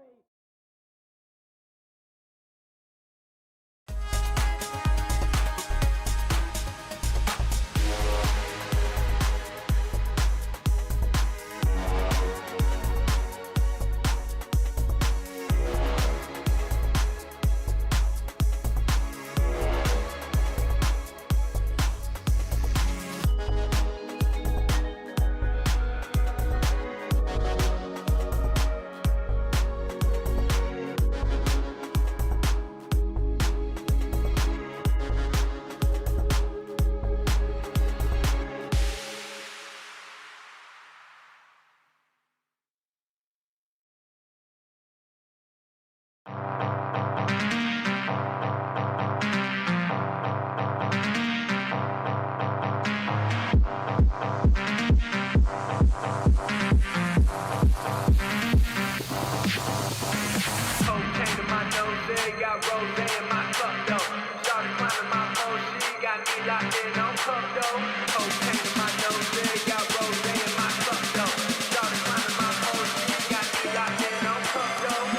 Cocaine in my nose, got rose in my cup though. Started climbing my pole, she got me locked in on cup though. Cocaine in my nose, got rose in my cup though. Started climbing my pole, she got me locked in on cup though.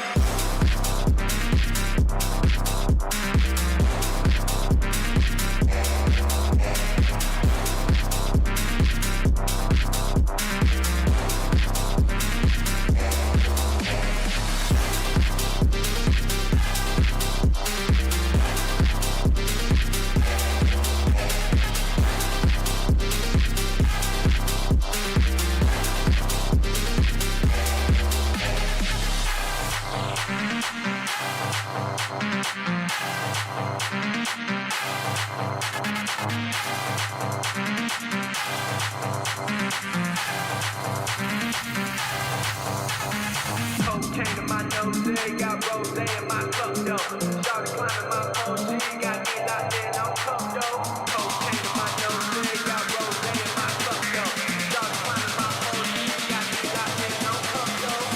Cocaine in my nose, got rose in my cup though. Started climbing my pole, she got me locked in on cup though. Cocaine in my nose, got rose in my cup though. Started climbing my pole, she got me locked in on cup though.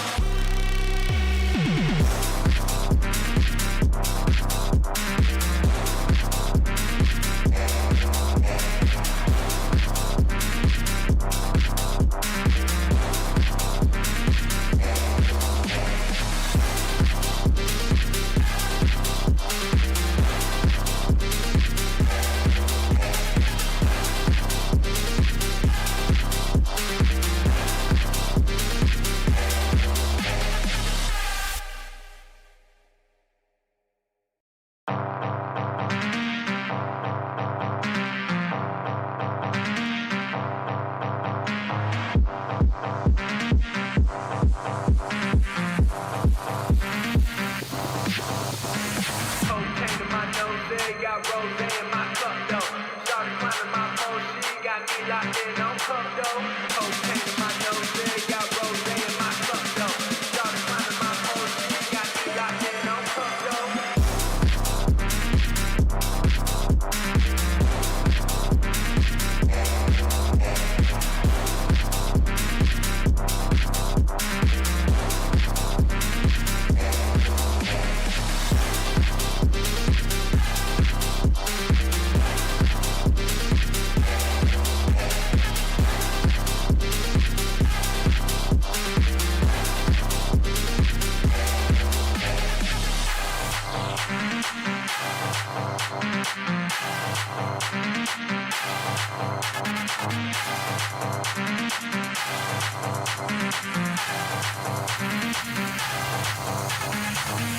got rose in my cup though. Started climbing my pole, she got me locked in on cup though. Cocaine in my nose, got rose in my cup though. Started climbing my pole, she got me locked in on cup though.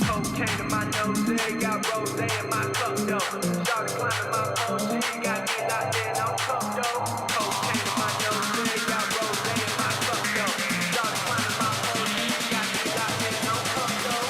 Cocaine in my nose, got rose in my cup though. Started climbing my pole, she got me locked in on cup though. Cocaine in my nose, got rose in my cup though. Started climbing my pole, she got me locked in on cup though.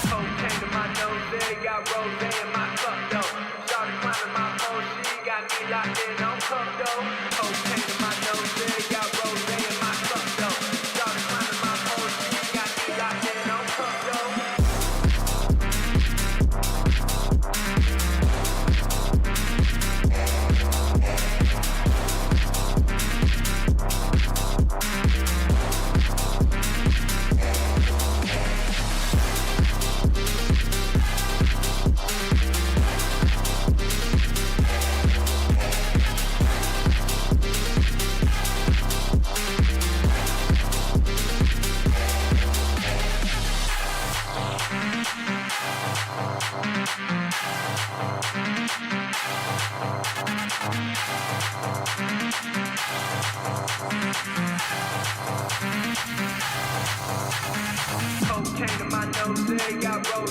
Cocaine in my nose, got rose in my cup though. Started climbing my pole, she got me locked in on cup though. Cocaine in my nose, got rose in my cup though. Started climbing my pole, she got me locked in on cup though. Cocaine in my nose, got rose